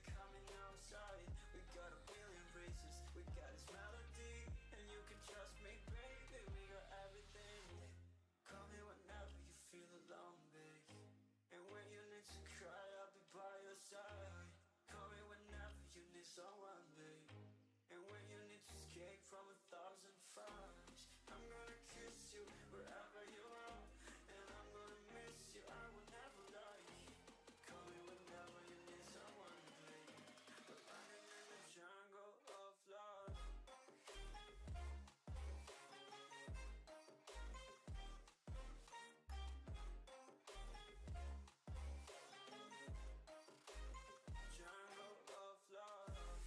are coming outside. We got a billion races, we got this melody, and you can trust me, baby, we got everything. Call me whenever you feel alone, babe. And when you need to cry, I'll be by your side. Call me whenever you need someone, babe. And when you need to escape from 1,000 fires, I'm gonna kiss you wherever you are. And I'm gonna miss you, I will never lie. Call me whenever you need someone, babe. We're running in the jungle of love. Jungle of love.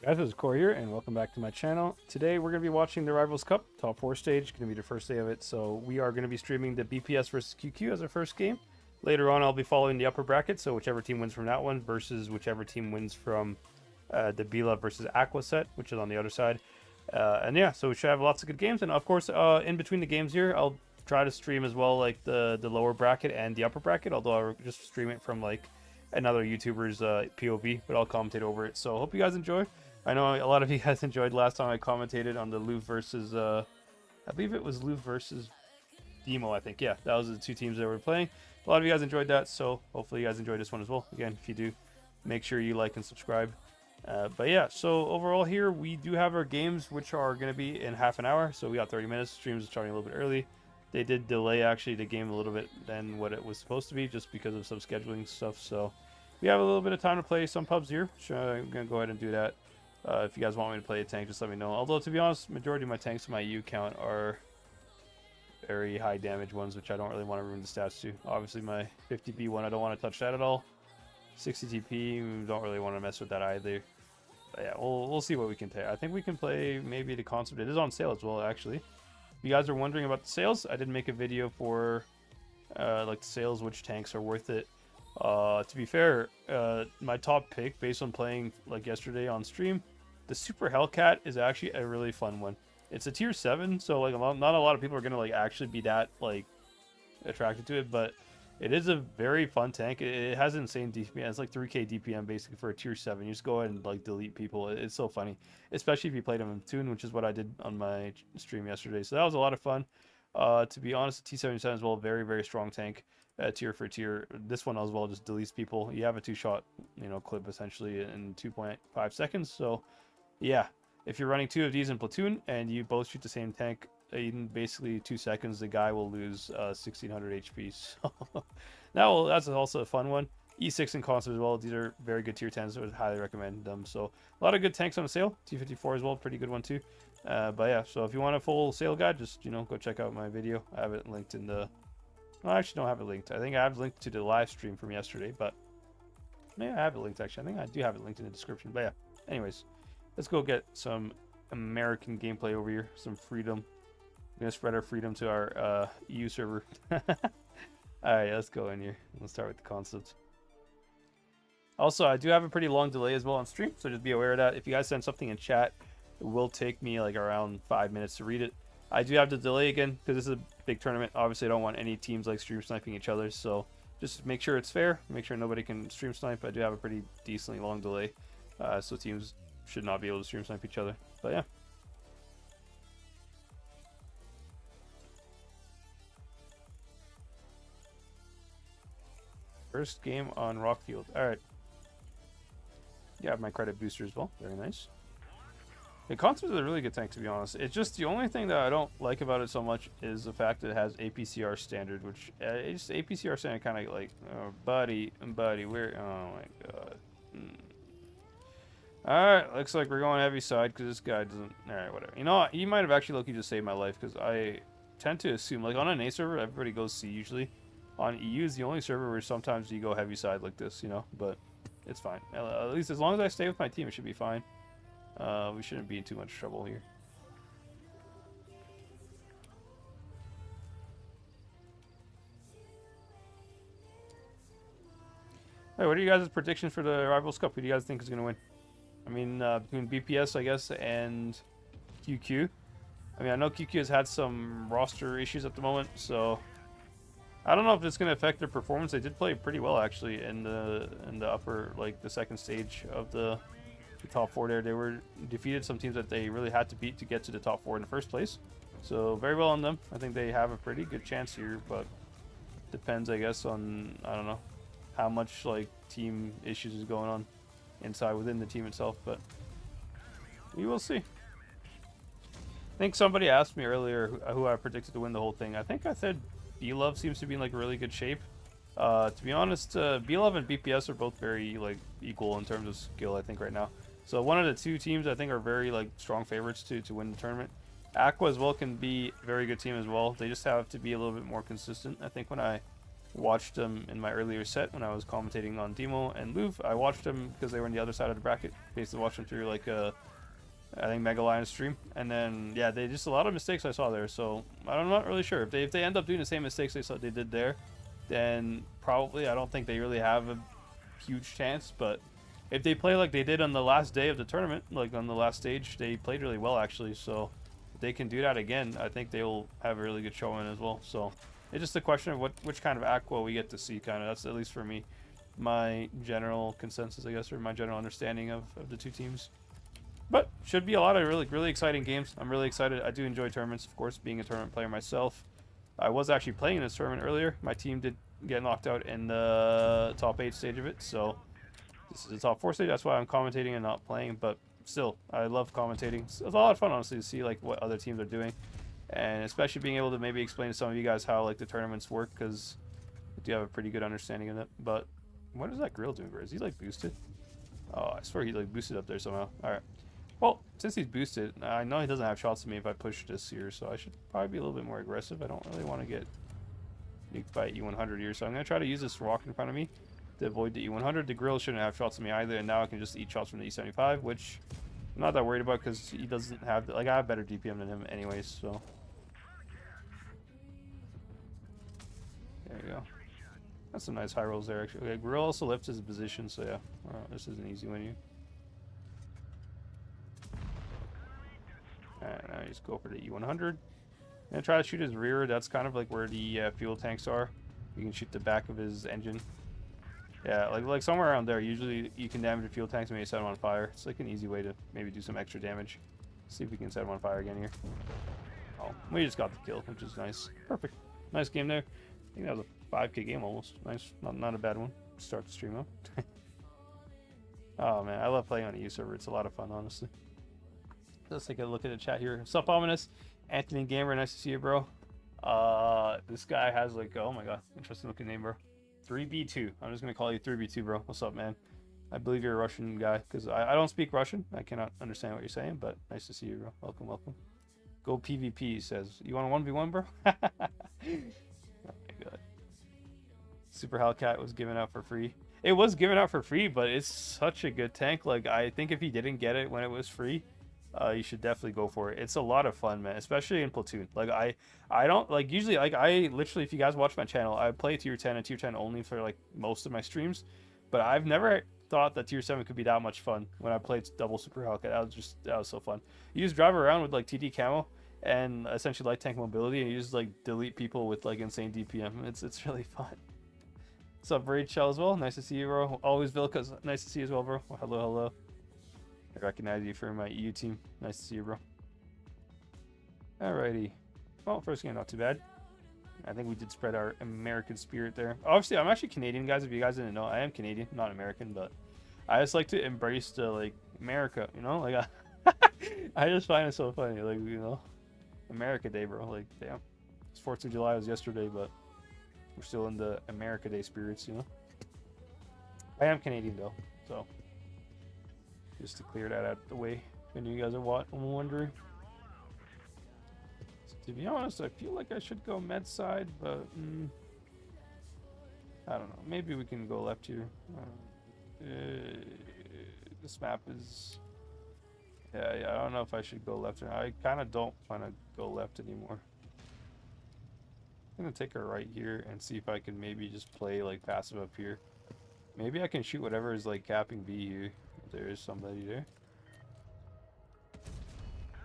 Guys, this is Corey here, and welcome back to my channel. Today we're going to be watching the Rivals Cup Top 4 stage. Going to be the first day of it, so we are going to be streaming the BPS versus QQ as our first game. Later on, I'll be following the upper bracket, so whichever team wins from that one versus whichever team wins from the BLUP versus Aqua set, which is on the other side. And yeah, so we should have lots of good games, and of course, in between the games here, I'll try to stream as well, like the lower bracket and the upper bracket, although I'll just stream it from like another YouTuber's POV, but I'll commentate over it. So hope you guys enjoy. I know a lot of you guys enjoyed last time I commentated on the Louvre versus, I believe it was Louvre versus Demo, I think. Yeah, that was the two teams that were playing. A lot of you guys enjoyed that, so hopefully you guys enjoyed this one as well. Again, if you do, make sure you like and subscribe. But yeah, so overall here, we do have our games, which are going to be in half an hour. So we got 30 minutes. Streams are starting a little bit early. They did delay, actually, the game a little bit than what it was supposed to be, just because of some scheduling stuff. So we have a little bit of time to play some pubs here. So I'm going to go ahead and do that. If you guys want me to play a tank, just let me know. Although, to be honest, majority of my tanks in my EU count are very high damage ones, which I don't really want to ruin the stats to. Obviously, my 50B one, I don't want to touch that at all. 60 TP, don't really want to mess with that either. But yeah, we'll see what we can take. I think we can play maybe the concept. It is on sale as well, actually. If you guys are wondering about the sales, I did make a video for like the sales, which tanks are worth it. To be fair, my top pick based on playing like yesterday on stream, the Super Hellcat is actually a really fun one. It's a tier 7, so like not a lot of people are gonna like actually be that like attracted to it, but it is a very fun tank. It has insane DPM. It's like 3k DPM basically for a tier 7. You just go ahead and like delete people. It's so funny, especially if you played them in Tune, which is what I did on my stream yesterday. So that was a lot of fun. To be honest, the T77 as well, very, very strong tank. Tier for tier. This one as well just deletes people. You have a 2-shot, clip essentially in 2.5 seconds. So yeah, if you're running 2 of these in platoon and you both shoot the same tank, in basically 2 seconds, the guy will lose 1600 HP. So that's also a fun one. E6 and Concept as well. These are very good tier 10s. So I would highly recommend them. So a lot of good tanks on sale. T54 as well, pretty good one too. But yeah, so if you want a full sale guide, just go check out my video. I have it linked in the. Well, I actually don't have it linked. I think I have it linked to the live stream from yesterday, but maybe I have it linked actually. I think I do have it linked in the description. But yeah, anyways, let's go get some American gameplay over here. Some freedom. We're gonna spread our freedom to our EU server. Alright, let's go in here. Let's start with the concepts. Also, I do have a pretty long delay as well on stream, so just be aware of that. If you guys send something in chat, it will take me like around 5 minutes to read it. I do have the delay again because this is a big tournament. Obviously, I don't want any teams like stream sniping each other, so just make sure it's fair. Make sure nobody can stream snipe. I do have a pretty decently long delay, so teams should not be able to stream snipe each other. But yeah. First game on Rockfield. Alright. Yeah, I have my credit booster as well. Very nice. The concept is a really good tank, to be honest. It's just the only thing that I don't like about it so much is the fact that it has APCR standard, which it's APCR standard kind of like, oh, buddy, where? Oh my god. Alright, looks like we're going heavy side because this guy doesn't. Alright, whatever. You know what? He might have actually looked just saved my life because I tend to assume, like on an A server, everybody goes C usually. On EU is the only server where sometimes you go heavy side like this, but it's fine. At least as long as I stay with my team, it should be fine. We shouldn't be in too much trouble here. Hey, what are you guys' predictions for the Rivals Cup? Who do you guys think is going to win? I mean, between BPS, I guess, and QQ. I mean, I know QQ has had some roster issues at the moment, so I don't know if it's going to affect their performance. They did play pretty well, actually, in the upper, like, the second stage of the top 4 there. They were defeated some teams that they really had to beat to get to the top 4 in the first place. So, very well on them. I think they have a pretty good chance here, but depends, I guess, on, I don't know, how much, like, team issues is going on inside within the team itself, but we will see. I think somebody asked me earlier who I predicted to win the whole thing. I think I said B-Love seems to be in like really good shape. To be honest, B-Love and BPS are both very like equal in terms of skill, I think, right now. So one of the two teams I think are very like strong favorites to win the tournament. Aqua as well can be a very good team as well. They just have to be a little bit more consistent. I think when I watched them in my earlier set when I was commentating on Demo and Louvre. I watched them because they were on the other side of the bracket. Basically watched them through like a, I think, Mega Lion stream. And then, yeah, they just a lot of mistakes I saw there. So I'm not really sure. If they end up doing the same mistakes they did there, then probably I don't think they really have a huge chance. But if they play like they did on the last day of the tournament, like on the last stage, they played really well actually. So if they can do that again, I think they'll have a really good showing as well. So it's just a question of which kind of Aqua we get to see, kind of. That's at least for me, my general consensus, I guess, or my general understanding of the two teams. But should be a lot of really exciting games. I'm really excited. I do enjoy tournaments, of course, being a tournament player myself. I was actually playing in this tournament earlier. My team did get knocked out in the top 8 stage of it, so this is the top 4 stage. That's why I'm commentating and not playing, but still, I love commentating. It's a lot of fun, honestly, to see like what other teams are doing. And especially being able to maybe explain to some of you guys how like the tournaments work, because I do have a pretty good understanding of it. But what is that grill doing, bro? Is he like boosted? Oh, I swear he like boosted up there somehow. Alright. Well, since he's boosted, I know he doesn't have shots at me if I push this here, so I should probably be a little bit more aggressive. I don't really want to get nuked by E100 here, so I'm going to try to use this rock in front of me to avoid the E100. The grill shouldn't have shots at me either, and now I can just eat shots from the E75, which I'm not that worried about because he doesn't have, like, I have better DPM than him anyways, so. There you go. That's some nice high rolls there, actually. Okay, grill also lifts his position, so yeah. This is an easy win here. And now just go for the E100. And try to shoot his rear. That's kind of like where the fuel tanks are. You can shoot the back of his engine. Yeah, like somewhere around there. Usually you can damage the fuel tanks and maybe set them on fire. It's like an easy way to maybe do some extra damage. See if we can set them on fire again here. Oh, we just got the kill, which is nice. Perfect. Nice game there. I think that was a 5K game almost. Nice. Not a bad one. Start the stream up. Oh man, I love playing on a EU server. It's a lot of fun, honestly. Let's take a look at the chat here. What's up, Ominous? Anthony Gamer, nice to see you, bro. This guy has like, oh my god, interesting looking name, bro. 3B2. I'm just gonna call you 3B2, bro. What's up, man? I believe you're a Russian guy, because I don't speak Russian. I cannot understand what you're saying, but nice to see you, bro. Welcome, welcome. Go PvP, he says. You want a 1v1, bro? Oh my god. Super Hellcat was given out for free. It was given out for free, but it's such a good tank. Like, I think if you didn't get it when it was free, you should definitely go for it. It's a lot of fun, man, especially in Platoon. Like, I don't, like, usually, like, I literally, if you guys watch my channel, I play tier 10 and tier 10 only for, like, most of my streams, but I've never thought that tier 7 could be that much fun when I played double Super Hellcat. That was so fun. You just drive around with, like, TD camo and essentially light tank mobility, and you just, like, delete people with, like, insane DPM. It's really fun. What's up, Braid Shell as well? Nice to see you, bro. Always Vilka's nice to see you as well, bro. Well, hello. I recognize you from my EU team. Nice to see you, bro. Alrighty. Well, first game, not too bad. I think we did spread our American spirit there. Obviously, I'm actually Canadian, guys. If you guys didn't know, I am Canadian, not American, but I just like to embrace the, like, America, you know? Like, I just find it so funny. Like, you know, America Day, bro. Like, damn. It's 4th of July was yesterday, but we're still in the America Day spirits, you know? I am Canadian, though, so just to clear that out of the way when you guys are wondering. So to be honest, I feel like I should go med side, but I don't know. Maybe we can go left here. This map is... Yeah, I don't know if I should go left. I kind of don't want to go left anymore. I'm going to take a right here and see if I can maybe just play like passive up here. Maybe I can shoot whatever is like capping B here. There is somebody there.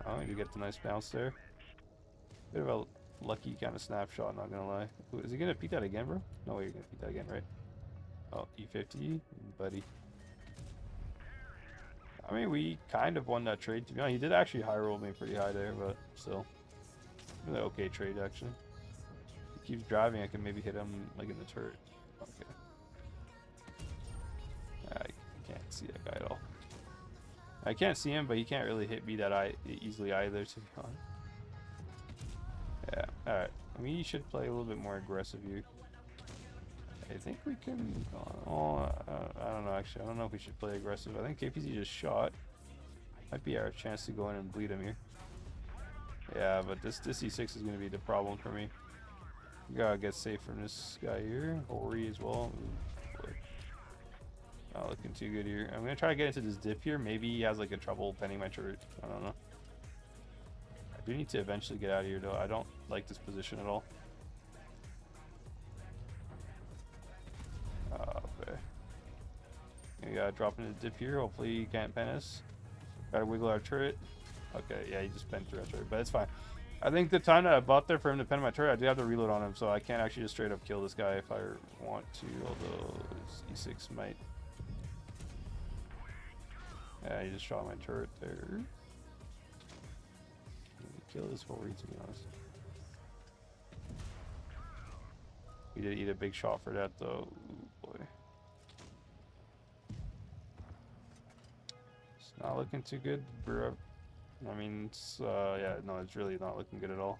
Oh, you get the nice bounce there. Bit of a lucky kind of snapshot, not gonna lie. Ooh, is he gonna beat that again, bro? No way you're gonna beat that again, right? Oh, E50, buddy. I mean, we kind of won that trade, to be honest. He did actually high roll me pretty high there, but still. Really okay trade, actually. If he keeps driving, I can maybe hit him like in the turret. Okay. I can't see that guy at all. I can't see him, but he can't really hit me that easily either, to be honest. Yeah, alright. We should play a little bit more aggressive here. I think we can... Oh, I don't know, actually. I don't know if we should play aggressive. I think KPZ just shot. Might be our chance to go in and bleed him here. Yeah, but this E6 is going to be the problem for me. Gotta get safe from this guy here. Ori as well. Ooh, boy. Not looking too good here. I'm gonna try to get into this dip here. Maybe he has like a trouble penning my turret. I don't know. I do need to eventually get out of here though. I don't like this position at all. Okay. We gotta drop into the dip here. Hopefully he can't pen us. Gotta wiggle our turret. Okay, yeah, he just penned through our turret, but it's fine. I think the time that I bought there for him to pen my turret, I do have to reload on him, so I can't actually just straight up kill this guy if I want to, although his E6 might. Yeah, he just shot my turret there. Kill this Ori, to be honest. He did eat a big shot for that, though. Ooh, boy. It's not looking too good, bro. I mean, it's, yeah, no, it's really not looking good at all.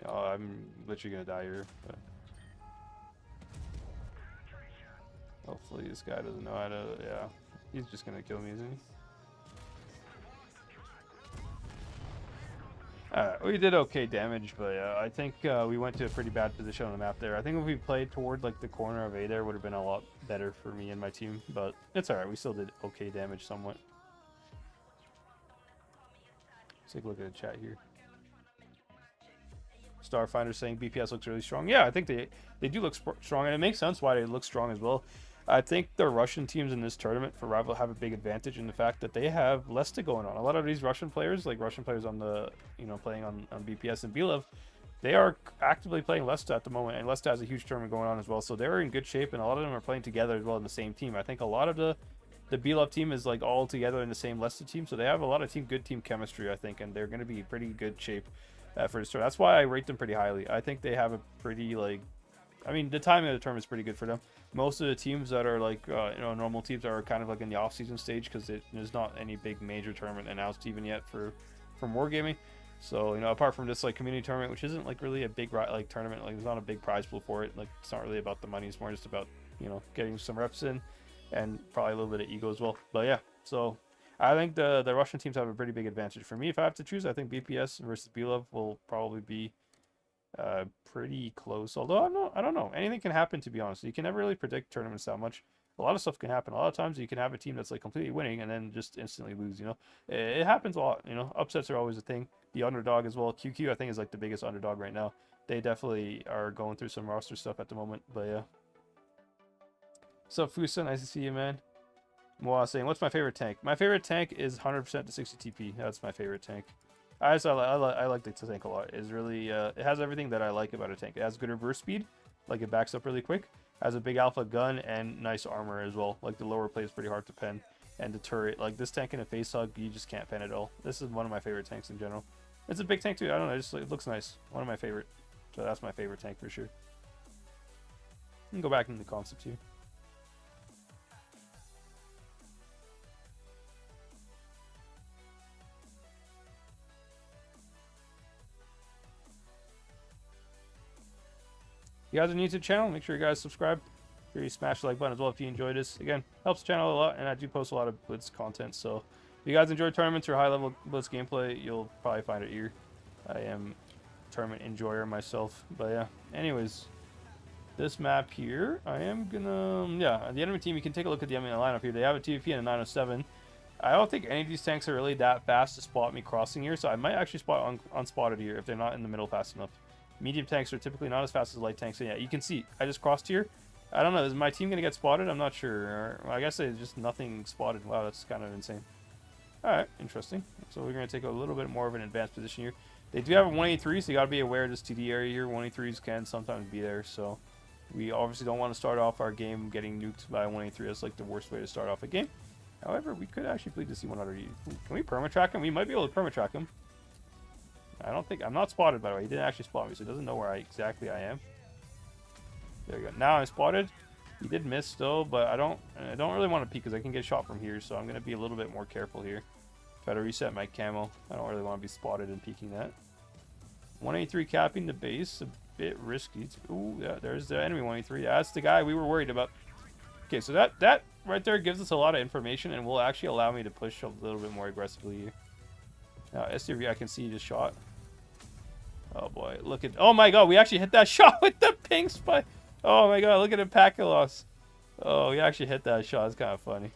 I'm literally gonna die here, but hopefully this guy doesn't know how to, yeah, he's just gonna kill me, isn't he? We did okay damage, but yeah, I think we went to a pretty bad position on the map there. I think if we played toward like the corner of A there, would have been a lot better for me and my team, but it's alright, we still did okay damage somewhat. Let's take a look at the chat here. Starfinder saying BPS looks really strong. Yeah, I think they do look strong, and it makes sense why they look strong as well. I think the Russian teams in this tournament for Rival have a big advantage in the fact that they have Lesta going on. A lot of these Russian players, like Russian players on the, you know, playing on BPS and BLOV, they are actively playing Lesta at the moment, and Lesta has a huge tournament going on as well. So they're in good shape, and a lot of them are playing together as well in the same team. I think a lot of the BLOV team is like all together in the same Lesta team, so they have a lot of good team chemistry, I think, and they're going to be pretty good shape for this tournament. That's why I rate them pretty highly. I think they have a pretty, like, I mean, the timing of the tournament is pretty good for them. Most of the teams that are like, you know, normal teams are kind of like in the off-season stage because there's not any big major tournament announced even yet for Wargaming. So, you know, apart from this like community tournament, which isn't like really a big like tournament, like there's not a big prize pool for it. Like it's not really about the money. It's more just about, you know, getting some reps in and probably a little bit of ego as well. But yeah, so I think the Russian teams have a pretty big advantage. For me, if I have to choose, I think BPS versus BLOV will probably be pretty close, although I don't know, anything can happen, to be honest. You can never really predict tournaments that much. A lot of stuff can happen. A lot of times you can have a team that's like completely winning and then just instantly lose, you know. It happens a lot, you know. Upsets are always a thing. The underdog as well. QQ I think is like the biggest underdog right now. They definitely are going through some roster stuff at the moment, but yeah. What's up, Fusa? Nice to see you, man. Moa saying, what's my favorite tank? My favorite tank is 100% to 60 TP. That's my favorite tank. I like the tank a lot. It's really, it has everything that I like about a tank. It has good reverse speed, like it backs up really quick. Has a big alpha gun and nice armor as well. Like the lower plate is pretty hard to pen, and the turret, like this tank in a face hug, you just can't pen at all. This is one of my favorite tanks in general. It's a big tank too. I don't know, it looks nice. One of my favorite. So that's my favorite tank for sure. You can go back into the concept here. If you guys are new to the channel, make sure you guys subscribe. Make sure you smash the like button as well if you enjoyed this. Again, helps the channel a lot, and I do post a lot of Blitz content. So if you guys enjoy tournaments or high level Blitz gameplay, you'll probably find it here. I am a tournament enjoyer myself. But yeah, anyways, this map here, I am gonna, yeah, the enemy team, you can take a look at the enemy lineup here. They have a TVP and a 907. I don't think any of these tanks are really that fast to spot me crossing here, so I might actually spot unspotted here if they're not in the middle fast enough. Medium tanks are typically not as fast as light tanks. So yeah, you can see I just crossed here. I don't know, is my team gonna get spotted? I'm not sure. Well, I guess it's just nothing spotted. Wow, that's kind of insane. Alright, interesting. So we're gonna take a little bit more of an advanced position here. They do have a 183, so you gotta be aware of this TD area here. 183s can sometimes be there, so we obviously don't want to start off our game getting nuked by a 183. That's like the worst way to start off a game. However, we could actually bleed to see 100. Can we perma-track him? We might be able to perma-track him. I don't think, I'm not spotted, by the way. He didn't actually spot me, so he doesn't know where exactly I am. There we go. Now I'm spotted. He did miss still, but I don't really want to peek because I can get shot from here, so I'm going to be a little bit more careful here. Try to reset my camo. I don't really want to be spotted and peeking that. 183 capping the base, a bit risky. Ooh, yeah, there's the enemy 183. That's the guy we were worried about. Okay, so that right there gives us a lot of information and will actually allow me to push a little bit more aggressively here. Now, STV, I can see he just shot. Oh boy, look at, oh my god, we actually hit that shot with the ping spike. Oh my god, look at the packet loss. Oh, we actually hit that shot. It's kind of funny.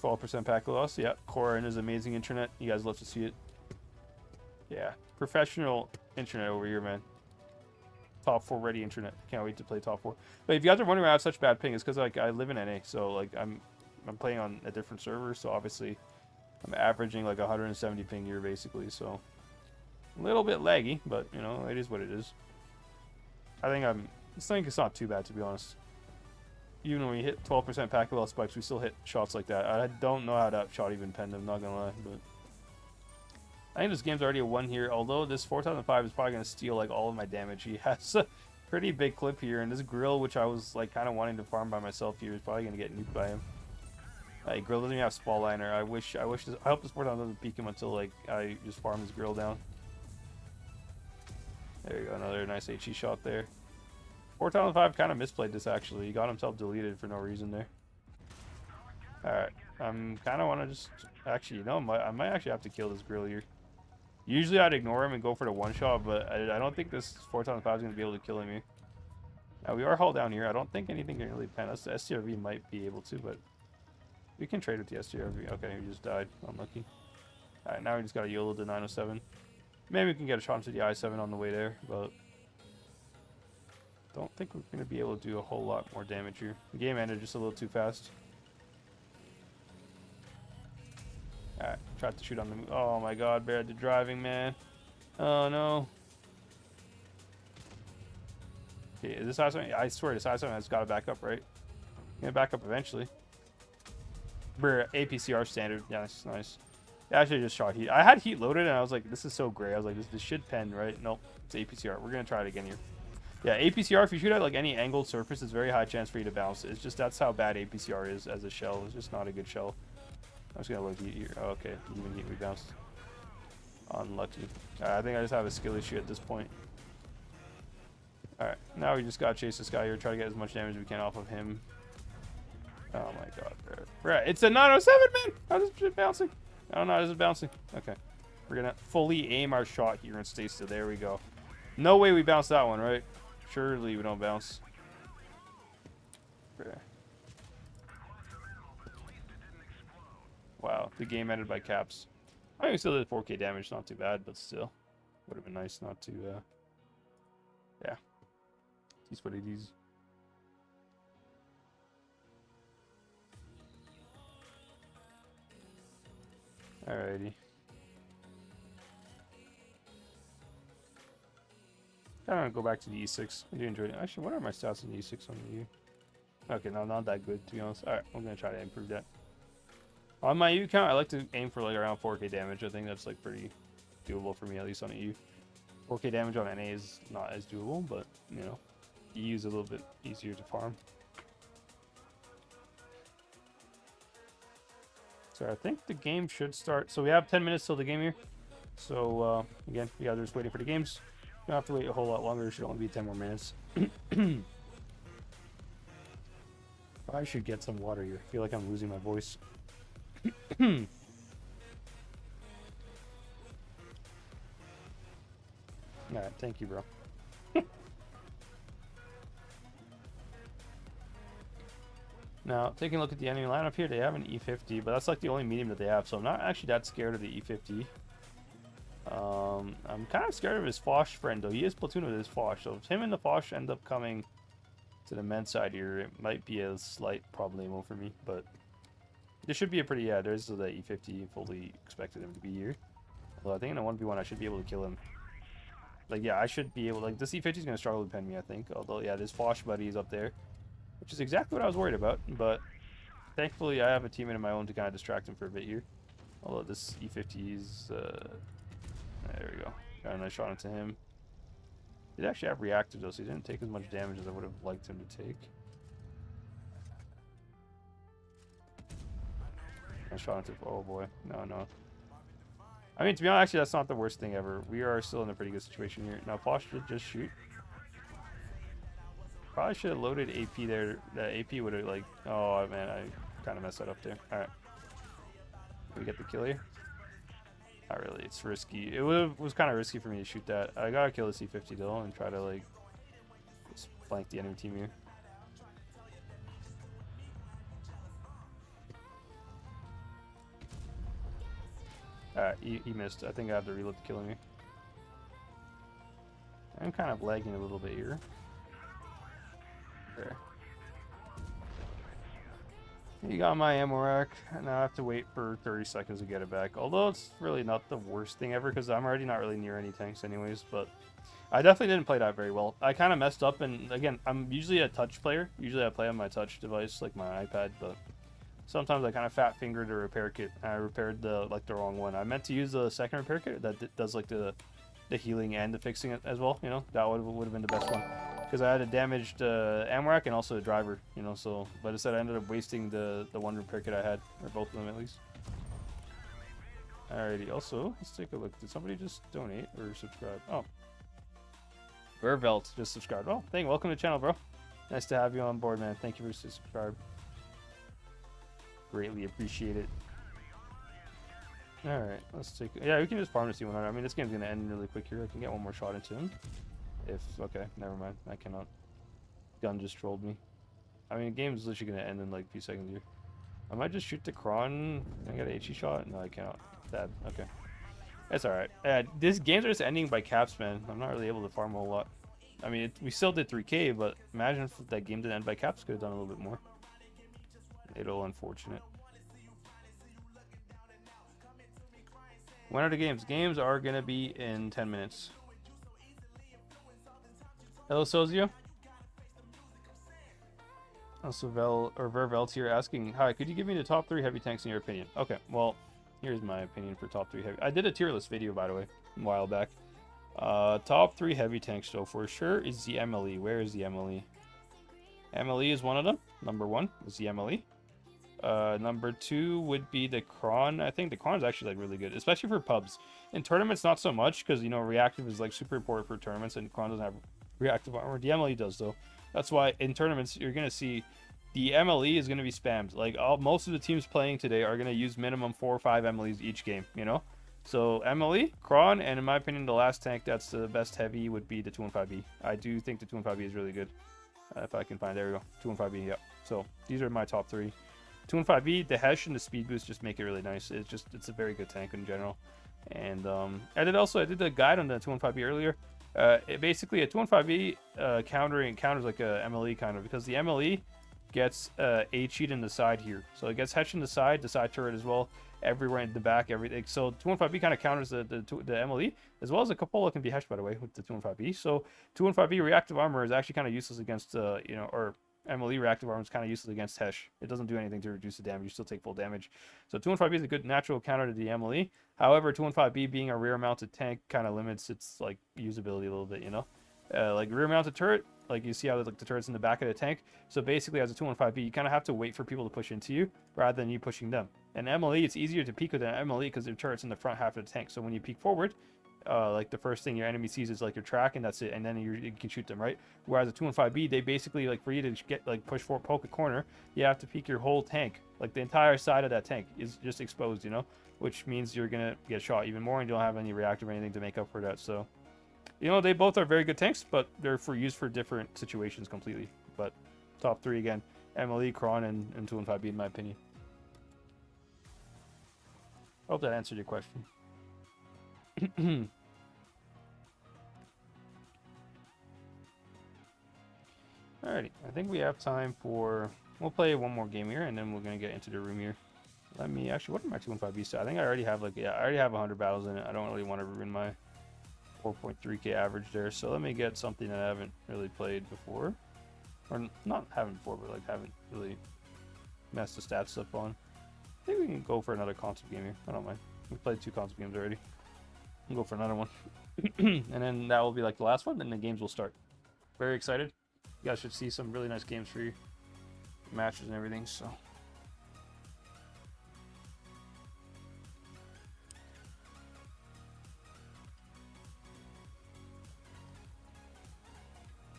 12% packet loss. Yeah, Korah and his amazing internet. You guys love to see it. Yeah, professional internet over here, man. Top 4 ready internet. Can't wait to play top 4. But if you guys are wondering why I have such bad ping, it's because like I live in NA, so like I'm playing on a different server, so obviously I'm averaging like 170 ping here basically, so a little bit laggy, but you know, it is what it is. I think it's not too bad, to be honest. Even when we hit 12% packet loss spikes, we still hit shots like that. I don't know how that shot even penned, I'm not gonna lie, but I think this game's already a 1 here, although this 4005 is probably gonna steal like all of my damage. He has a pretty big clip here, and this grill, which I was like kind of wanting to farm by myself here, is probably gonna get nuked by him. Grill doesn't even have spall liner. I hope this 4000 doesn't peek him until like I just farm his grill down. There you go, another nice HE shot there. 4005 kind of misplayed this actually. He got himself deleted for no reason there. Alright, I'm kind of want to just... Actually, you know, I might actually have to kill this grill here. Usually I'd ignore him and go for the one shot, but I don't think this 4005 is going to be able to kill him here. Now, we are hull down here. I don't think anything can really pen us. The STRV might be able to, but we can trade with the STRV. Okay, he just died. Unlucky. Alright, now we just got to YOLO to 907. Maybe we can get a shot into the I-7 on the way there, but don't think we're going to be able to do a whole lot more damage here. The game ended just a little too fast. Alright, tried to shoot on the... Oh my god, Bear, the driving, man. Oh no. Okay, is this I-7? I swear this I-7 has got to back up, right? Gonna back up eventually. Bear, APCR standard. Yeah, that's nice. I actually just shot heat. I had heat loaded and I was like, this is so gray. I was like, this should pen, right? Nope, it's APCR. We're gonna try it again here. Yeah, APCR, if you shoot at like any angled surface, it's very high chance for you to bounce. It's just, that's how bad APCR is as a shell. It's just not a good shell. I'm just gonna look heat here. Oh, okay, even heat, we bounced. Unlucky. I think I just have a skill issue at this point. Alright, now we just gotta chase this guy here, try to get as much damage as we can off of him. Oh my god, bro. Right, it's a 907, man! How's this shit bouncing? I don't know how this is bouncing. Okay. We're gonna fully aim our shot here and stay still. There we go. No way we bounce that one, right? Surely we don't bounce. Okay. Wow, the game ended by caps. I mean, we still did 4k damage, not too bad, but still. Would have been nice not to, yeah. These what it is. Alrighty. I don't want to go back to the E6. I do enjoy it. Actually, what are my stats in the E6 on the U? Okay, no, not that good, to be honest. Alright, I'm going to try to improve that. On my U count, I like to aim for like around 4k damage. I think that's like pretty doable for me, at least on a U. 4k damage on NA is not as doable, but, you know, EU is a little bit easier to farm. So I think the game should start. So we have 10 minutes till the game here. So, again, you guys are just waiting for the games. You don't have to wait a whole lot longer. It should only be 10 more minutes. I should get some water here. I feel like I'm losing my voice. Alright, thank you, bro. Now, taking a look at the enemy lineup here, they have an E50, but that's like the only medium that they have, so I'm not actually that scared of the E50. I'm kind of scared of his Foch friend, though. He is platoon with his Foch, so if him and the Foch end up coming to the men's side here, it might be a slight problemo for me, but this should be a pretty, yeah, there's the E50, fully expected him to be here. Although I think in a 1v1 I should be able to kill him. Like, yeah, I should be able, like, this E50 is going to struggle to pen me, I think. Although, yeah, this Foch buddy is up there, which is exactly what I was worried about, but thankfully I have a teammate of my own to kind of distract him for a bit here. Although this E50 is, there we go. Got a nice shot into him. He did actually have reactive though, so he didn't take as much damage as I would have liked him to take. Nice shot into, oh boy, no. I mean, to be honest, actually that's not the worst thing ever. We are still in a pretty good situation here. Now, Foch should just shoot. Probably should have loaded AP there. That AP would have, like, oh man, I kind of messed that up there. Alright. We get the kill here. Not really. It's risky. It was kind of risky for me to shoot that. I gotta kill the C-50 though and try to like just flank the enemy team here. Alright, he missed. I think I have to reload to kill him here. I'm kind of lagging a little bit here. Okay. You got my ammo rack, and now I have to wait for 30 seconds to get it back. Although it's really not the worst thing ever, because I'm already not really near any tanks anyways, but I definitely didn't play that very well. I kind of messed up, and again, I'm usually a touch player. Usually I play on my touch device, like my iPad, but sometimes I kind of fat-fingered a repair kit. I repaired the wrong one. I meant to use the second repair kit that does like the healing and the fixing it as well, you know? That would have been the best one. Because I had a damaged ammo rack and also a driver, you know, so... But instead I ended up wasting the one repair kit I had, or both of them at least. Alrighty, also, let's take a look. Did somebody just donate or subscribe? Oh. Vervelt just subscribed. Oh, welcome to the channel, bro. Nice to have you on board, man. Thank you for subscribing. Greatly appreciate it. Alright, let's take... Yeah, we can just farm to C100. I mean, this game's going to end really quick here. I can get one more shot into him. If... Okay, never mind. I cannot. Gun just trolled me. I mean, the game's literally going to end in like a few seconds here. I might just shoot the Kron. Can I get an HE shot? No, I cannot. Bad. Okay. That's alright. This game's just ending by caps, man. I'm not really able to farm a whole lot. I mean, we still did 3K, but imagine if that game didn't end by caps. Could have done a little bit more. It'll unfortunate. When are the games? Games are gonna be in 10 minutes. Hello, Sozio. Also, Vervelt here asking, hi, could you give me the top 3 heavy tanks in your opinion? Okay, well, here's my opinion for top 3 heavy. I did a tier list video, by the way, a while back. Top 3 heavy tanks, so for sure is the MLE. Where is the MLE? MLE is one of them. Number 1 is the MLE. Number 2 would be the Kron. I think the Kron is actually like really good, especially for pubs. In tournaments, not so much, because you know reactive is like super important for tournaments, and Kron doesn't have reactive armor. The MLE does though. That's why in tournaments you're gonna see the MLE is gonna be spammed. Like most of the teams playing today are gonna use minimum 4 or 5 MLEs each game. You know, so MLE, Kron, and in my opinion, the last tank that's the best heavy would be the 215B. I do think the 215B is really good. If I can find, there we go, 215B. Yeah. So these are my top 3. 215B, the Hesh and the speed boost just make it really nice. It's a very good tank in general. And I did a guide on the 215B earlier. Basically a 215B counters like a MLE kind of, because the MLE gets HE'd in the side here. So it gets Hesh in the side turret as well, everywhere in the back, everything. So 215B kind of counters the MLE, as well as a Cupola can be Hesh, by the way, with the 215B. So 215B reactive armor is actually kind of useless against, you know, or MLE reactive armor is kind of useless against Hesh. It doesn't do anything to reduce the damage. You still take full damage. So 215B is a good natural counter to the MLE. However, 215B being a rear mounted tank kind of limits its like usability a little bit, you know? Like rear mounted turret, like you see how like the turret's in the back of the tank. So basically as a 215B, you kind of have to wait for people to push into you rather than you pushing them. And MLE, it's easier to peek with an MLE because the turret's in the front half of the tank. So when you peek forward, like the first thing your enemy sees is like your track, and that's it, and then you can shoot them, right? Whereas a 215B, they basically, like, for you to get like push for poke a corner, you have to peek your whole tank, like the entire side of that tank is just exposed, you know, which means you're gonna get shot even more, and you don't have any reactive or anything to make up for that. So, you know, they both are very good tanks, but they're used for different situations completely. But top 3 again, MLE, Kron, and 215B in my opinion. Hope that answered your question. Alrighty, I think we have time for... We'll play one more game here, and then we're gonna get into the room here. Let me actually... What are my 215B stats? I think I already have like... Yeah, I already have 100 battles in it. I don't really want to ruin my 4.3k average there. So let me get something that I haven't really played before, or not haven't before, but like haven't really messed the stats up on. I think we can go for another concept game here. I don't mind. We played 2 concept games already. We'll go for another one. And then that will be like the last one, then the games will start. Very excited. You guys should see some really nice games for you. Matches and everything, so.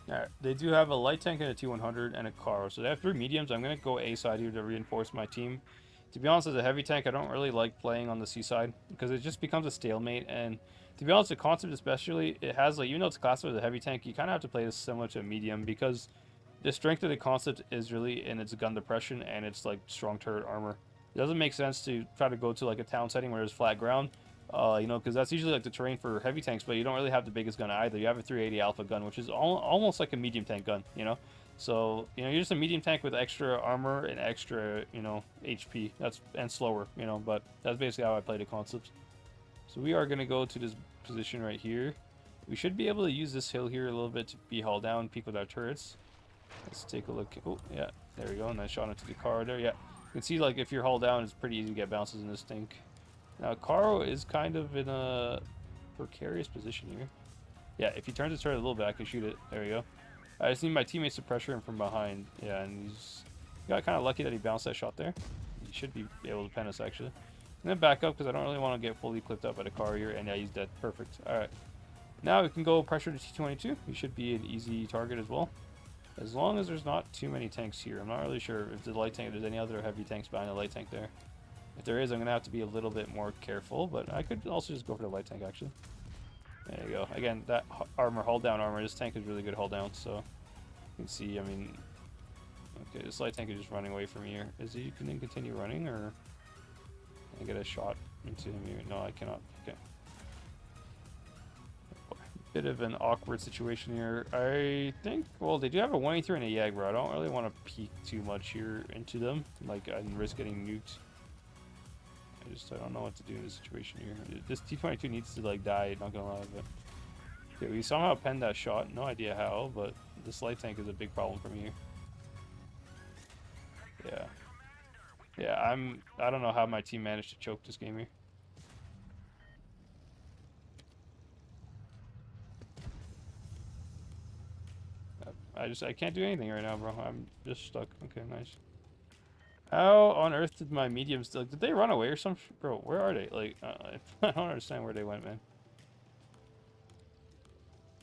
Alright, they do have a light tank and a T100 and a car. So they have 3 mediums. I'm going to go A side here to reinforce my team. To be honest, as a heavy tank, I don't really like playing on the seaside because it just becomes a stalemate. And to be honest, the concept especially, it has like, even though it's classified as a heavy tank, you kind of have to play this similar to a medium because the strength of the concept is really in its gun depression and its like strong turret armor. It doesn't make sense to try to go to like a town setting where there's flat ground, you know, because that's usually like the terrain for heavy tanks, but you don't really have the biggest gun either. You have a 380 alpha gun, which is almost like a medium tank gun, you know. So, you know, you're just a medium tank with extra armor and extra, you know, HP. And slower, you know, but that's basically how I play the concepts. So we are going to go to this position right here. We should be able to use this hill here a little bit to be hauled down, peek with our turrets. Let's take a look. Oh, yeah, there we go. Nice shot into the corridor. Yeah, you can see, like, if you're hauled down, it's pretty easy to get bounces in this tank. Now, Karo is kind of in a precarious position here. Yeah, if he turns his turret a little bit, I can shoot it. There we go. I just need my teammates to pressure him from behind. Yeah, and he got kind of lucky that he bounced that shot there. He should be able to pen us, actually. And then back up, because I don't really want to get fully clipped up by the car here. And yeah, he's dead. Perfect. Alright. Now we can go pressure to T-22. He should be an easy target as well. As long as there's not too many tanks here. I'm not really sure if the light tank, if there's any other heavy tanks behind the light tank there. If there is, I'm going to have to be a little bit more careful. But I could also just go for the light tank, actually. There you go. Again, that armor, hull down armor. This tank is really good hull down, so you can see, I mean, okay, this light tank is just running away from here. Is he going to continue running, or can I get a shot into him here? No, I cannot. Okay. Bit of an awkward situation here. I think, well, they do have a 183 and a Yag, bro. I don't really want to peek too much here into them, like, and risk getting nuked. I don't know what to do in this situation here. This T-22 needs to, like, die, not gonna lie, but... Okay, we somehow penned that shot. No idea how, but this light tank is a big problem for me here. Yeah. Yeah, I don't know how my team managed to choke this game here. I can't do anything right now, bro. I'm just stuck. Okay, nice. How on earth did my mediums... did they run away or something? Bro, where are they? Like, I don't understand where they went, man.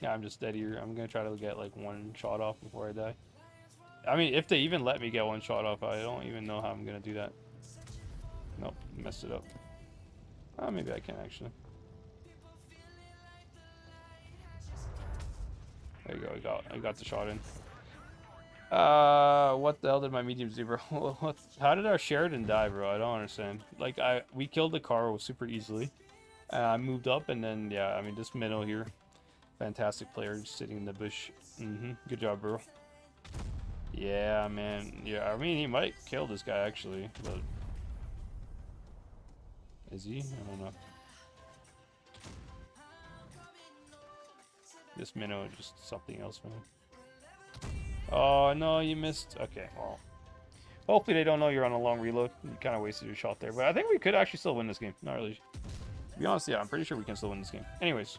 Yeah, I'm just dead here. I'm gonna try to get, like, one shot off before I die. I mean, if they even let me get one shot off, I don't even know how I'm gonna do that. Nope, messed it up. Maybe I can, actually. There you go, I got the shot in. What the hell did my mediums do, bro? How did our Sheridan die, bro? I don't understand. Like, we killed the car super easily. I moved up, and then, yeah, I mean, this minnow here. Fantastic player, just sitting in the bush. Good job, bro. Yeah, man. Yeah, I mean, he might kill this guy, actually, but... Is he? I don't know. This minnow is just something else, man. Oh, no, you missed. Okay, well. Hopefully they don't know you're on a long reload. You kind of wasted your shot there. But I think we could actually still win this game. Not really. To be honest, yeah, I'm pretty sure we can still win this game. Anyways.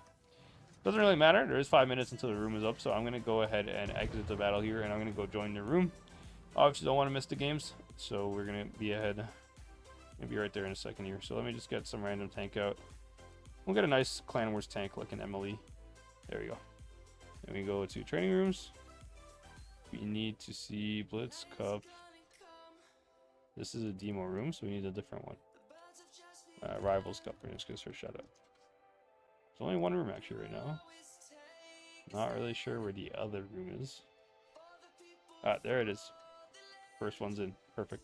Doesn't really matter. There is 5 minutes until the room is up. So I'm going to go ahead and exit the battle here. And I'm going to go join the room. Obviously don't want to miss the games. So we're going to be ahead. Going to be right there in a second here. So let me just get some random tank out. We'll get a nice Clan Wars tank like an MLE. There we go. Then we go to training rooms. We need to see Blitz Cup. This is a demo room, so we need a different one. Rivals Cup. We're just gonna search that up. There's only one room actually right now. Not really sure where the other room is. There it is. First one's in. Perfect.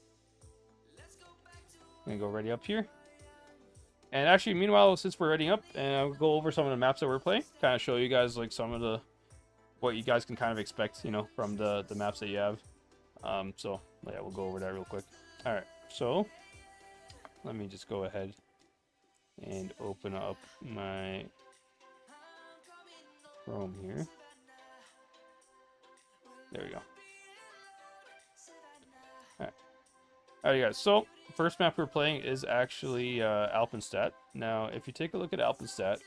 I'm gonna go ready up here. And actually, meanwhile, since we're ready up, and I'll go over some of the maps that we're playing, kind of show you guys like some of the what you guys can kind of expect, you know, from the maps that you have. So yeah, we'll go over that real quick. All right, so let me just go ahead and open up my Chrome here. There we go. Alright guys, so first map we're playing is actually Alpenstadt. Now, if you take a look at Alpenstadt,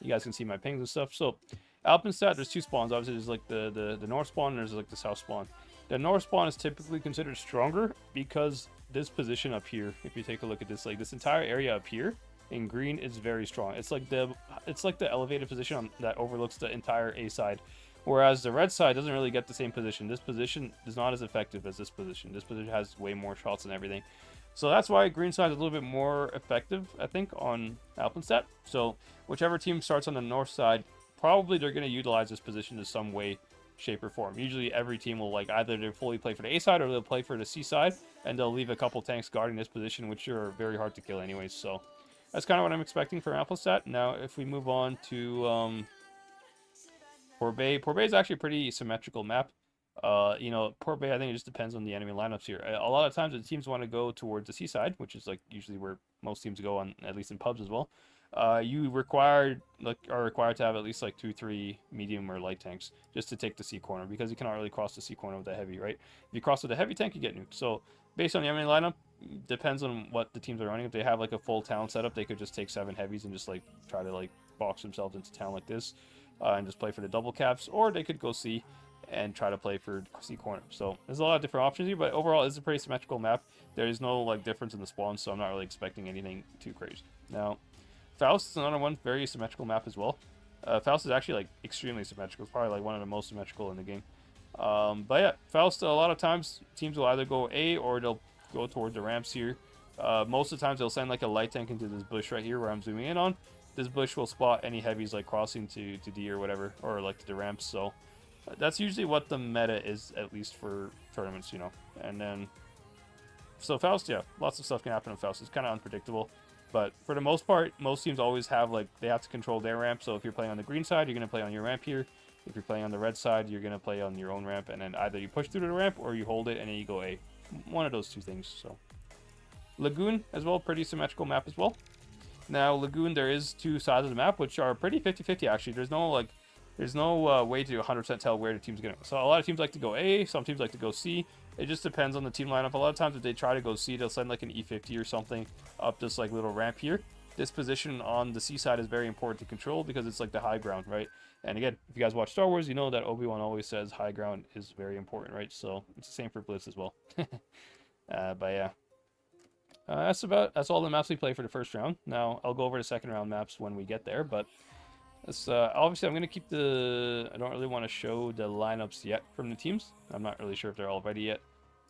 you guys can see my pings and stuff. So, Alpenstadt, there's two spawns. Obviously, there's like the north spawn and there's like the south spawn. The north spawn is typically considered stronger because this position up here, if you take a look at this, like this entire area up here in green is very strong. It's like the elevated position that overlooks the entire A side. Whereas the red side doesn't really get the same position. This position is not as effective as this position. This position has way more shots and everything. So that's why green side is a little bit more effective, I think, on Alpenstat. So whichever team starts on the north side, probably they're going to utilize this position in some way, shape, or form. Usually every team will like either they fully play for the A side or they'll play for the C side, and they'll leave a couple tanks guarding this position, which are very hard to kill anyways. So that's kind of what I'm expecting from Alpenstat. Now, if we move on to Port Bay is actually a pretty symmetrical map. You know, Port Bay, I think it just depends on the enemy lineups here. A lot of times the teams want to go towards the seaside, which is like usually where most teams go on, at least in pubs as well. You are required to have at least like 2-3 medium or light tanks just to take the C corner, because you cannot really cross the C corner with a heavy, right? If you cross with a heavy tank, you get nuked. So based on the enemy lineup, depends on what the teams are running. If they have like a full town setup, they could just take 7 heavies and just like try to like box themselves into town like this. And just play for the double caps, or they could go C and try to play for C corner. So there's a lot of different options here, but overall it's a pretty symmetrical map. There is no like difference in the spawns, so I'm not really expecting anything too crazy. Now, Faust is another one, very symmetrical map as well. Faust is actually like extremely symmetrical. It's probably like one of the most symmetrical in the game. But yeah, Faust, a lot of times teams will either go A or they'll go towards the ramps here. Most of the times they'll send like a light tank into this bush right here where I'm zooming in on. This bush will spot any heavies like crossing to D or whatever, or like to the ramps. So that's usually what the meta is, at least for tournaments, you know. And then, so Faust, yeah, lots of stuff can happen in Faust. It's kind of unpredictable, but for the most part, most teams always have like, they have to control their ramp. So if you're playing on the green side, you're going to play on your ramp here. If you're playing on the red side, you're going to play on your own ramp, and then either you push through the ramp or you hold it and then you go A. One of those two things. So Lagoon as well, pretty symmetrical map as well. Now, Lagoon, there is 2 sides of the map, which are pretty 50-50, actually. There's no way to 100% tell where the team's going to go. So a lot of teams like to go A, some teams like to go C. It just depends on the team lineup. A lot of times if they try to go C, they'll send like an E50 or something up this like little ramp here. This position on the C side is very important to control because it's like the high ground, right? And again, if you guys watch Star Wars, you know that Obi-Wan always says high ground is very important, right? So it's the same for Blitz as well. But yeah. That's all the maps we play for the first round. Now, I'll go over the second round maps when we get there, but it's, obviously I'm going to keep I don't really want to show the lineups yet from the teams. I'm not really sure if they're all ready yet.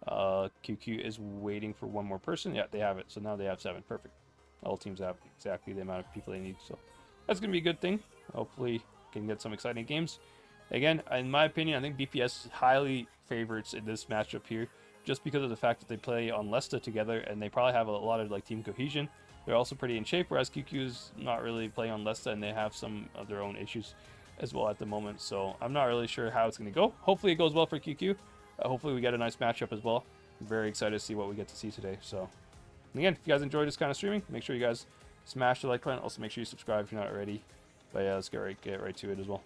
QQ is waiting for one more person. Yeah, they have it. So now they have 7. Perfect. All teams have exactly the amount of people they need. So that's going to be a good thing. Hopefully can get some exciting games. Again, in my opinion, I think BPS highly favorites in this matchup here, just because of the fact that they play on Lesta together and they probably have a lot of like team cohesion. They're also pretty in shape, whereas QQ is not really playing on Lesta and they have some of their own issues as well at the moment. So I'm not really sure how it's going to go. Hopefully it goes well for QQ. Hopefully we get a nice matchup as well. I'm very excited to see what we get to see today. So again, if you guys enjoy this kind of streaming, make sure you guys smash the like button. Also make sure you subscribe if you're not already. But yeah, let's get right to it as well.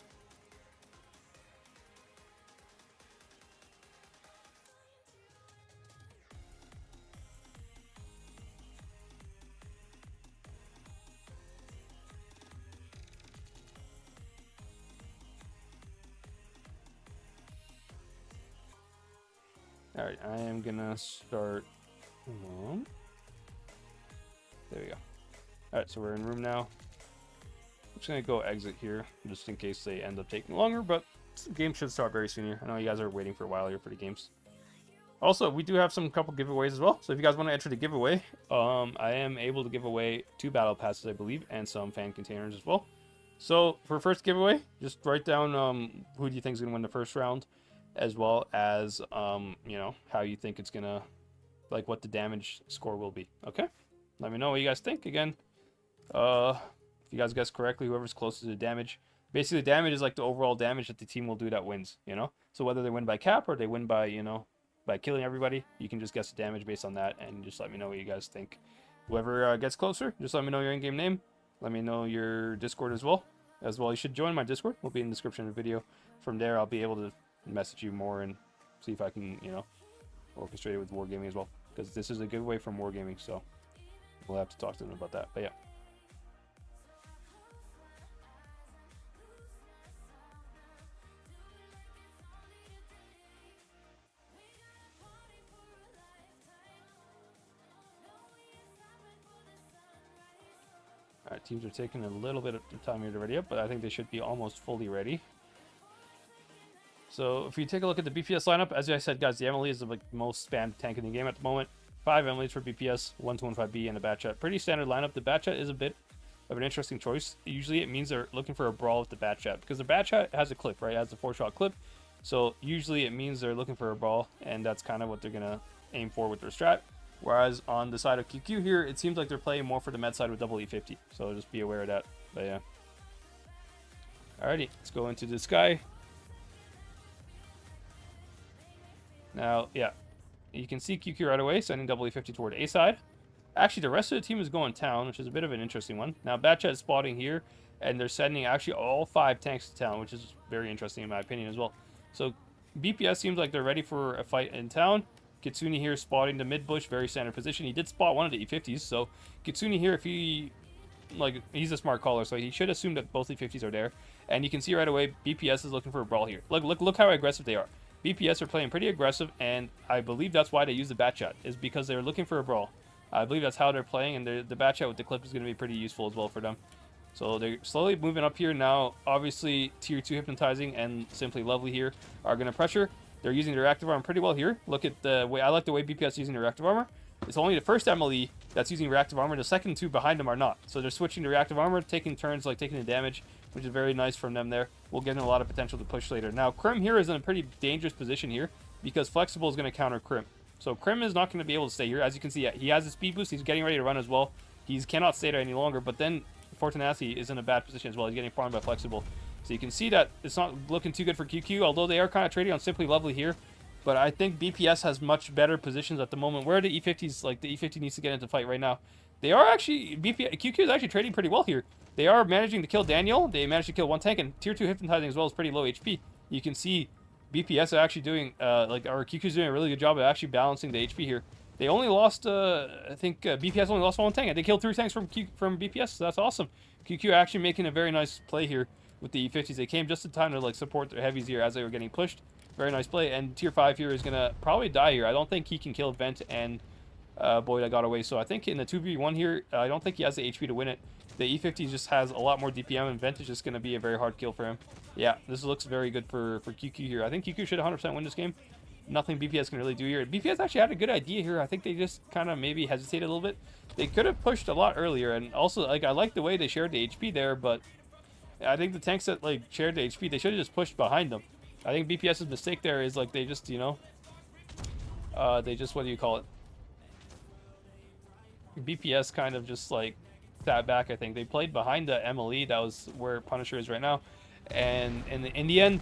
Alright, I am gonna start. There we go. Alright, so we're in room now. I'm just gonna go exit here, just in case they end up taking longer, but the game should start very soon here. I know you guys are waiting for a while here for the games. Also, we do have some couple giveaways as well, so if you guys want to enter the giveaway, I am able to give away 2 battle passes, I believe, and some fan containers as well. So, for first giveaway, just write down who do you think is gonna win the first round, as well as, you know, how you think it's gonna, like, what the damage score will be, okay? Let me know what you guys think. Again, if you guys guess correctly, whoever's closest to the damage, basically the damage is like the overall damage that the team will do that wins, you know? So whether they win by cap or they win by, you know, by killing everybody, you can just guess the damage based on that, and just let me know what you guys think. Whoever gets closer, just let me know your in-game name. Let me know your Discord as well. You should join my Discord. Will be in the description of the video. From there, I'll be able to message you more and see if I can, you know, orchestrate it with Wargaming as well, because this is a giveaway from Wargaming, so we'll have to talk to them about that. But yeah. Alright, teams are taking a little bit of time here to ready up, but I think they should be almost fully ready. So if you take a look at the BPS lineup, as I said, guys, the Emily is the most spammed tank in the game at the moment. 5 Emily's for BPS, 1 215B, and a Batchat. Pretty standard lineup. The Batchat is a bit of an interesting choice. Usually it means they're looking for a brawl with the Batchat, because the Batchat has a clip, right? It has a 4-shot clip. So usually it means they're looking for a brawl, and that's kind of what they're going to aim for with their strat. Whereas on the side of QQ here, it seems like they're playing more for the med side with double E50. So just be aware of that. But yeah. Alrighty, let's go into this guy. Now, yeah, you can see QQ right away sending double E50 toward A side. Actually, the rest of the team is going town, which is a bit of an interesting one. Now, Batchat is spotting here, and they're sending actually all 5 tanks to town, which is very interesting in my opinion as well. So BPS seems like they're ready for a fight in town. Kitsune here spotting the mid bush, very standard position. He did spot one of the E50s, so Kitsune here, if he, like, he's a smart caller, so he should assume that both E50s are there. And you can see right away, BPS is looking for a brawl here. Look how aggressive they are. BPS are playing pretty aggressive, and I believe that's why they use the Batchat, is because they're looking for a brawl. I believe that's how they're playing, and the Batchat with the clip is going to be pretty useful as well for them. So they're slowly moving up here now. Obviously, Tier 2 Hypnotizing and Simply Lovely here are going to pressure. They're using their active armor pretty well here. Look at the way, I like the way BPS is using their reactive armor. It's only the first MLE that's using reactive armor. The second 2 behind them are not. So they're switching to reactive armor, taking turns, like taking the damage, which is very nice from them there. We'll get them a lot of potential to push later. Now, Krim here is in a pretty dangerous position here because Flexible is going to counter Krim. So Krim is not going to be able to stay here. As you can see, he has a speed boost. He's getting ready to run as well. He cannot stay there any longer. But then Fortunati is in a bad position as well. He's getting farmed by Flexible. So you can see that it's not looking too good for QQ, although they are kind of trading on Simply Lovely here. But I think BPS has much better positions at the moment. Where the E50s, like the E50 needs to get into fight right now. They are actually, QQ is actually trading pretty well here. They are managing to kill Daniel. They managed to kill 1 tank, and Tier 2 Hypnotizing as well is pretty low HP. You can see BPS are actually doing, or QQ's doing a really good job of actually balancing the HP here. They only lost, I think BPS only lost 1 tank, and they killed 3 tanks from BPS, so that's awesome. QQ actually making a very nice play here with the E50s. They came just in time to like support their heavies here as they were getting pushed. Very nice play, and Tier 5 here is going to probably die here. I don't think he can kill Vent and Boyd that got away, so I think in the 2v1 here, I don't think he has the HP to win it. The E50 just has a lot more DPM, and Vent is just going to be a very hard kill for him. Yeah, this looks very good for QQ here. I think QQ should 100% win this game. Nothing BPS can really do here. BPS actually had a good idea here. I think they just kind of maybe hesitated a little bit. They could have pushed a lot earlier, and also, like, I like the way they shared the HP there, but I think the tanks that, like, shared the HP, they should have just pushed behind them. I think BPS's mistake there is, like, they just, you know, they just, what do you call it? BPS kind of just, like, sat back, I think. They played behind the MLE. That was where Punisher is right now. And in the end,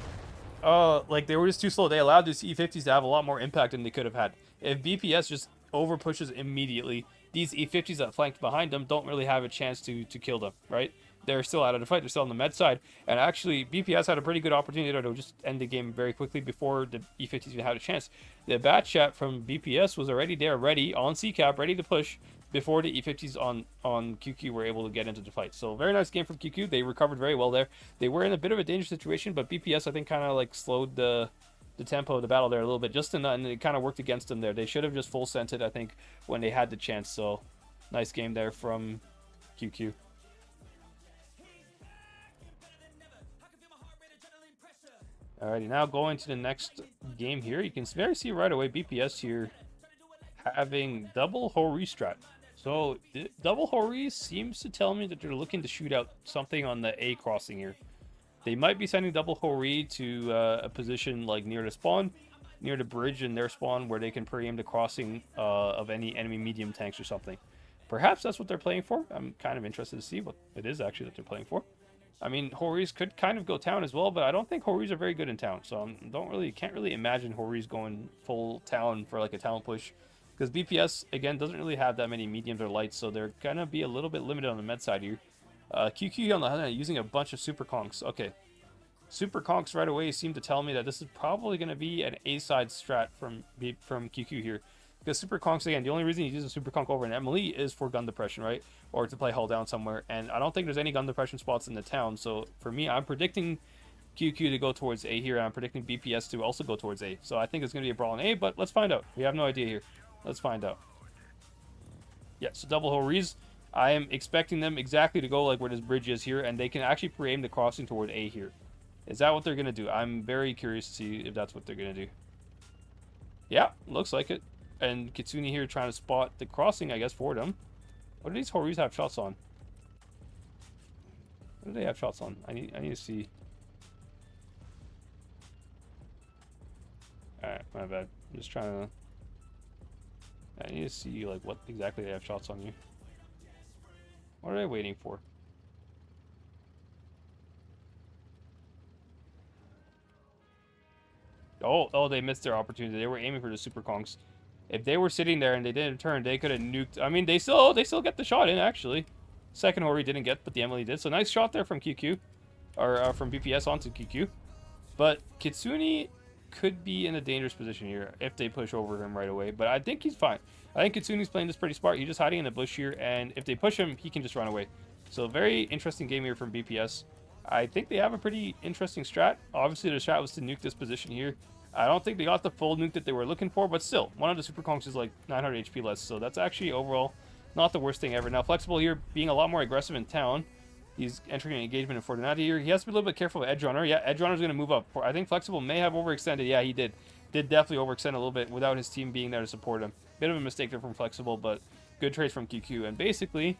like, they were just too slow. They allowed these E50s to have a lot more impact than they could have had. If BPS just over pushes immediately, these E50s that flanked behind them don't really have a chance to kill them, right? They're still out of the fight. They're still on the med side. And actually, BPS had a pretty good opportunity to just end the game very quickly before the E50s even had a chance. The Batchat from BPS was already there, ready, on C-cap, ready to push before the E50s on QQ were able to get into the fight. So very nice game from QQ. They recovered very well there. They were in a bit of a dangerous situation, but BPS, I think, kind of like slowed the tempo of the battle there a little bit, just enough, and it kind of worked against them there. They should have just full sent it, I think, when they had the chance. So nice game there from QQ. Alrighty, now going to the next game here. You can see right away BPS here having double Hori strat. So double Hori seems to tell me that they're looking to shoot out something on the A crossing here. They might be sending double Hori to a position like near the spawn, near the bridge in their spawn, where they can pre-aim the crossing of any enemy medium tanks or something. Perhaps that's what they're playing for. I'm kind of interested to see what it is actually that they're playing for. I mean, Horis could kind of go town as well, but I don't think Horis are very good in town. So I can't really imagine Horis going full town for like a town push. Because BPS, again, doesn't really have that many mediums or lights, so they're going to be a little bit limited on the med side here. QQ on the other hand, using a bunch of super conks. Okay. Super conks right away seem to tell me that this is probably going to be an A-side strat from QQ here. Because super conks, again, the only reason you use a super conk over an MLE is for gun depression, right? Or to play hull down somewhere. And I don't think there's any gun depression spots in the town. So for me, I'm predicting QQ to go towards A here. I'm predicting BPS to also go towards A. So I think it's going to be a brawl in A, but let's find out. We have no idea here. Let's find out. Yeah, so double Horis. I am expecting them exactly to go like where this bridge is here, and they can actually pre-aim the crossing toward A here. Is that what they're going to do? I'm very curious to see if that's what they're going to do. Yeah, looks like it. And Kitsune here trying to spot the crossing, I guess, for them. What do these Horis have shots on? What do they have shots on? I need to see. Alright, my bad. I'm just trying to... I need to see, like, what exactly they have shots on you. What are they waiting for? Oh, they missed their opportunity. They were aiming for the Super Kongs. If they were sitting there and they didn't turn, they could have nuked. I mean, they still get the shot in, actually. Second Hori didn't get, but the Emily did. So nice shot there from QQ. Or from BPS onto QQ. But Kitsune could be in a dangerous position here if they push over him right away. But I think he's fine. I think Kitsune's playing this pretty smart. He's just hiding in the bush here. And if they push him, he can just run away. So very interesting game here from BPS. I think they have a pretty interesting strat. Obviously, the strat was to nuke this position here. I don't think they got the full nuke that they were looking for, but still, one of the Super Kongs is like 900 HP less, so that's actually overall not the worst thing ever. Now, Flexible here being a lot more aggressive in town. He's entering an engagement in Fortunati here. He has to be a little bit careful with Edge Runner. Yeah, Edge Runner's going to move up. I think Flexible may have overextended. Yeah, he did. Did definitely overextend a little bit without his team being there to support him. Bit of a mistake there from Flexible, but good trades from QQ. And basically,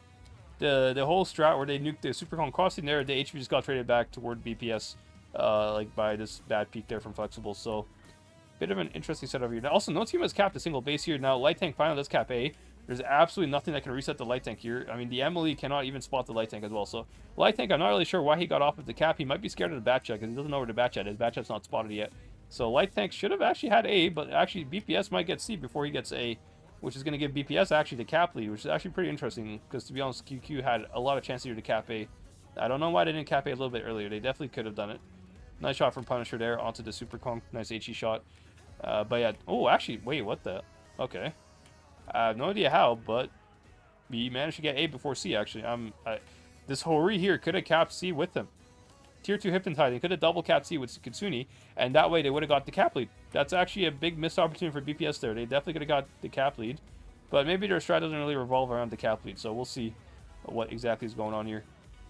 the whole strat where they nuked the Super Kong crossing there, the HP just got traded back toward BPS, like by this bad peek there from Flexible. So, bit of an interesting setup here. Now, also, no team has capped a single base here. Now, Light Tank finally does cap A. There's absolutely nothing that can reset the Light Tank here. I mean, the Emily cannot even spot the Light Tank as well. So, Light Tank, I'm not really sure why he got off of the cap. He might be scared of the bat check because he doesn't know where the bat chat is. Bat chat's not spotted yet. So, Light Tank should have actually had A, but actually BPS might get C before he gets A, which is going to give BPS actually the cap lead, which is actually pretty interesting because, to be honest, QQ had a lot of chances here to cap A. I don't know why they didn't cap A a little bit earlier. They definitely could have done it. Nice shot from Punisher there onto the Super Kong. Nice HE shot. But yeah, oh, actually, wait, what the? Okay. I have no idea how, but we managed to get A before C, actually. This Hori here could have capped C with him. Tier 2 Hypnotizing could have double capped C with Kitsune, and that way they would have got the cap lead. That's actually a big missed opportunity for BPS there. They definitely could have got the cap lead, but maybe their strat doesn't really revolve around the cap lead, so we'll see what exactly is going on here.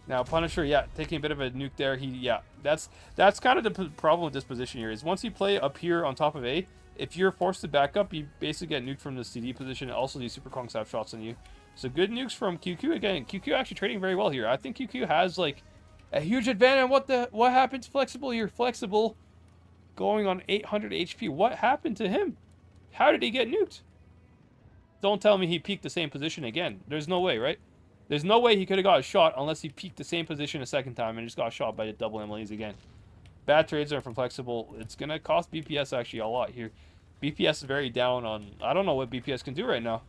Now, Punisher, yeah, taking a bit of a nuke there. That's kind of the problem with this position here, is once you play up here on top of A, if you're forced to back up, you basically get nuked from the CD position, and also these Super Kongs have shots on you. So good nukes from QQ. Again, QQ actually trading very well here. I think QQ has, like, a huge advantage. What happened to Flexible here? Flexible going on 800 HP. What happened to him? How did he get nuked? Don't tell me he peaked the same position again. There's no way, right? There's no way he could have got a shot unless he peaked the same position a second time and just got shot by the double Emily's again. Bad trades are from Flexible. It's going to cost BPS actually a lot here. BPS is very down on... I don't know what BPS can do right now.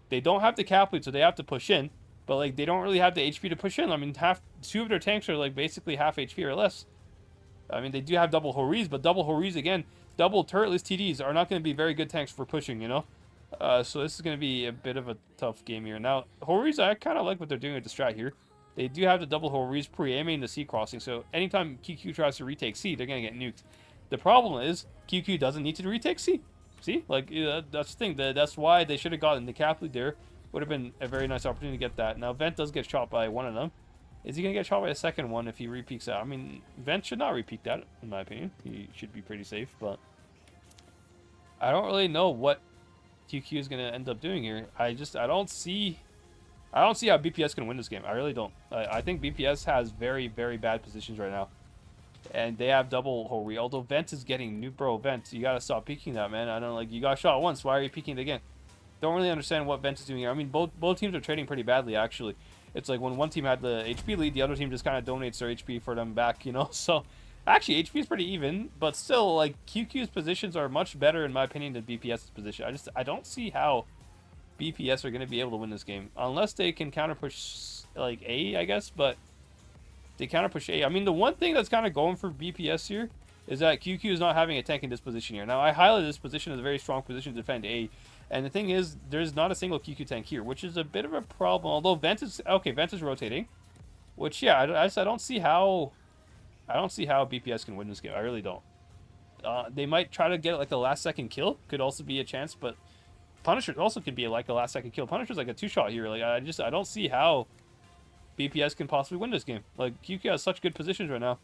They don't have the cap lead, so they have to push in. But, like, they don't really have the HP to push in. I mean, two of their tanks are, like, basically half HP or less. I mean, they do have double Horis, but double Horis, again, double turretless TDs are not going to be very good tanks for pushing, you know? So this is going to be a bit of a tough game here. Now, Horis, I kind of like what they're doing with the strat here. They do have the double Horis pre-aiming the C crossing, so anytime QQ tries to retake C, they're going to get nuked. The problem is, QQ doesn't need to retake C. See? Like, that's the thing. That's why they should have gotten the cap lead there. Would have been a very nice opportunity to get that. Now, Vent does get shot by one of them. Is he going to get shot by a second one if he repeaks that? I mean, Vent should not repeak that, in my opinion. He should be pretty safe, but I don't really know what QQ is going to end up doing here. I don't see how BPS can win this game. I really don't. I think BPS has very, very bad positions right now. And they have double Hori. Although Vent is getting new, bro. Vent, you got to stop peeking that, man. I don't, like, you got shot once. Why are you peeking it again? Don't really understand what Vent is doing here. I mean, both teams are trading pretty badly, actually. It's like when one team had the HP lead, the other team just kind of donates their HP for them back, you know? So, actually, HP is pretty even, but still, like, QQ's positions are much better, in my opinion, than BPS's position. I don't see how BPS are going to be able to win this game. Unless they can counter-push, like, A, I guess, but they counter-push A. I mean, the one thing that's kind of going for BPS here is that QQ is not having a tank in this position here. Now, I highlighted this position as a very strong position to defend A. And the thing is, there's not a single QQ tank here, which is a bit of a problem. Although Vent is rotating, which I don't see how BPS can win this game. I really don't. They might try to get like the last second kill, could also be a chance, but Punisher also could be like a last second kill. Punisher's like a 2-shot here. Like I don't see how BPS can possibly win this game. Like QQ has such good positions right now.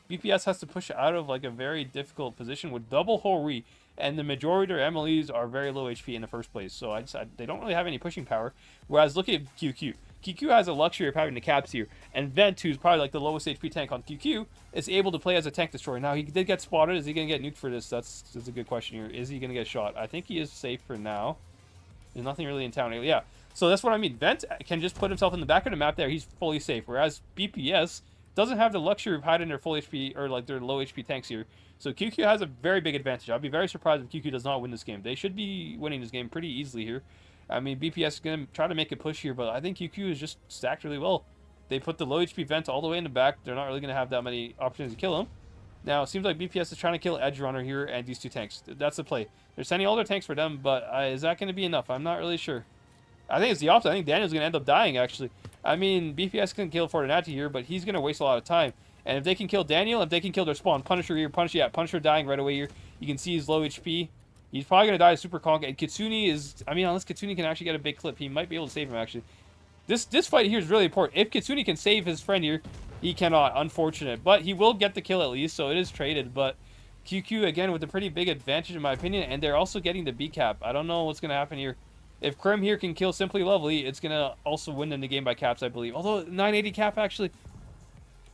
BPS has to push out of like a very difficult position with double Hori and the majority of their MLEs are very low HP in the first place, so they don't really have any pushing power. Whereas look at QQ. QQ has a luxury of having the caps here, and Vent, who's probably like the lowest HP tank on QQ, is able to play as a tank destroyer. Now, he did get spotted. Is he going to get nuked for this? That's a good question here. Is he going to get shot? I think he is safe for now. There's nothing really in town. Yeah, so that's what I mean. Vent can just put himself in the back of the map there. He's fully safe, whereas BPS doesn't have the luxury of hiding their full HP or like their low HP tanks here. So QQ has a very big advantage. I'd be very surprised if QQ does not win this game. They should be winning this game pretty easily here. I mean, BPS is going to try to make a push here, but I think QQ is just stacked really well. They put the low HP Vent all the way in the back. They're not really going to have that many opportunities to kill him. Now, it seems like BPS is trying to kill Edge Runner here and these two tanks. That's the play. They're sending all their tanks for them, but is that going to be enough? I'm not really sure. I think it's the opposite. I think Daniel's going to end up dying, actually. I mean, BPS can kill Fortinati here, but he's going to waste a lot of time. And if they can kill Daniel, if they can kill their spawn, Punisher here, Punisher dying right away here. You can see his low HP. He's probably going to die to Super Conk. And Kitsune is, I mean, unless Kitsune can actually get a big clip, he might be able to save him, actually. This fight here is really important. If Kitsune can save his friend here, he cannot, unfortunate. But he will get the kill at least, so it is traded. But QQ, again, with a pretty big advantage, in my opinion. And they're also getting the B cap. I don't know what's going to happen here. If Krim here can kill Simply Lovely, it's going to also win in the game by caps, I believe. Although, 980 cap, actually.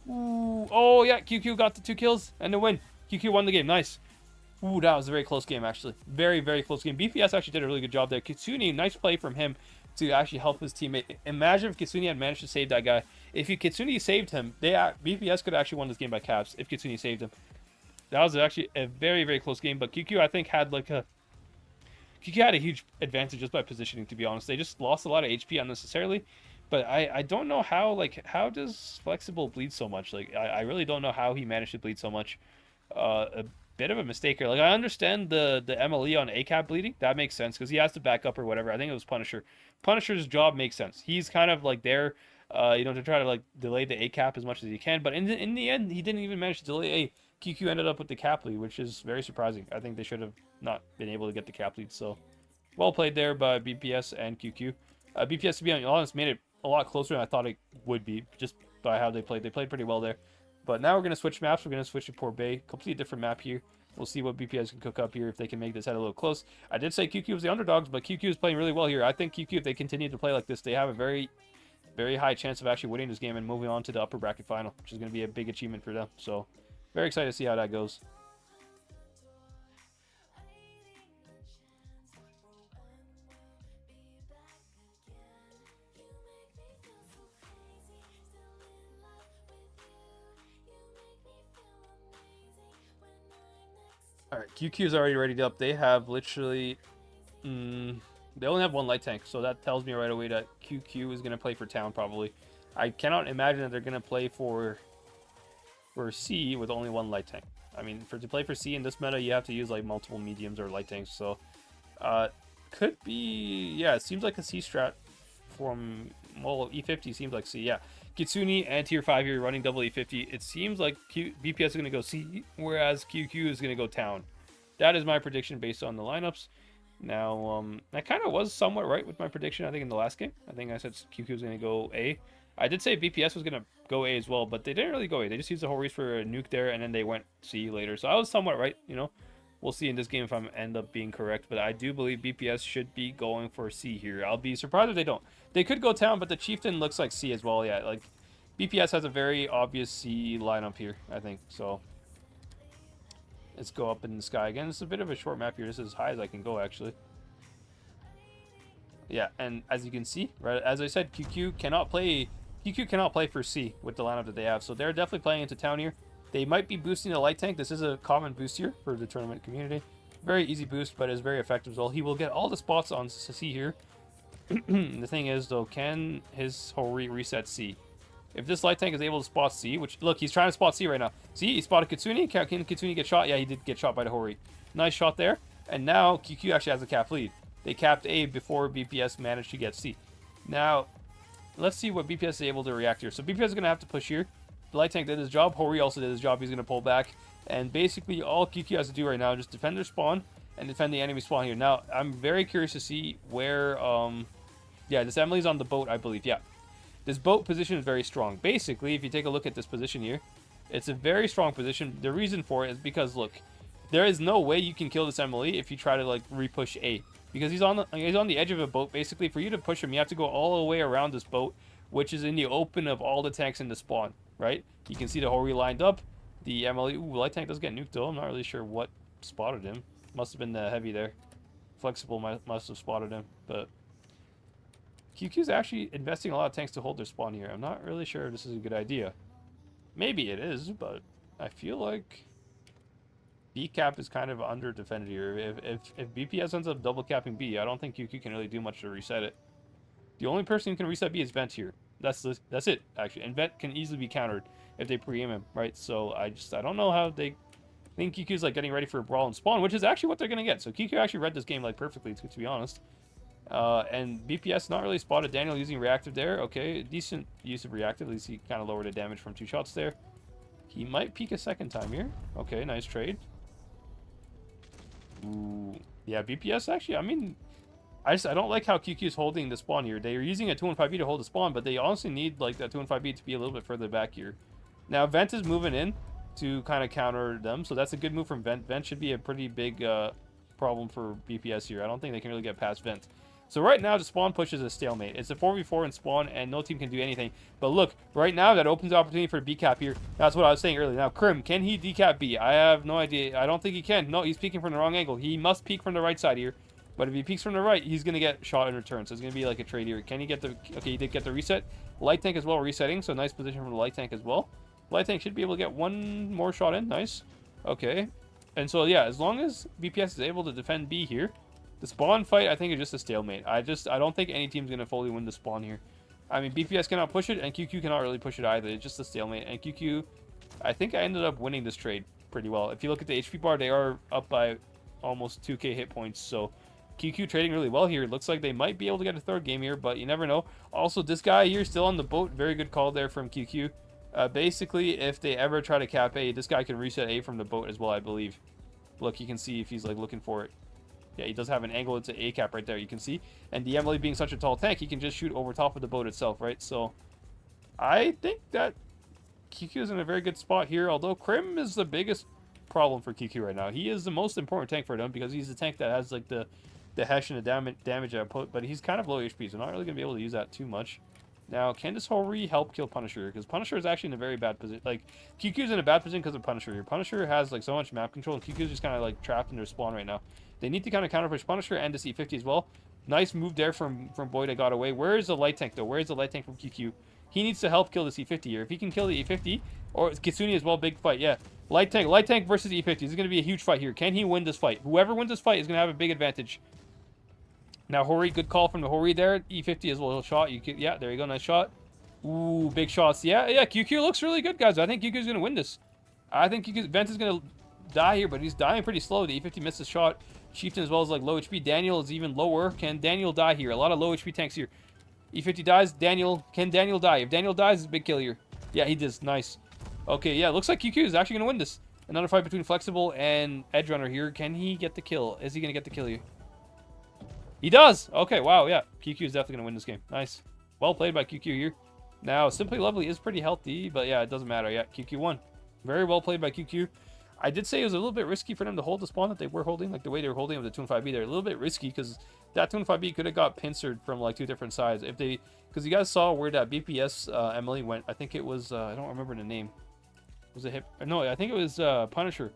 Ooh. Oh, yeah, QQ got the 2 kills and the win. QQ won the game. Nice. Ooh, that was a very close game, actually. Very, very close game. BPS actually did a really good job there. Kitsune, nice play from him to actually help his teammate. Imagine if Kitsune had managed to save that guy. If Kitsune saved him, BPS could have actually won this game by caps if Kitsune saved him. That was actually a very, very close game. But QQ, I think, had QQ had a huge advantage just by positioning, to be honest. They just lost a lot of HP unnecessarily. But I don't know how, how does Flexible bleed so much? I really don't know how he managed to bleed so much. A bit of a mistake here. I understand the MLE on ACAP bleeding. That makes sense because he has to back up or whatever. I think it was Punisher. Punisher's job makes sense. He's kind of there, to try to delay the ACAP as much as he can. But in the end, he didn't even manage to delay QQ ended up with the cap lead, which is very surprising. I think they should have not been able to get the cap lead. So, well played there by BPS and QQ. BPS, to be honest, made it a lot closer than I thought it would be, just by how they played. They played pretty well there. But now we're going to switch maps. We're going to switch to Port Bay. Completely different map here. We'll see what BPS can cook up here if they can make this head a little close. I did say QQ was the underdogs, but QQ is playing really well here. I think QQ, if they continue to play like this, they have a very, very high chance of actually winning this game and moving on to the upper bracket final, which is going to be a big achievement for them. So, very excited to see how that goes. Alright, QQ is already ready up. They have literally... they only have 1 light tank, so that tells me right away that QQ is going to play for town, probably. I cannot imagine that they're going to play for C with only 1 light tank. I mean, to play for C in this meta, you have to use multiple mediums or light tanks, so... could be... Yeah, it seems like a C strat from... Well, E50 seems like C, yeah. Kitsune and Tier 5 here running double E50. It seems like BPS is going to go C, whereas QQ is going to go town. That is my prediction based on the lineups. Now, I kind of was somewhat right with my prediction, I think, in the last game. I think I said QQ was going to go A. I did say BPS was going to go A as well, but they didn't really go A. They just used the Horis for a nuke there, and then they went C later. So I was somewhat right, We'll see in this game if I end up being correct, but I do believe BPS should be going for C here. I'll be surprised if they don't. They could go town, but the Chieftain looks like C as well. Yeah, BPS has a very obvious C lineup here, I think. So let's go up in the sky again. This is a bit of a short map here. This is as high as I can go, actually. Yeah, and as you can see, right, as I said, QQ cannot play for C with the lineup that they have. So they're definitely playing into town here. They might be boosting the light tank. This is a common boost here for the tournament community. Very easy boost, but it's very effective as well. He will get all the spots on C here. The thing is, though, can his Hori reset C? If this light tank is able to spot C, which, look, he's trying to spot C right now. See, he spotted Kitsune. Can Kitsune get shot? Yeah, he did get shot by the Hori. Nice shot there. And now QQ actually has a cap lead. They capped A before BPS managed to get C. Now, let's see what BPS is able to react here. So BPS is going to have to push here. The light tank did his job. Hori also did his job. He's going to pull back. And basically, all QQ has to do right now is just defend their spawn and defend the enemy spawn here. Now, I'm very curious to see where... yeah, this Emily's on the boat, I believe. Yeah. This boat position is very strong. Basically, if you take a look at this position here, it's a very strong position. The reason for it is because, look, there is no way you can kill this MLE if you try to like repush A, because he's on the edge of a boat. Basically, for you to push him, you have to go all the way around this boat, which is in the open of all the tanks in the spawn. Right? You can see the Hori lined up. The MLE, ooh, light tank does get nuked though. I'm not really sure what spotted him. Must have been the heavy there. Flexible must have spotted him, but QQ's actually investing a lot of tanks to hold their spawn here. I'm not really sure if this is a good idea. Maybe it is, but I feel like B cap is kind of under defended here. If BPS ends up double capping B, I don't think QQ can really do much to reset it. The only person who can reset B is Vent here. That's it, actually. And Vent can easily be countered if they pre-aim him, right? So I don't know how they think QQ's like getting ready for a brawl and spawn, which is actually what they're gonna get. So QQ actually read this game like perfectly, to be honest. And BPS not really spotted Daniel using reactive there. Okay, decent use of reactive. At least he kind of lowered the damage from 2 shots there. He might peek a second time here. Okay, nice trade. Ooh, yeah, BPS actually. I mean, I don't like how QQ is holding the spawn here. They are using a 2-1-5B to hold the spawn, but they honestly need like that 2-1-5B to be a little bit further back here. Now Vent is moving in to kind of counter them, so that's a good move from Vent. Vent should be a pretty big problem for BPS here. I don't think they can really get past Vent. So right now the spawn push is a stalemate. It's a 4v4 in spawn, and no team can do anything. But look, right now that opens the opportunity for B cap here. That's what I was saying earlier. Now Krim, can he decap B? I have no idea. I don't think he can. No, he's peeking from the wrong angle. He must peek from the right side here. But if he peeks from the right, he's going to get shot in return. So it's going to be like a trade here. Can he get the... Okay, he did get the reset. Light tank as well resetting. So nice position from the light tank as well. Light tank should be able to get one more shot in. Nice. Okay. And so, yeah, as long as BPS is able to defend B here, the spawn fight, I think, is just a stalemate. I don't think any team's going to fully win the spawn here. I mean, BPS cannot push it, and QQ cannot really push it either. It's just a stalemate. And QQ, I think I ended up winning this trade pretty well. If you look at the HP bar, they are up by almost 2k hit points. So QQ trading really well here. It looks like they might be able to get a third game here, but you never know. Also, this guy here still on the boat. Very good call there from QQ. Basically, if they ever try to cap A, this guy can reset A from the boat as well, I believe. Look, you can see if he's like looking for it. Yeah, he does have an angle into A cap right there, you can see. And the MLE being such a tall tank, he can just shoot over top of the boat itself, right? So I think that QQ is in a very good spot here, although Krim is the biggest problem for QQ right now. He is the most important tank for them because he's the tank that has like the Hesh and the damage output, but he's kind of low HP, so not really going to be able to use that too much. Now, can this Hori help kill Punisher? Because Punisher is actually in a very bad position. Like, QQ's in a bad position because of Punisher here. Punisher has like so much map control, and QQ's just kind of like trapped in their spawn right now. They need to kind of counter push Punisher and this E50 as well. Nice move there from Boy that got away. Where is the light tank though? Where is the light tank from QQ? He needs to help kill this E50 here. If he can kill the E50, or Kitsune as well, big fight. Yeah, light tank versus E50. This is going to be a huge fight here. Can he win this fight? Whoever wins this fight is going to have a big advantage. Now Hori, good call from the Hori there. E50 as well, shot. Yeah, there you go, nice shot. Ooh, big shots. Yeah, QQ looks really good, guys. I think QQ is going to win this. I think Vent is going to die here, but he's dying pretty slow. The E50 missed his shot. Chieftain as well as like low HP. Daniel is even lower. Can Daniel die here? A lot of low HP tanks here. E50 dies. Can Daniel die? If Daniel dies, it's a big kill here. Yeah, he does. Nice. Okay, yeah, looks like QQ is actually going to win this. Another fight between Flexible and Edge Runner here. Can he get the kill? Is he going to get the kill here? He does! Okay, wow, yeah. QQ is definitely going to win this game. Nice. Well played by QQ here. Now, Simply Lovely is pretty healthy, but yeah, it doesn't matter. Yeah, QQ won. Very well played by QQ. I did say it was a little bit risky for them to hold the spawn that they were holding, like the way they were holding with the 2-5B. They're a little bit risky because that 2-5B could have got pincered from like 2 different sides. If they, because you guys saw where that BPS Emily went. I think it was, I don't remember the name. Was it Hip? No, I think it was Punisher.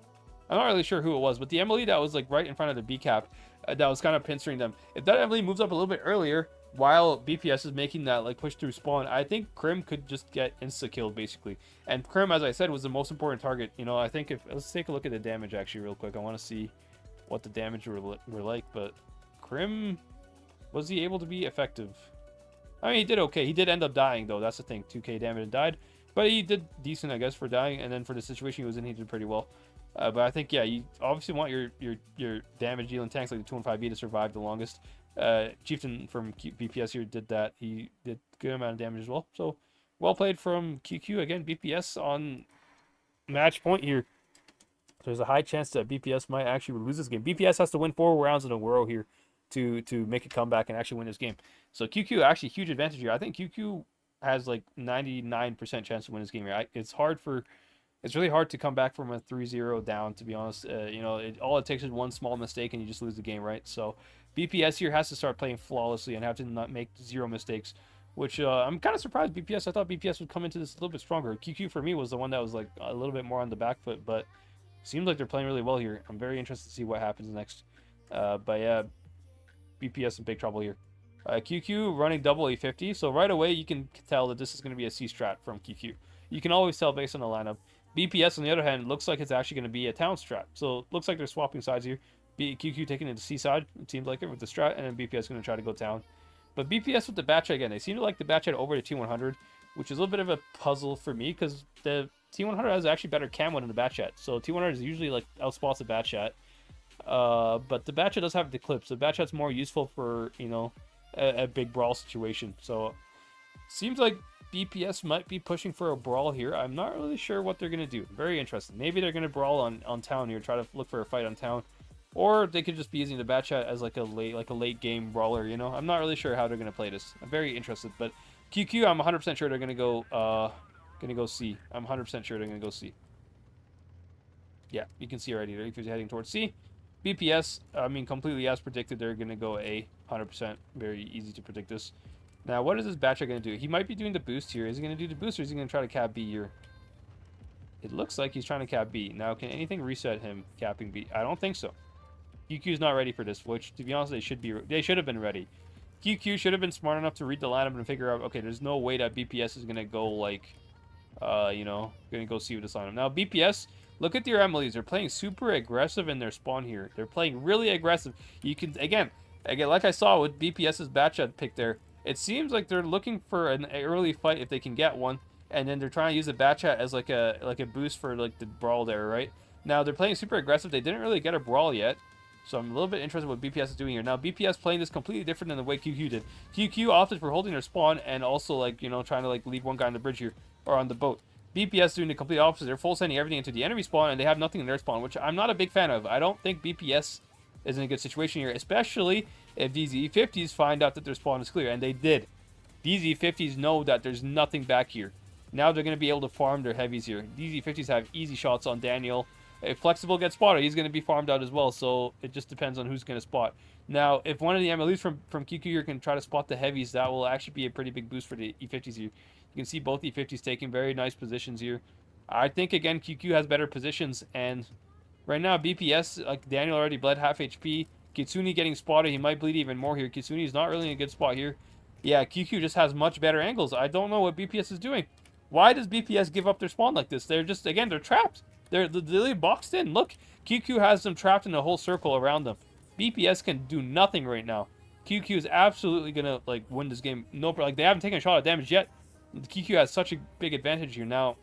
I'm not really sure who it was, but the Emily that was like right in front of the B cap, that was kind of pincering them. If that Emily moves up a little bit earlier, while BPS is making that like push through spawn, I think Krim could just get insta-killed basically. And Krim, as I said, was the most important target. You know, I think if, let's take a look at the damage actually real quick. I want to see what the damage were like, but Krim, was he able to be effective? I mean, he did okay. He did end up dying though. That's the thing. 2k damage and died, but he did decent, I guess, for dying. And then for the situation he was in, he did pretty well. But I think, yeah, you obviously want your damage dealing tanks like the 2-5B to survive the longest. Chieftain from BPS here did that. He did good amount of damage as well. So well played from QQ. Again, BPS on match point here. There's a high chance that BPS might actually lose this game. BPS has to win 4 rounds in a row here to make a comeback and actually win this game. So QQ actually huge advantage here. I think QQ has like 99% chance to win this game here. It's hard for It's really hard to come back from a 3-0 down, to be honest. You know, all it takes is one small mistake and you just lose the game, right? So BPS here has to start playing flawlessly and have to not make 0 mistakes, which I'm kind of surprised BPS. I thought BPS would come into this a little bit stronger. QQ for me was the one that was like a little bit more on the back foot, but seems like they're playing really well here. I'm very interested to see what happens next. But yeah, BPS in big trouble here. QQ running double A50, so right away you can tell that this is going to be a C strat from QQ. You can always tell based on the lineup. BPS, on the other hand, looks like it's actually going to be a town strat. So it looks like they're swapping sides here. QQ taking it to C side, it seems like it, with the strat, and then BPS going to try to go town. But BPS with the Batchat again, they seem to like the Batchat over the T100, which is a little bit of a puzzle for me because the T100 has actually better camo than the Batchat. So T100 is usually like outspots the Batchat. But the Batchat does have the clips. The Batchat's more useful for, you know, a big brawl situation. So seems like BPS might be pushing for a brawl here. I'm not really sure what they're going to do. Very interesting. Maybe they're going to brawl on town here, try to look for a fight on town. Or they could just be using the Batchat as like a late game brawler, you know? I'm not really sure how they're going to play this. I'm very interested. But QQ, I'm 100% sure they're going to go C. I'm 100% sure they're going to go C. Yeah, you can see already. They're heading towards C. BPS, I mean, completely as predicted, they're going to go A. 100%. Very easy to predict this. Now, what is this Batchat going to do? He might be doing the boost here. Is he going to do the boost or is he going to try to cap B here? It looks like he's trying to cap B. Now, can anything reset him capping B? I don't think so. QQ's not ready for this, which, to be honest, they should have been ready. QQ should have been smart enough to read the lineup and figure out, okay, there's no way that BPS is going to go, like, you know, going to go see with this lineup. Now, BPS, look at their MLEs. They're playing super aggressive in their spawn here. They're playing really aggressive. You can, again, like I saw with BPS's Batchat pick there, it seems like they're looking for an early fight if they can get one, and then they're trying to use the Batchat as like a boost for like the brawl there, right? Now, they're playing super aggressive. They didn't really get a brawl yet. So I'm a little bit interested in what BPS is doing here. Now, BPS playing this completely different than the way QQ did. QQ opted for holding their spawn and also, like, you know, trying to, like, leave one guy on the bridge here or on the boat. BPS doing the complete opposite. They're full sending everything into the enemy spawn and they have nothing in their spawn, which I'm not a big fan of. I don't think BPS is in a good situation here, especially if these E50s find out that their spawn is clear, and they did. These E50s know that there's nothing back here. Now they're going to be able to farm their heavies here. These E50s have easy shots on Daniel. If Flexible gets spotted, he's going to be farmed out as well, so it just depends on who's going to spot. Now, if one of the MLEs from QQ here can try to spot the heavies, that will actually be a pretty big boost for the E50s here. You can see both E50s taking very nice positions here. I think, again, QQ has better positions, and right now, BPS, like Daniel already bled half HP. Kitsune getting spotted, he might bleed even more here. Kitsune is not really in a good spot here. Yeah, QQ just has much better angles. I don't know what BPS is doing. Why does BPS give up their spawn like this? They're just, again, they're trapped. They're literally boxed in. Look, QQ has them trapped in a whole circle around them. BPS can do nothing right now. QQ is absolutely gonna like win this game. No, like they haven't taken a shot of damage yet. QQ has such a big advantage here now.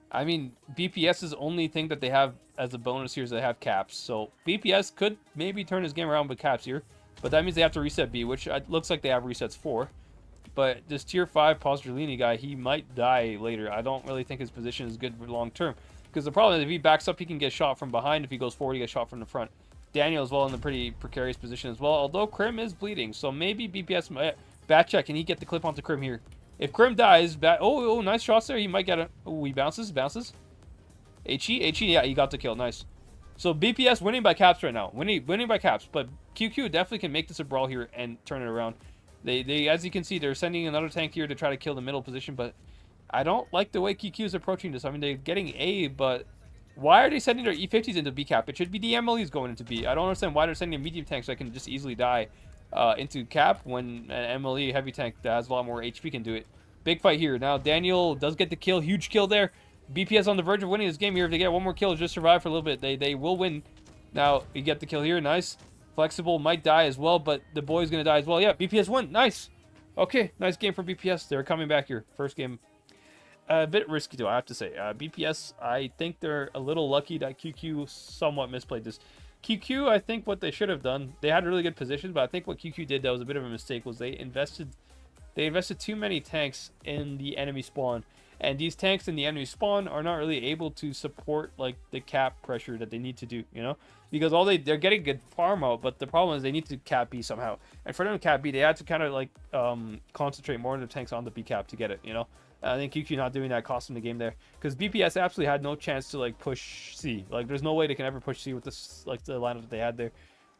I mean, BPS's only thing that they have as a bonus here is they have caps. So BPS could maybe turn his game around with caps here, but that means they have to reset B, which looks like they have resets for. But this tier 5 Pozdrolini guy, he might die later. I don't really think his position is good for long term. Because the problem is if he backs up, he can get shot from behind. If he goes forward, he gets shot from the front. Daniel as well in a pretty precarious position as well. Although Krim is bleeding. So maybe BPS might... Batchat, can he get the clip onto Krim here? If Krim dies... Oh, nice shots there. He might get a... Oh, he bounces. HE, yeah, he got the kill. Nice. So BPS winning by caps right now. Winning by caps. But QQ definitely can make this a brawl here and turn it around. They, as you can see, they're sending another tank here to try to kill the middle position, but I don't like the way QQ is approaching this. I mean, they're getting A, but why are they sending their E50s into B cap? It should be the MLEs going into B. I don't understand why they're sending a medium tank so I can just easily die into cap when an MLE heavy tank that has a lot more HP can do it. Big fight here. Now, Daniel does get the kill. Huge kill there. BPS on the verge of winning this game here. If they get one more kill, just survive for a little bit. They will win. Now, you get the kill here. Nice. Flexible might die as well, but the boy's going to die as well. Yeah, BPS won. Nice. Okay, nice game for BPS. They're coming back here. First game. A bit risky, though, I have to say. BPS, I think they're a little lucky that QQ somewhat misplayed this. QQ, I think what they should have done, they had really good positions, but I think what QQ did that was a bit of a mistake was they invested too many tanks in the enemy spawn. And these tanks in the enemy spawn are not really able to support like the cap pressure that they need to do, you know? Because they're getting good farm out, but the problem is they need to cap B somehow. And for them to cap B, they had to kind of like concentrate more on their tanks on the B cap to get it, you know? I think QQ not doing that cost him the game there, because BPS absolutely had no chance to like push C. Like there's no way they can ever push C with this like the lineup that they had there.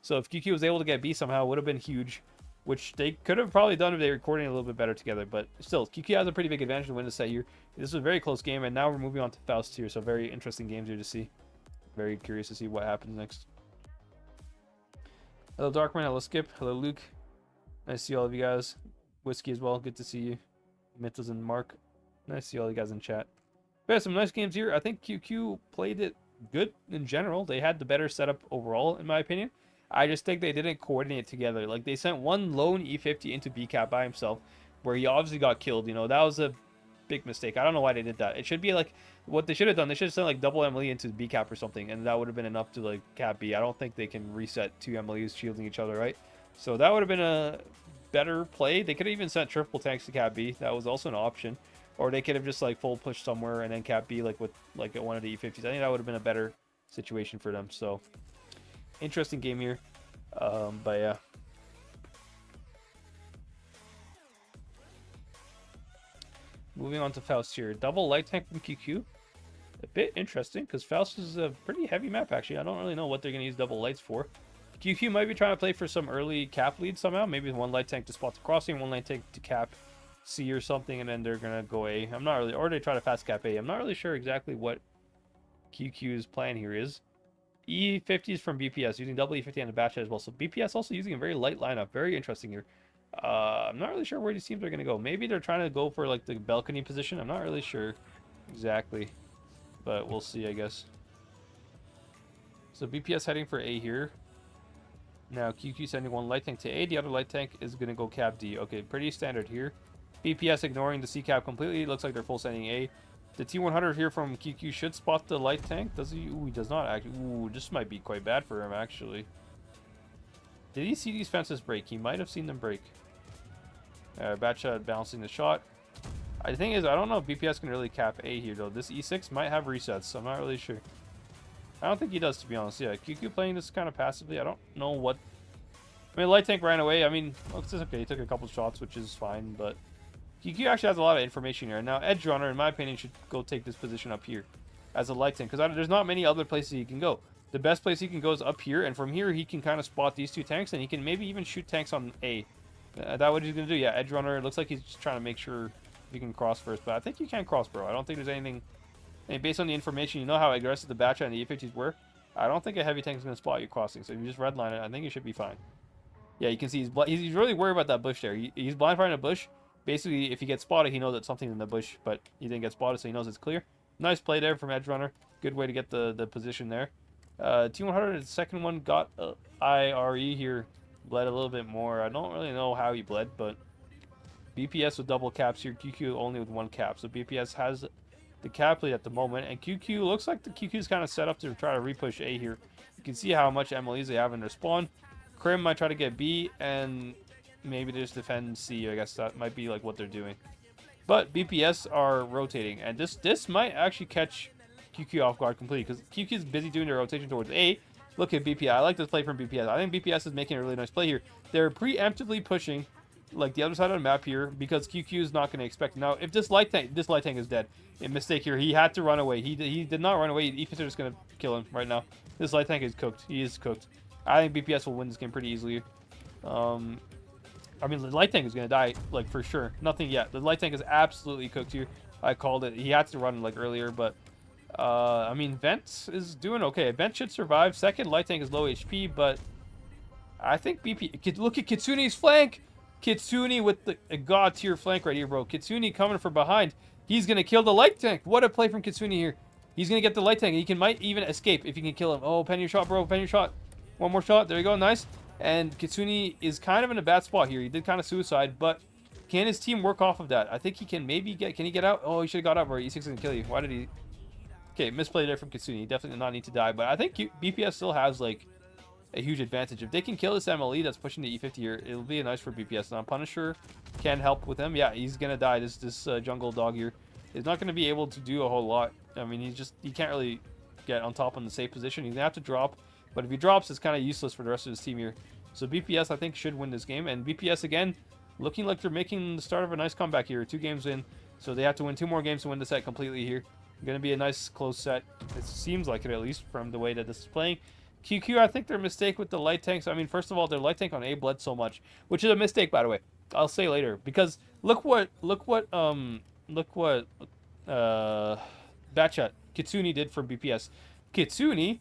So if QQ was able to get B somehow, it would have been huge, which they could have probably done if they were coordinated a little bit better together. But still, QQ has a pretty big advantage to win the set here. This was a very close game, and now we're moving on to Faust here. So very interesting games here to see. Very curious to see what happens next. Hello Darkman, hello Skip, hello Luke. Nice to see all of you guys. Whiskey as well, good to see you. Mythos and Mark. Nice to see all you guys in chat. We had some nice games here. I think QQ played it good in general. They had the better setup overall, in my opinion. I just think they didn't coordinate together. Like, they sent one lone E50 into BCAP by himself, where he obviously got killed. You know, that was a big mistake. I don't know why they did that. It should be like, what they should have done, they should have sent like double Emily into BCAP or something, and that would have been enough to like cap B. I don't think they can reset two Emily's shielding each other, right? So that would have been a better play. They could have even sent triple tanks to cap B. That was also an option. Or they could have just like full push somewhere and then cap B like with like one of the E50s. I think that would have been a better situation for them. So interesting game here. But yeah. Moving on to Faust here. Double light tank from QQ. A bit interesting because Faust is a pretty heavy map actually. I don't really know what they're going to use double lights for. QQ might be trying to play for some early cap lead somehow. Maybe one light tank to spot the crossing, one light tank to cap C or something, and then they're gonna go A. I'm not really, or they try to fast cap A. I'm not really sure exactly what QQ's plan here is. E50s from BPS using double E50 and a batch as well. So BPS also using a very light lineup. Very interesting here. I'm not really sure where these teams are gonna go. Maybe they're trying to go for like the balcony position. I'm not really sure exactly, but we'll see, I guess. So BPS heading for A here. Now QQ sending one light tank to A. The other light tank is gonna go cap D. Okay, pretty standard here. BPS ignoring the C cap completely. Looks like they're full sending A. The T100 here from QQ should spot the light tank. Does he? Ooh, he does not actually. Ooh, this might be quite bad for him actually. Did he see these fences break? He might have seen them break. Batshot bouncing the shot. The thing is, I don't know if BPS can really cap A here though. This E6 might have resets, so I'm not really sure. I don't think he does, to be honest. Yeah, QQ playing this kind of passively. I don't know what. I mean, light tank ran away. I mean, it's okay. He took a couple shots, which is fine, but QQ actually has a lot of information here. Now, Edge Runner, in my opinion, should go take this position up here as a light tank, because there's not many other places he can go. The best place he can go is up here, and from here he can kind of spot these two tanks, and he can maybe even shoot tanks on A. That's what he's going to do. Yeah, Edge Runner, it looks like he's just trying to make sure he can cross first, but I think you can cross, bro. I don't think there's anything. And based on the information, you know how aggressive the Batcha and the E50s were. I don't think a heavy tank is going to spot you crossing, so if you just redline it, I think you should be fine. Yeah, you can see he's really worried about that bush there. He's blind firing a bush. Basically, if he gets spotted, he knows that something's in the bush, but he didn't get spotted, so he knows it's clear. Nice play there from Edge Runner. Good way to get the position there. T100, the second one, got IRE here. Bled a little bit more. I don't really know how he bled, but BPS with double caps here. QQ only with one cap. So BPS has the cap lead at the moment, and QQ looks like the QQ is kind of set up to try to repush A here. You can see how much MLEs they have in their spawn. Krim might try to get B, and maybe they just defend C. I guess that might be like what they're doing. But BPS are rotating, and this might actually catch QQ off guard completely, because QQ is busy doing their rotation towards A. Look at BPS. I like this play from BPS. I think BPS is making a really nice play here. They're preemptively pushing like the other side of the map here, because QQ is not going to expect. Now, if this light tank is dead. A mistake here. He had to run away. He did not run away. E50s are just going to kill him right now. This light tank is cooked. He is cooked. I think BPS will win this game pretty easily. I mean, the light tank is going to die, like, for sure. Nothing yet. The light tank is absolutely cooked here. I called it. He had to run, like, earlier, but I mean, Vent is doing okay. Vent should survive. Second, light tank is low HP, but I think BP... Look at Kitsune's flank! Kitsune with a god tier flank right here, bro. Kitsune coming from behind. He's going to kill the light tank. What a play from Kitsune here. He's going to get the light tank. He might even escape if he can kill him. Oh, pen your shot, bro. Pen your shot. One more shot. There you go. Nice. And Kitsune is kind of in a bad spot here. He did kind of suicide, but can his team work off of that? I think he can maybe get... Can he get out? Oh, he should have got out, bro. E6 is going to kill you. Why did he... Okay, misplay there from Kitsune. He definitely did not need to die, but I think BPS still has, like, a huge advantage. If they can kill this MLE that's pushing the E50 here, it'll be nice for BPS. Now, Punisher can help with him. Yeah, he's going to die. This jungle dog here is not going to be able to do a whole lot. I mean, he can't really get on top in the safe position. He's going to have to drop, but if he drops, it's kind of useless for the rest of his team here. So BPS, I think, should win this game, and BPS, again, looking like they're making the start of a nice comeback here. 2 games in, so they have to win 2 more games to win the set completely here. Going to be a nice close set. It seems like it, at least from the way that this is playing. QQ, I think their mistake with the light tanks. I mean, first of all, their light tank on A bled so much, which is a mistake, by the way. I'll say later, because look what Batchat Kitsune did for BPS. Kitsune,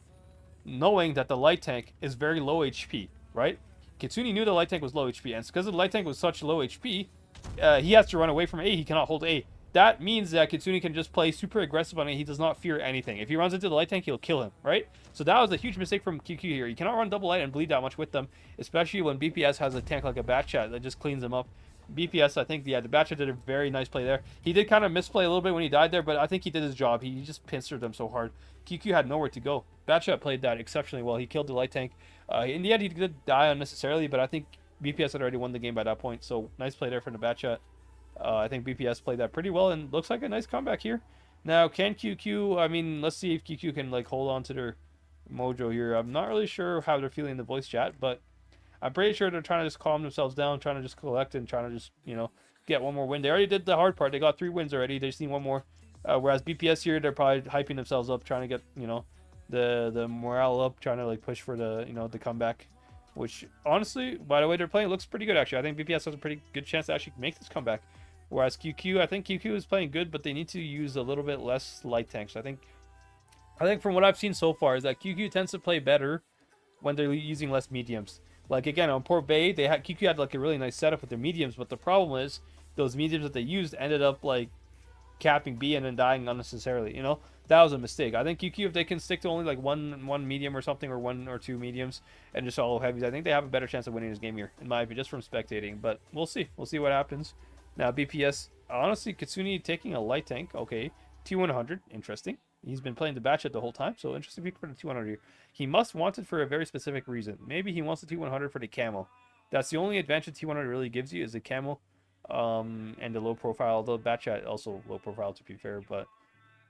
knowing that the light tank is very low HP, right? Kitsune knew the light tank was low HP, and because the light tank was such low HP, he has to run away from A. He cannot hold A. That means that Kitsune can just play super aggressive on it. He does not fear anything. If he runs into the light tank, he'll kill him, right? So that was a huge mistake from QQ here. You cannot run double light and bleed that much with them, especially when BPS has a tank like a Batchat that just cleans them up. BPS, I think, yeah, the Batchat did a very nice play there. He did kind of misplay a little bit when he died there, but I think he did his job. He just pincered them so hard. QQ had nowhere to go. Batchat played that exceptionally well. He killed the light tank. In the end, he did die unnecessarily, but I think BPS had already won the game by that point, so nice play there from the Batchat. I think BPS played that pretty well, and looks like a nice comeback here. Now, can QQ, I mean, let's see if QQ can, like, hold on to their mojo here. I'm not really sure how they're feeling in the voice chat, but I'm pretty sure they're trying to just calm themselves down, trying to just collect and trying to just, you know, get one more win. They already did the hard part. They got 3 wins already. They just need one more. Whereas BPS here, they're probably hyping themselves up, trying to get, you know, the morale up, trying to, like, push for the, you know, the comeback. Which, honestly, by the way they're playing, it looks pretty good, actually. I think BPS has a pretty good chance to actually make this comeback. Whereas QQ, I think QQ is playing good, but they need to use a little bit less light tanks. I think from what I've seen so far is that QQ tends to play better when they're using less mediums. Like, again, on Port Bay, QQ had, like, a really nice setup with their mediums, but the problem is those mediums that they used ended up, like, capping B and then dying unnecessarily, you know? That was a mistake. I think QQ, if they can stick to only, like, one medium or something, or 1 or 2 mediums, and just all heavies, I think they have a better chance of winning this game here, in my opinion, just from spectating. But we'll see. We'll see what happens. Now, BPS, honestly, Kitsune taking a light tank. Okay, T100, interesting. He's been playing the Batchat the whole time, so interesting pick for the T100 here. He must want it for a very specific reason. Maybe he wants the T100 for the camo. That's the only advantage T100 really gives you, is the camo and the low profile. Although Batchat also low profile, to be fair. But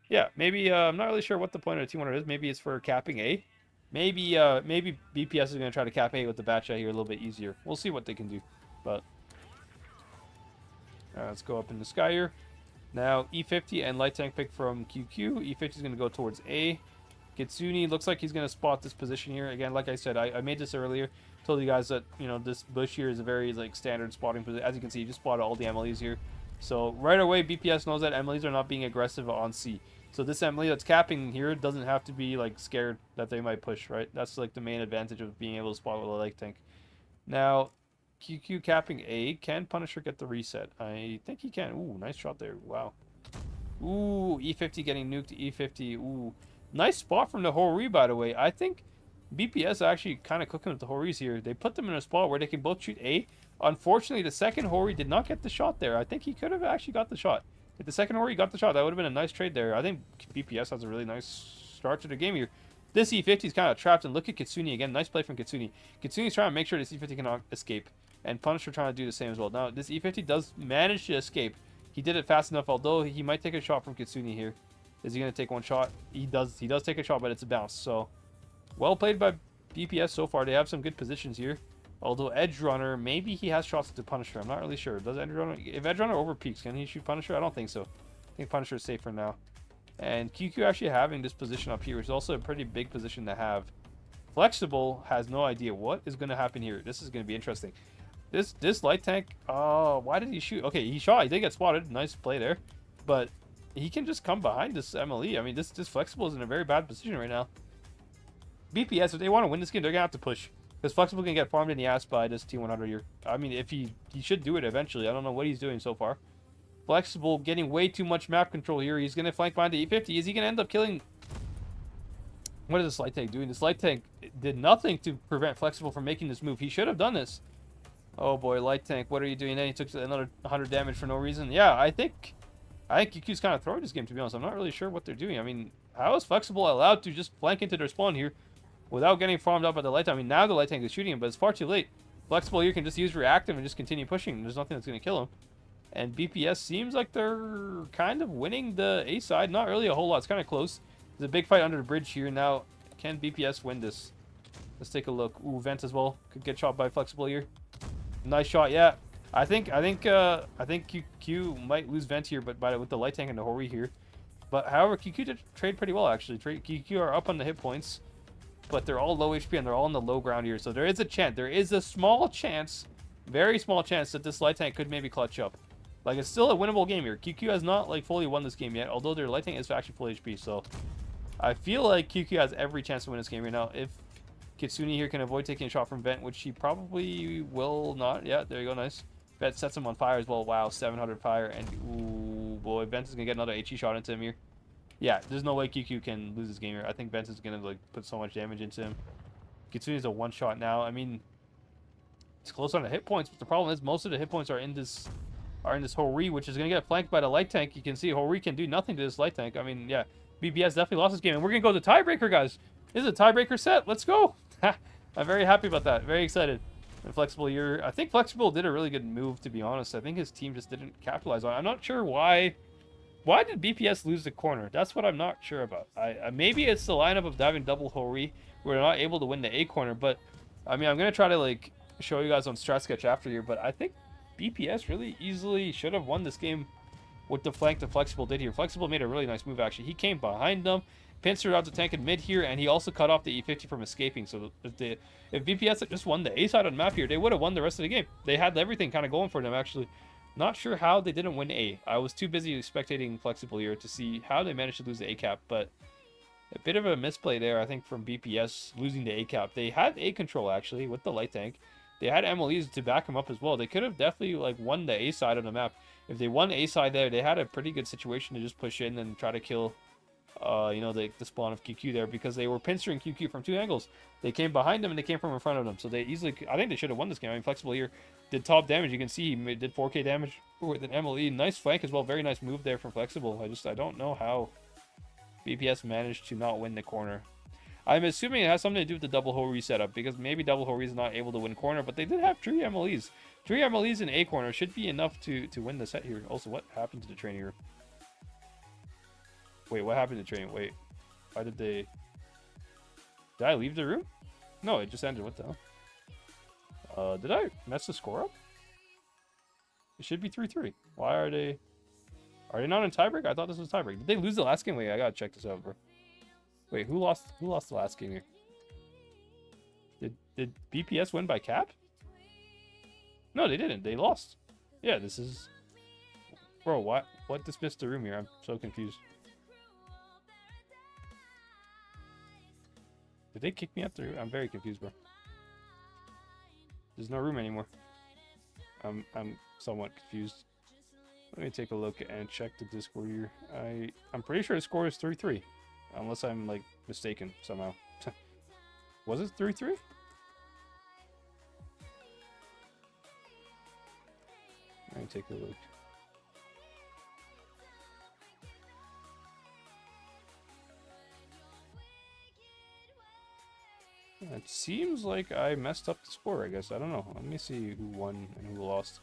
yeah, maybe I'm not really sure what the point of the T100 is. Maybe it's for capping A. Maybe BPS is going to try to cap A with the Batchat here a little bit easier. We'll see what they can do. But let's go up in the sky here. Now, E50 and light tank pick from QQ. E50 is going to go towards A. Kitsune looks like he's going to spot this position here. Again, like I said, I made this earlier. Told you guys that, you know, this bush here is a very, like, standard spotting position. As you can see, you just spotted all the MLEs here. So, right away, BPS knows that MLEs are not being aggressive on C. So, this MLE that's capping here doesn't have to be, like, scared that they might push, right? That's, like, the main advantage of being able to spot with a light tank. Now, QQ capping A. Can Punisher get the reset? I think he can. Ooh, nice shot there. Wow. Ooh, E50 getting nuked. E50. Ooh. Nice spot from the Hori, by the way. I think BPS actually kind of cooking with the Horis here. They put them in a spot where they can both shoot A. Unfortunately, the second Hori did not get the shot there. I think he could have actually got the shot. If the second Hori got the shot, that would have been a nice trade there. I think BPS has a really nice start to the game here. This E50 is kind of trapped, and look at Kitsune again. Nice play from Kitsune. Kitsune's trying to make sure this E50 cannot escape. And Punisher trying to do the same as well. Now, this E50 does manage to escape. He did it fast enough, although he might take a shot from Kitsune here. Is he going to take one shot? He does take a shot, but it's a bounce. So, well played by BPS so far. They have some good positions here. Although Edge Runner, maybe he has shots to Punisher. I'm not really sure. Does Edge Runner... If Edge Runner over peaks, can he shoot Punisher? I don't think so. I think Punisher is safe for now. And QQ actually having this position up here, which is also a pretty big position to have. Flexible has no idea what is going to happen here. This is going to be interesting. This light tank, why did he shoot? Okay, he shot. He did get spotted. Nice play there. But he can just come behind this MLE. I mean, this Flexible is in a very bad position right now. BPS, if they want to win this game, they're going to have to push. Because Flexible can get farmed in the ass by this T100 here. I mean, if he should do it eventually. I don't know what he's doing so far. Flexible getting way too much map control here. He's going to flank behind the E50. Is he going to end up killing... What is this light tank doing? This light tank did nothing to prevent Flexible from making this move. He should have done this. Oh boy, light tank, what are you doing? Then he took another 100 damage for no reason. Yeah, I think QQ's kind of throwing this game, to be honest. I'm not really sure what they're doing. I mean, how is Flexible allowed to just flank into their spawn here without getting farmed up by the light tank? I mean, now the light tank is shooting him, but it's far too late. Flexible here can just use reactive and just continue pushing. There's nothing that's going to kill him. And BPS seems like they're kind of winning the A side. Not really a whole lot. It's kind of close. There's a big fight under the bridge here. Now, can BPS win this? Let's take a look. Ooh, Vent as well. Could get shot by Flexible here. Nice shot, yeah. I think QQ might lose Vent here, but with the light tank and the Hori here. But however, QQ did trade pretty well actually. QQ are up on the hit points, but they're all low HP and they're all on the low ground here. So there is a chance. There is a small chance, very small chance that this light tank could maybe clutch up. Like, it's still a winnable game here. QQ has not like fully won this game yet, although their light tank is actually full HP. So I feel like QQ has every chance to win this game right now. If Kitsune here can avoid taking a shot from Vent, which he probably will not. Yeah, there you go, nice. Vent sets him on fire as well. Wow, 700 fire, and ooh boy, Vent is gonna get another HE shot into him here. Yeah, there's no way QQ can lose this game here. I think Vent is gonna like put so much damage into him. Kitsune is a one shot now. I mean, it's close on the hit points, but the problem is most of the hit points are in this Hori, which is gonna get flanked by the light tank. You can see Hori can do nothing to this light tank. I mean, yeah, BPS definitely lost this game, and we're gonna go to tiebreaker, guys. This is a tiebreaker set. Let's go. I'm very happy about that. Very excited. And Flexible here, I think Flexible did a really good move, to be honest. I think his team just didn't capitalize on it. I'm not sure why. Why did BPS lose the corner? That's what I'm not sure about. Maybe it's the lineup of diving double Hori. We're not able to win the A corner, but I mean, I'm gonna try to like show you guys on Strat Sketch after here. But I think BPS really easily should have won this game with the flank that Flexible did here. Flexible made a really nice move actually. He came behind them, pincered out the tank in mid here, and he also cut off the E50 from escaping. So if BPS had just won the A side on the map here, they would have won the rest of the game. They had everything kind of going for them actually. Not sure how they didn't win A. I was too busy spectating Flexible here to see how they managed to lose the A cap, but a bit of a misplay there, I think, from BPS losing the A cap. They had A control actually with the light tank. They had MLEs to back them up as well. They could have definitely like won the A side of the map. If they won A side there, they had a pretty good situation to just push in and try to kill you know, the spawn of QQ there, because they were pincering QQ from two angles. They came behind them and they came from in front of them. So they easily, I think they should have won this game. I mean, Flexible here did top damage. You can see he did 4k damage with an MLE. Nice flank as well. Very nice move there from Flexible. I don't know how BPS managed to not win the corner. I'm assuming it has something to do with the double Hori setup, because maybe double Hori is not able to win corner, but they did have 3 MLEs. 3 MLEs in A corner should be enough to win the set here. Also, what happened to the training room? Wait, what happened to training? Wait, why did they... Did I leave the room? No, it just ended. What the hell? Did I mess the score up? It should be 3-3. Why are they... Are they not in tiebreak? I thought this was tiebreak. Did they lose the last game? Wait, I gotta check this out, bro. Wait, who lost the last game here? Did BPS win by cap? No, they didn't. They lost. Yeah, this is... Bro, what dismissed the room here? I'm so confused. Did they kick me out the room? I'm very confused, bro. There's no room anymore. I'm somewhat confused. Let me take a look and check the Discord here. I'm pretty sure the score is 3-3. Unless I'm, like, mistaken somehow. Was it 3-3? Let me take a look. It seems like I messed up the score, I guess. I don't know. Let me see who won and who lost.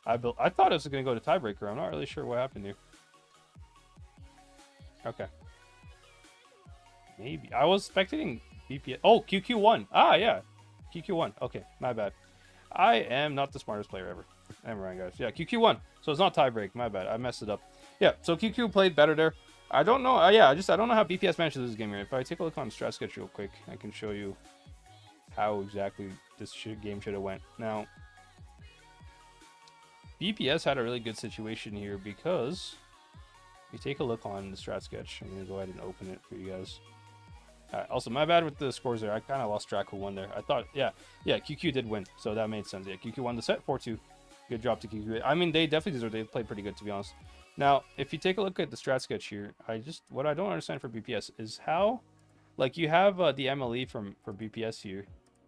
I thought it was going to go to tiebreaker. I'm not really sure what happened here. Okay. Maybe. I was spectating BPS. Oh, QQ won. Ah, yeah. QQ won. Okay, my bad. I am not the smartest player ever. I'm right, guys. Yeah, QQ won. So it's not tiebreak. My bad. I messed it up. Yeah, so QQ played better there. I don't know. Yeah, I don't know how BPS managed to lose this game here. If I take a look on Strat Sketch real quick, I can show you how exactly this game should have went. Now, BPS had a really good situation here because if you take a look on the Strat Sketch, I'm going to go ahead and open it for you guys. Also, my bad with the scores there. I kind of lost track who won there. I thought, yeah, QQ did win, so that made sense. Yeah, QQ won the set 4-2. Good job to QQ. I mean, they definitely deserved. They played pretty good, to be honest. Now, if you take a look at the Strat Sketch here, what I don't understand for BPS is how, like, you have the MLE for BPS here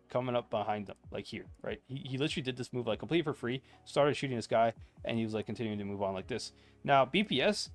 coming up behind them, like here, right? He literally did this move like completely for free, started shooting this guy, and he was like continuing to move on like this. Now, BPS,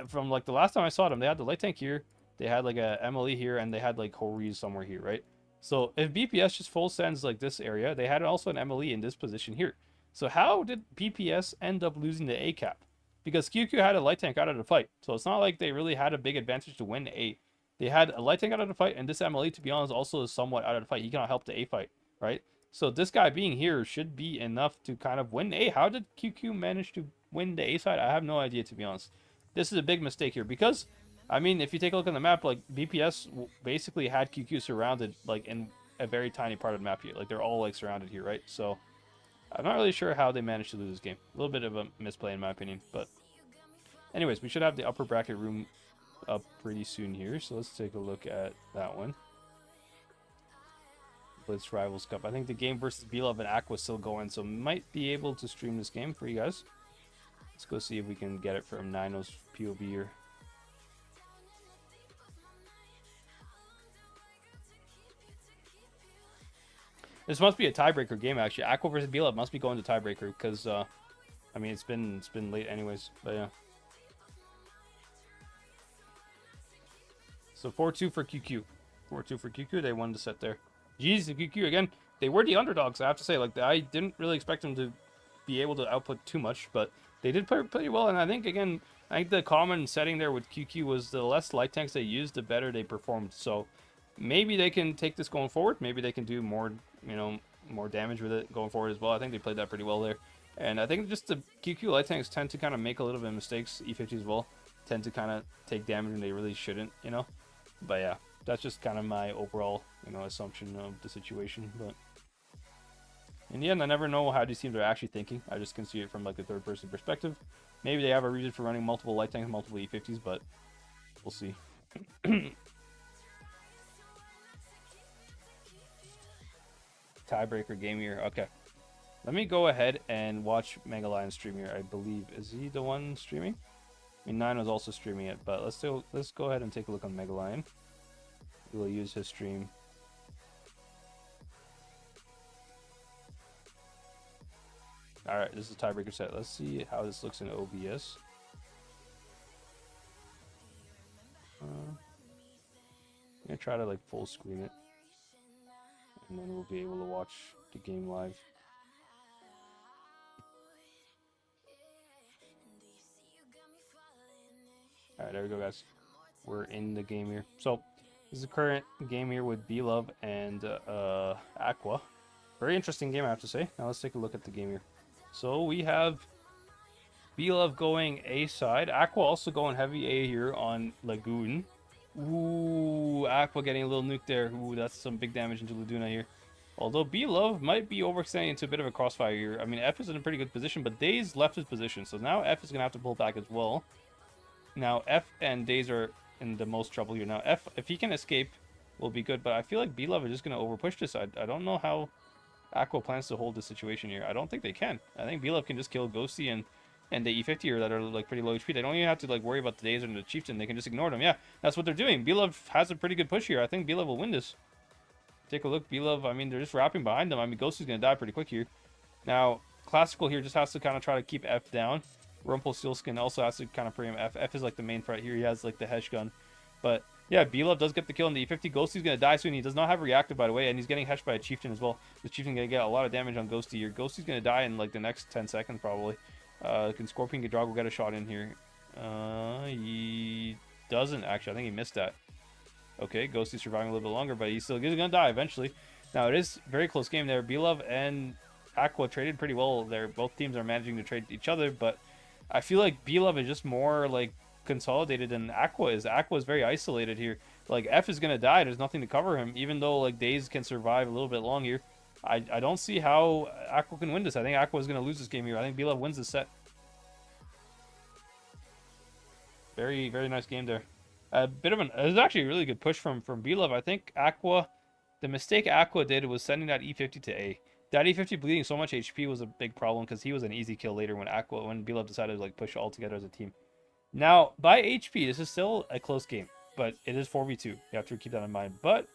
from like the last time I saw them, they had the light tank here, they had like a MLE here, and they had like Hori's somewhere here, right? So if BPS just full sends like this area, they had also an MLE in this position here. So how did BPS end up losing the A cap? Because QQ had a light tank out of the fight, so it's not like they really had a big advantage to win A. They had a light tank out of the fight, and this MLE, to be honest, also is somewhat out of the fight. He cannot help the A fight, right? So this guy being here should be enough to kind of win A. How did QQ manage to win the A side? I have no idea, to be honest. This is a big mistake here because, I mean, if you take a look on the map, like BPS basically had QQ surrounded like in a very tiny part of the map here. Like they're all like surrounded here, right? So I'm not really sure how they managed to lose this game. A little bit of a misplay in my opinion, but anyways, we should have the upper bracket room up pretty soon here. So let's take a look at that one. Blitz Rivals Cup. I think the game versus BLove and Aqua is still going, so might be able to stream this game for you guys. Let's go see if we can get it from Nino's POV here. This must be a tiebreaker game actually. Aqua versus BLove must be going to tiebreaker because I mean it's been late anyways, but yeah. So 4-2 for QQ. 4-2 for QQ. They won the set there. Jeez, the QQ again. They were the underdogs, I have to say. Like I didn't really expect them to be able to output too much, but they did play pretty well. And I think again, the common setting there with QQ was the less light tanks they used, the better they performed. So maybe they can take this going forward. Maybe they can do more, you know, more damage with it going forward as well. I think they played that pretty well there. And I think just the QQ light tanks tend to kind of make a little bit of mistakes. E50 as well tend to kind of take damage when they really shouldn't, you know. But yeah, that's just kind of my overall, you know, assumption of the situation. But in the end, I never know how these teams are actually thinking. I just can see it from like a third-person perspective. Maybe they have a reason for running multiple light tanks, multiple E50s, but we'll see. Tiebreaker game here. Okay. Let me go ahead and watch Mega Lion stream here. I believe, is he the one streaming? I mean, Nine was also streaming it, but let's go ahead and take a look on Mega Lion. We'll use his stream. All right, this is a tiebreaker set. Let's see how this looks in OBS. I'm gonna try to like full screen it, and then we'll be able to watch the game live. All right, there we go, guys. We're in the game here. So this is the current game here with BLove and Aqua. Very interesting game, I have to say. Now let's take a look at the game here. So we have BLove going A side. Aqua also going heavy A here on Lagoon. Ooh, Aqua getting a little nuke there. Ooh, that's some big damage into Laguna here. Although BLove might be overextending into a bit of a crossfire here. I mean, F is in a pretty good position, but Daze left his position. So now F is going to have to pull back as well. Now F and Daze are in the most trouble here. Now F, if he can escape, will be good. But I feel like BLove is just going to overpush this. I don't know how Aqua plans to hold the situation here. I don't think they can. I think BLove can just kill Ghosty and the E50 here that are like pretty low HP. They don't even have to like worry about the Daze or the Chieftain. They can just ignore them. Yeah, that's what they're doing. BLove has a pretty good push here. I think BLove will win this. Take a look. BLove, I mean, they're just wrapping behind them. I mean, Ghosty's going to die pretty quick here. Now, Classical here just has to kind of try to keep F down. Rumpelstiltskin also has to kind of pre him. F is like the main threat here. He has like the Hesh gun. But yeah, BLove does get the kill in the E50. Ghosty's going to die soon. He does not have reactive, by the way, and he's getting Heshed by a Chieftain as well. The Chieftain going to get a lot of damage on Ghosty here. Ghosty's going to die in like the next 10 seconds probably. Can Scorpion Drago get a shot in here? He doesn't actually. I think he missed that. Okay, Ghosty's surviving a little bit longer, but he's going to die eventually. Now, it is a very close game there. BLove and Aqua traded pretty well there. Both teams are managing to trade each other, but I feel like BLove is just more like consolidated than Aqua is. Aqua is very isolated here. Like F is gonna die. There's nothing to cover him. Even though like Daze can survive a little bit long here, I don't see how Aqua can win this. I think Aqua is gonna lose this game here. I think BLove wins this set. Very nice game there. A bit of it was actually a really good push from BLove. I think Aqua, the mistake Aqua did was sending that E50 to A. That E50 bleeding so much HP was a big problem because he was an easy kill later when BLove decided to like push all together as a team. Now, by HP, this is still a close game, but it is 4v2. You have to keep that in mind. But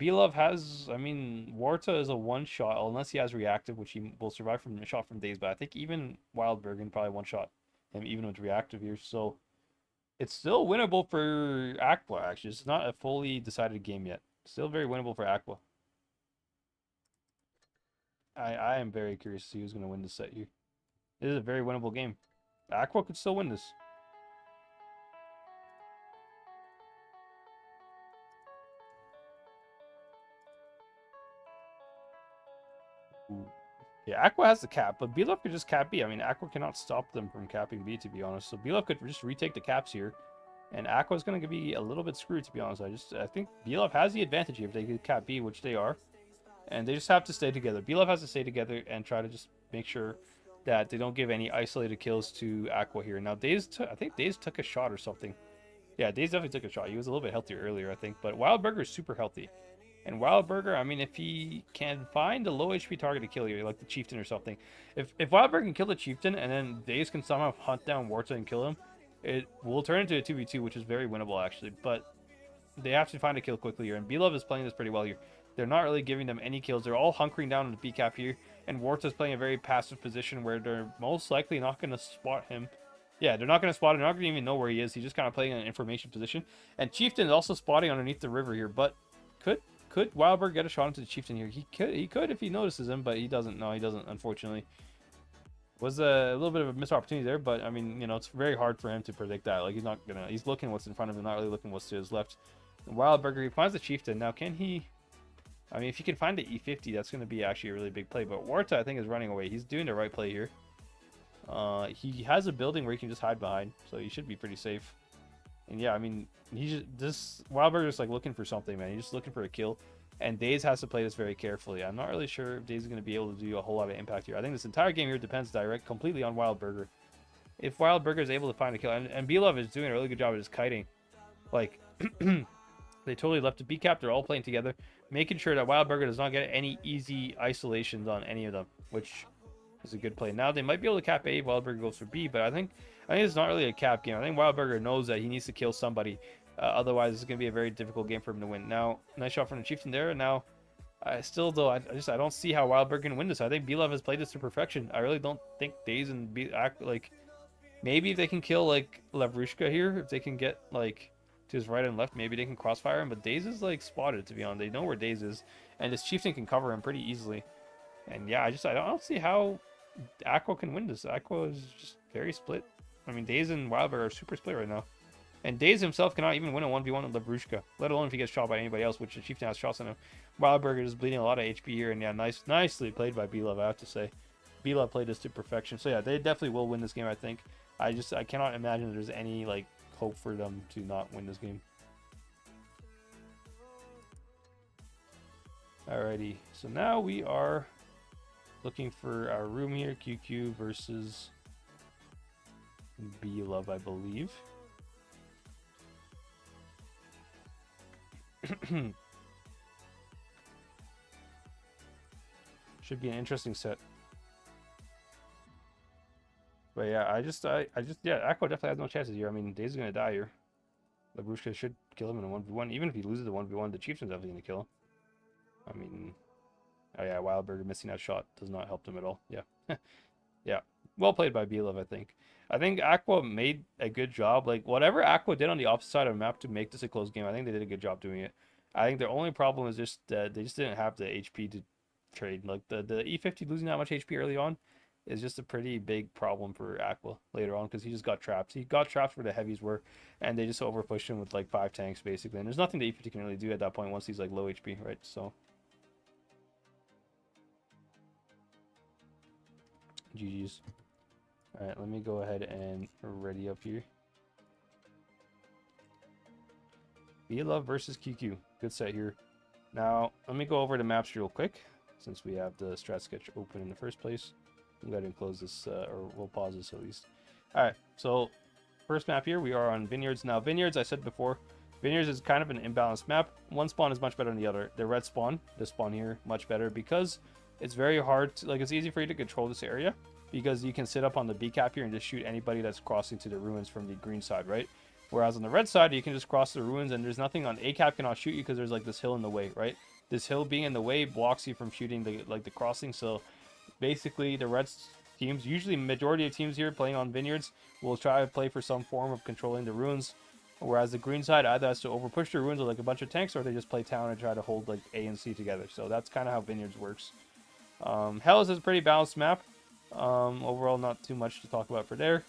BLove has, I mean, Warta is a one-shot, unless he has reactive, which he will survive from a shot from Daze. But I think even Wildbergen probably one-shot him, even with reactive here. So it's still winnable for Aqua, actually. It's not a fully decided game yet. Still very winnable for Aqua. I am very curious to see who's going to win this set here. This is a very winnable game. Aqua could still win this. Ooh. Yeah, Aqua has the cap, but BLUP could just cap B. I mean, Aqua cannot stop them from capping B, to be honest. So BLUP could just retake the caps here. And Aqua's going to be a little bit screwed, to be honest. I think BLUP has the advantage here if they could cap B, which they are. And they just have to stay together. BLUP has to stay together and try to just make sure that they don't give any isolated kills to Aqua here. Now, I think Daze took a shot or something. Yeah, Daze definitely took a shot. He was a little bit healthier earlier, I think. But Wildburger is super healthy. And Wildburger, I mean, if he can find a low HP target to kill you, like the Chieftain or something. If Wildburger can kill the Chieftain and then Daze can somehow hunt down Warta and kill him, it will turn into a 2v2, which is very winnable, actually. But they have to find a kill quickly here. And B-Love is playing this pretty well here. They're not really giving them any kills. They're all hunkering down on the B-cap here. And Warta's playing a very passive position where they're most likely not going to spot him. Yeah, they're not going to spot him. They're not going to even know where he is. He's just kind of playing an information position. And Chieftain is also spotting underneath the river here. But could Wildberg get a shot into the Chieftain here? He could if he notices him, but he doesn't. No, he doesn't, unfortunately. Was a little bit of a missed opportunity there, but I mean, you know, it's very hard for him to predict that. Like, he's looking what's in front of him, not really looking what's to his left. And Wildberger, he finds the Chieftain. Now, can he... I mean, if he can find the E50, that's going to be actually a really big play. But Warta, I think, is running away. He's doing the right play here. He has a building where he can just hide behind, so he should be pretty safe. And yeah, I mean, Wildberger is like looking for something, man. He's just looking for a kill. And Daze has to play this very carefully. I'm not really sure if Daze is going to be able to do a whole lot of impact here. I think this entire game here depends completely on Wildberger. If Wildberger is able to find a kill, and B-Love is doing a really good job of just kiting. Like, they totally left the B-cap. They're all playing together, making sure that Wildberger does not get any easy isolations on any of them, which is a good play. Now, they might be able to cap A if Wildberger goes for B, but I think it's not really a cap game. I think Wildberger knows that he needs to kill somebody. Otherwise, it's going to be a very difficult game for him to win. Now, nice shot from the Chieftain there. Now, I don't see how Wildberger can win this. I think B-Love has played this to perfection. I really don't think Daze and maybe if they can kill like Lavrushka here, if they can get like to his right and left, maybe they can crossfire him. But Daze is like spotted, to be honest. They know where Daze is, and this Chieftain can cover him pretty easily. And yeah, I don't see how Aqua can win this. Aqua is just very split. I mean, Daze and Wildberger are super split right now. And Daze himself cannot even win a 1v1 with Lavrushka, let alone if he gets shot by anybody else, which the Chieftain has shots on him. Wildberger is bleeding a lot of HP here, and yeah, nicely played by B-Love, I have to say. B-Love played this to perfection. So yeah, they definitely will win this game, I think. I cannot imagine there's any like hope for them to not win this game. Alrighty, so now we are looking for our room here. QQ versus B-Love, I believe. Should be an interesting set. But yeah, yeah, Aqua definitely has no chances here. I mean, Daze is gonna die here. Lavrushka should kill him in a 1v1. Even if he loses the 1v1, the Chieftain's definitely gonna kill him. I mean, oh yeah, Wildberger missing that shot does not help them at all. Yeah. Yeah. Well played by B-Love, I think. I think Aqua made a good job. Like, whatever Aqua did on the opposite side of the map to make this a close game, I think they did a good job doing it. I think their only problem is just that they just didn't have the HP to trade. Like, the E50 losing that much HP early on is just a pretty big problem for Aqua later on, because he just got trapped. He got trapped where the heavies were, and they just overpushed him with, like, 5 tanks, basically. And there's nothing the E50 can really do at that point once he's, like, low HP, right? So... GG's. Alright, let me go ahead and ready up here. B-Love versus QQ. Good set here. Now, let me go over the maps real quick, since we have the strat sketch open in the first place. I'm going to close this, or we'll pause this at least. Alright, so first map here, we are on Vineyards. Now, Vineyards, I said before, Vineyards is kind of an imbalanced map. One spawn is much better than the other. The red spawn, this spawn here, much better, because it's very hard to, like, it's easy for you to control this area, because you can sit up on the B-cap here and just shoot anybody that's crossing to the ruins from the green side, right? Whereas on the red side, you can just cross the ruins, and there's nothing on A-cap cannot shoot you because there's like this hill in the way, right? This hill being in the way blocks you from shooting the crossing. So basically, the red teams, usually majority of teams here playing on Vineyards, will try to play for some form of controlling the ruins. Whereas the green side either has to overpush the ruins with like a bunch of tanks, or they just play town and try to hold like A and C together. So that's kind of how Vineyards works. Hellas is a pretty balanced map. Overall, not too much to talk about for there.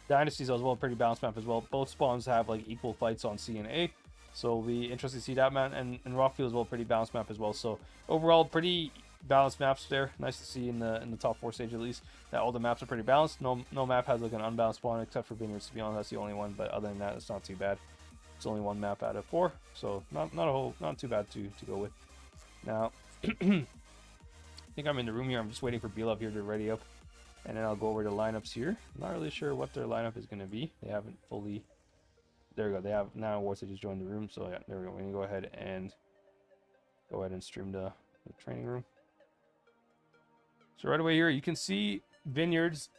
Dynasties as well, pretty balanced map as well. Both spawns have like equal fights on C and A. So it'll be interesting to see that, man. And Rockfield as well, pretty balanced map as well. So overall, pretty balanced maps there. Nice to see in the top 4 stage at least that all the maps are pretty balanced. No map has like an unbalanced spawn except for Vineyards, to be honest. That's the only one. But other than that, it's not too bad. It's only one map out of 4, so not too bad to go with. Now, I think I'm in the room here. I'm just waiting for B-Love here to ready up, and then I'll go over to lineups here. I'm not really sure what their lineup is going to be. They haven't fully. There we go. They have now. Warsa just joined the room, so yeah, there we go. We're gonna go ahead and stream the training room. So right away here, you can see Vineyards.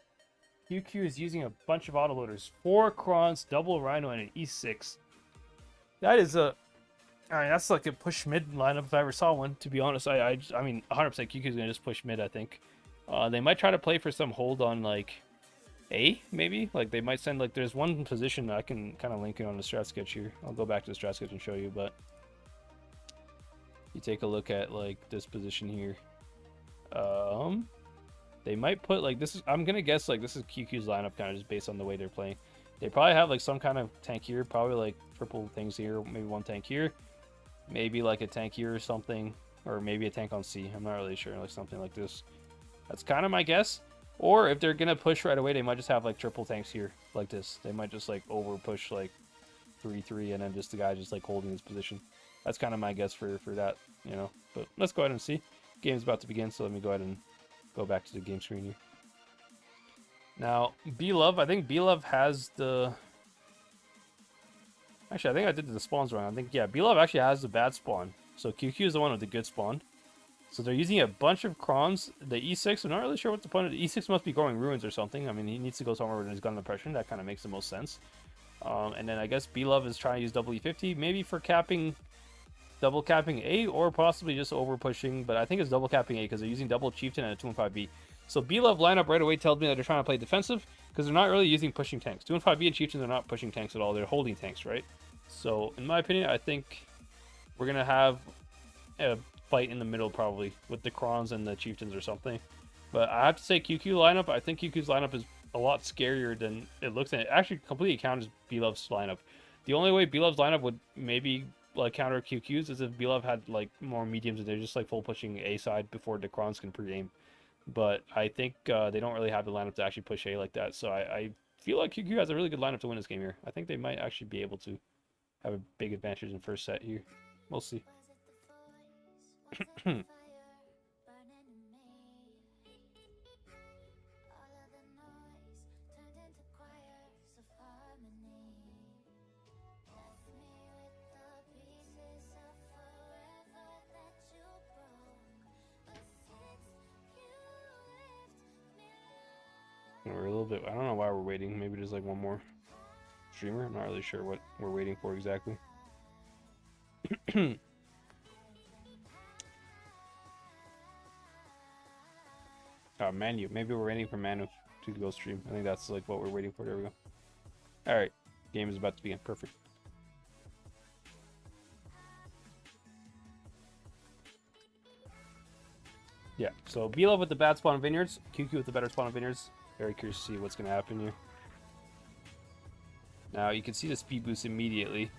QQ is using a bunch of autoloaders, 4 Krons, double Rhino, and an E6. That is I mean, that's like a push mid lineup if I ever saw one. To be honest, I mean, 100% QQ is gonna just push mid. I think they might try to play for some hold on like A, maybe. Like they might send like there's one position I can kind of link it on the strat sketch here. I'll go back to the strat sketch and show you. But you take a look at like this position here. They might put like this is. I'm gonna guess like this is QQ's lineup kind of just based on the way they're playing. They probably have like some kind of tank here, probably like triple things here, maybe one tank here, maybe like a tank here or something, or maybe a tank on C. I'm not really sure, like something like this. That's kind of my guess. Or if they're gonna push right away, they might just have like triple tanks here, like this. They might just like over push like 3-3, and then just the guy just like holding his position. That's kind of my guess for that, you know. But let's go ahead and see. Game's about to begin, so let me go ahead and go back to the game screen here. Now, B-Love, I think B-Love has the... Actually, I think I did the spawns wrong. I think, yeah, B-Love actually has the bad spawn. So QQ is the one with the good spawn. So they're using a bunch of Krons. The E6, I'm not really sure what the point of the E6 must be going ruins or something. I mean, he needs to go somewhere where there's gun suppression. That kind of makes the most sense. And then I guess B-Love is trying to use double E50, maybe for capping, double capping A, or possibly just over pushing. But I think it's double capping A because they're using double Chieftain and a 2-5B. So B-Love lineup right away tells me that they're trying to play defensive because they're not really using pushing tanks. 2-5B and Chieftains are not pushing tanks at all. They're holding tanks, right? So in my opinion, I think we're going to have a fight in the middle probably with the Krons and the Chieftains or something. But I have to say QQ lineup, I think QQ's lineup is a lot scarier than it looks, and it actually completely counters B-Love's lineup. The only way B-Love's lineup would maybe like counter QQ's is if B-Love had like more mediums and they're just like full pushing A side before the Krons can pre-aim. But I think they don't really have the lineup to actually push A like that. So I feel like QQ has a really good lineup to win this game here. I think they might actually be able to have a big advantage in first set here. We'll see. We're a little bit, I don't know why we're waiting. Maybe there's like one more streamer. I'm not really sure what we're waiting for exactly. Manu. Maybe we're waiting for Manu to go stream. I think that's like what we're waiting for. There we go. Alright. Game is about to begin. Perfect. Yeah, so B-Love with the bad spawn of Vineyards, QQ with the better spawn of Vineyards. Very curious to see what's going to happen here. Now, you can see the speed boost immediately.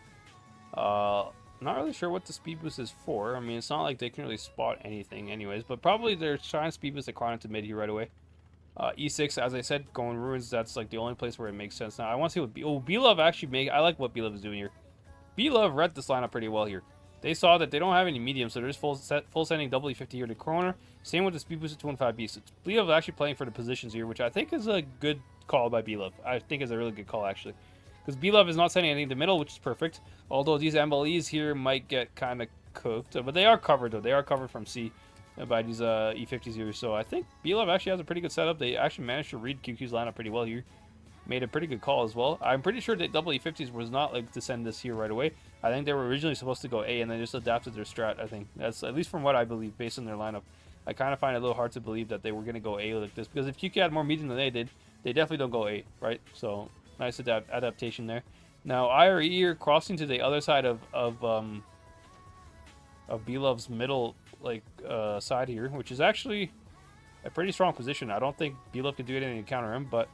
I'm not really sure what the speed boost is for. I mean, it's not like they can really spot anything anyways, but probably they're trying to speed boost the Chron into mid here right away. E6, as I said, going ruins, that's like the only place where it makes sense. Now, I want to see what B-Love actually I like what B-Love is doing here. B-Love read this lineup pretty well here. They saw that they don't have any mediums, so they're just full sending double E50 here to corner. Same with the speed boost at 215B. So B-Love is actually playing for the positions here, which I think is a good call by B-Love. I think is a really good call, actually. Because B-Love is not sending anything to middle, which is perfect. Although these MLEs here might get kind of cooked. But they are covered, though. They are covered from C by these E50s here. So I think B-Love actually has a pretty good setup. They actually managed to read QQ's lineup pretty well here. Made a pretty good call as well. I'm pretty sure that double E50s was not like to send this here right away. I think they were originally supposed to go A, and they just adapted their strat, I think. That's at least from what I believe, based on their lineup. I kind of find it a little hard to believe that they were going to go A like this, because if QQ had more medium than they did, they definitely don't go A, right? So, nice adaptation there. Now, IRE here crossing to the other side of B-Love's middle side here, which is actually a pretty strong position. I don't think B-Love can do anything to counter him, but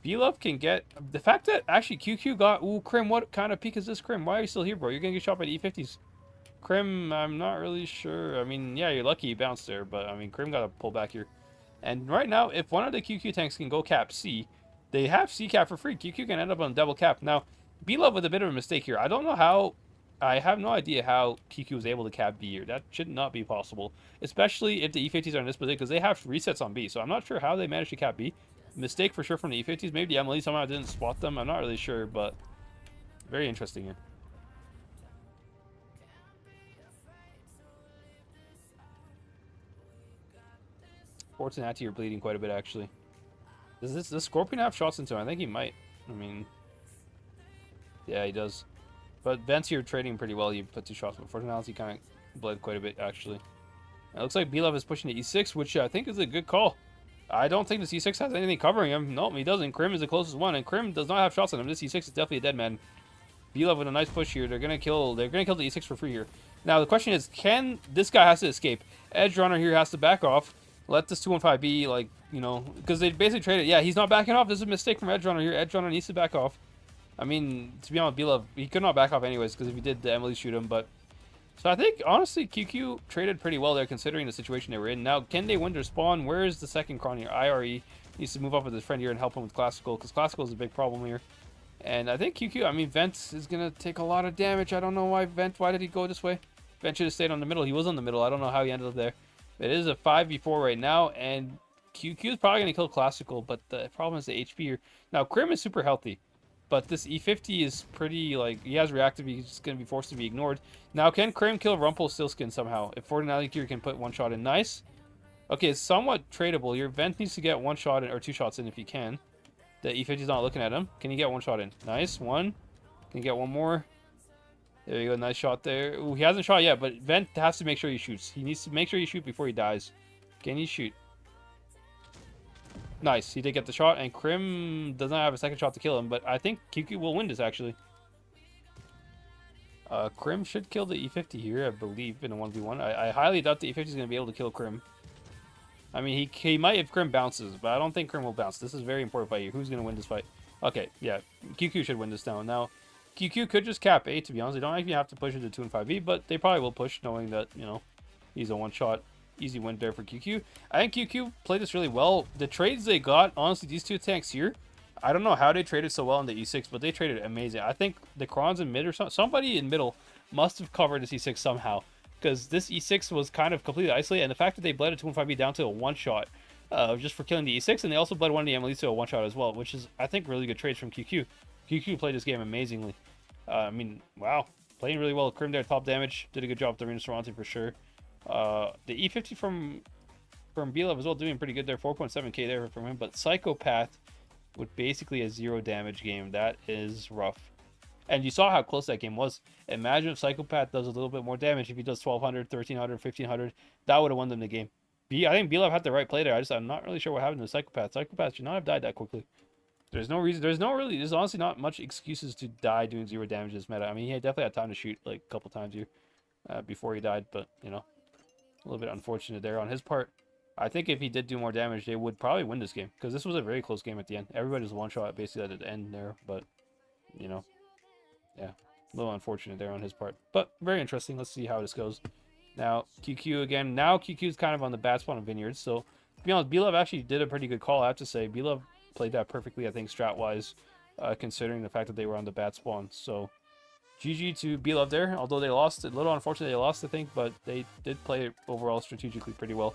B-Love can get... The fact that actually QQ got... Ooh, Krim, what kind of peak is this, Krim? Why are you still here, bro? You're going to get shot by the E50s. Krim, I'm not really sure. I mean, yeah, you're lucky you bounced there, but I mean, Krim got to pull back here. And right now, if one of the QQ tanks can go cap C, they have C cap for free. QQ can end up on double cap. Now, B-Love with a bit of a mistake here. I don't know how... I have no idea how QQ was able to cap B here. That should not be possible, especially if the E50s are in this position, because they have resets on B. So I'm not sure how they managed to cap B. Mistake for sure from the E50s. Maybe the MLE somehow didn't spot them. I'm not really sure, but very interesting here. Fortunati, you're bleeding quite a bit, actually. Does this Scorpion have shots into him? I think he might. I mean, yeah, he does. But Vent's here trading pretty well. He put 2 shots, but Fortunati kind of bled quite a bit, actually. It looks like B-Love is pushing to E6, which I think is a good call. I don't think this E6 has anything covering him. Nope, he doesn't. Krim is the closest one, and Krim does not have shots on him. This E6 is definitely a dead man. B-Love with a nice push here. They're gonna kill the E6 for free here. Now the question is, can this guy has to escape? Edge Runner here has to back off. Let this 215 be like, you know, because they basically traded. Yeah, he's not backing off. This is a mistake from Edge Runner here. Edge Runner needs to back off. I mean, to be honest, B-Love, he could not back off anyways, because if he did, the Emily shoot him. But so I think honestly, QQ traded pretty well there considering the situation they were in. Now, can they win their spawn? Where is the second Kron here? IRE needs to move up with his friend here and help him with Classical, because Classical is a big problem here. And I think QQ, I mean, Vent is gonna take a lot of damage. I don't know why why did he go this way? Vent should have stayed on the middle. He was on the middle. I don't know how he ended up there. It is a 5v4 right now, and QQ is probably gonna kill Classical, but the problem is the HP here. Now, Krim is super healthy. But this E50 is pretty, like, he has reactive, he's just going to be forced to be ignored. Now, can Krim kill Rumpelstiltskin somehow? If Fortnite here can put 1 shot in. Nice. Okay, it's somewhat tradable. Your Vent needs to get 1 shot in, or 2 shots in if he can. The E50 is not looking at him. Can he get 1 shot in? Nice. 1. Can he get 1 more? There you go. Nice shot there. Ooh, he hasn't shot yet, but Vent has to make sure he shoots. He needs to make sure he shoots before he dies. Can he shoot? Nice, he did get the shot, and Krim does not have a second shot to kill him, but I think QQ will win this, actually. Krim should kill the E50 here, I believe, in a 1v1. I highly doubt the E50 is going to be able to kill Krim. I mean, he might if Krim bounces, but I don't think Krim will bounce. This is a very important fight here. Who's going to win this fight? Okay, yeah, QQ should win this now. Now, QQ could just cap A, to be honest. They don't even have to push it to 2 and 5v, but they probably will push, knowing that, you know, he's a 1-shot. Easy win there for QQ. I think QQ played this really well. The trades they got, honestly, these 2 tanks here, I don't know how they traded so well in the E6, but they traded amazing. I think the Krons in mid or somebody in middle must have covered this E6 somehow, because this E6 was kind of completely isolated, and the fact that they bled a 2 and 5B down to a 1-shot just for killing the E6, and they also bled one of the MLEs to a 1-shot as well, which is, I think, really good trades from QQ. QQ played this game amazingly. I mean, wow. Playing really well. Krim there, top damage. Did a good job with the Arena Sorante for sure. The E50 from B-Love as well, doing pretty good there. 4.7k there from him, but Psychopath with basically a 0 damage game. That is rough. And you saw how close that game was. Imagine if Psychopath does a little bit more damage. If he does 1200, 1300, 1500, that would have won them the game. I think B-Love had the right play there. I'm not really sure what happened to Psychopath. Psychopath should not have died that quickly. There's no reason. There's honestly not much excuses to die doing 0 damage in this meta. I mean, he definitely had time to shoot like a couple times here before he died, but you know. A little bit unfortunate there on his part. I think if he did do more damage, they would probably win this game, because this was a very close game at the end. Everybody was 1-shot basically at the end there, but, you know, yeah, a little unfortunate there on his part. But very interesting. Let's see how this goes. Now, QQ again. Now QQ is kind of on the bad spawn of Vineyards, so to be honest, B-Love actually did a pretty good call, I have to say. B-Love played that perfectly, I think, strat-wise, considering the fact that they were on the bad spawn, so... GG to B-Love there, although they lost. A little unfortunate they lost, I think, but they did play it overall strategically pretty well.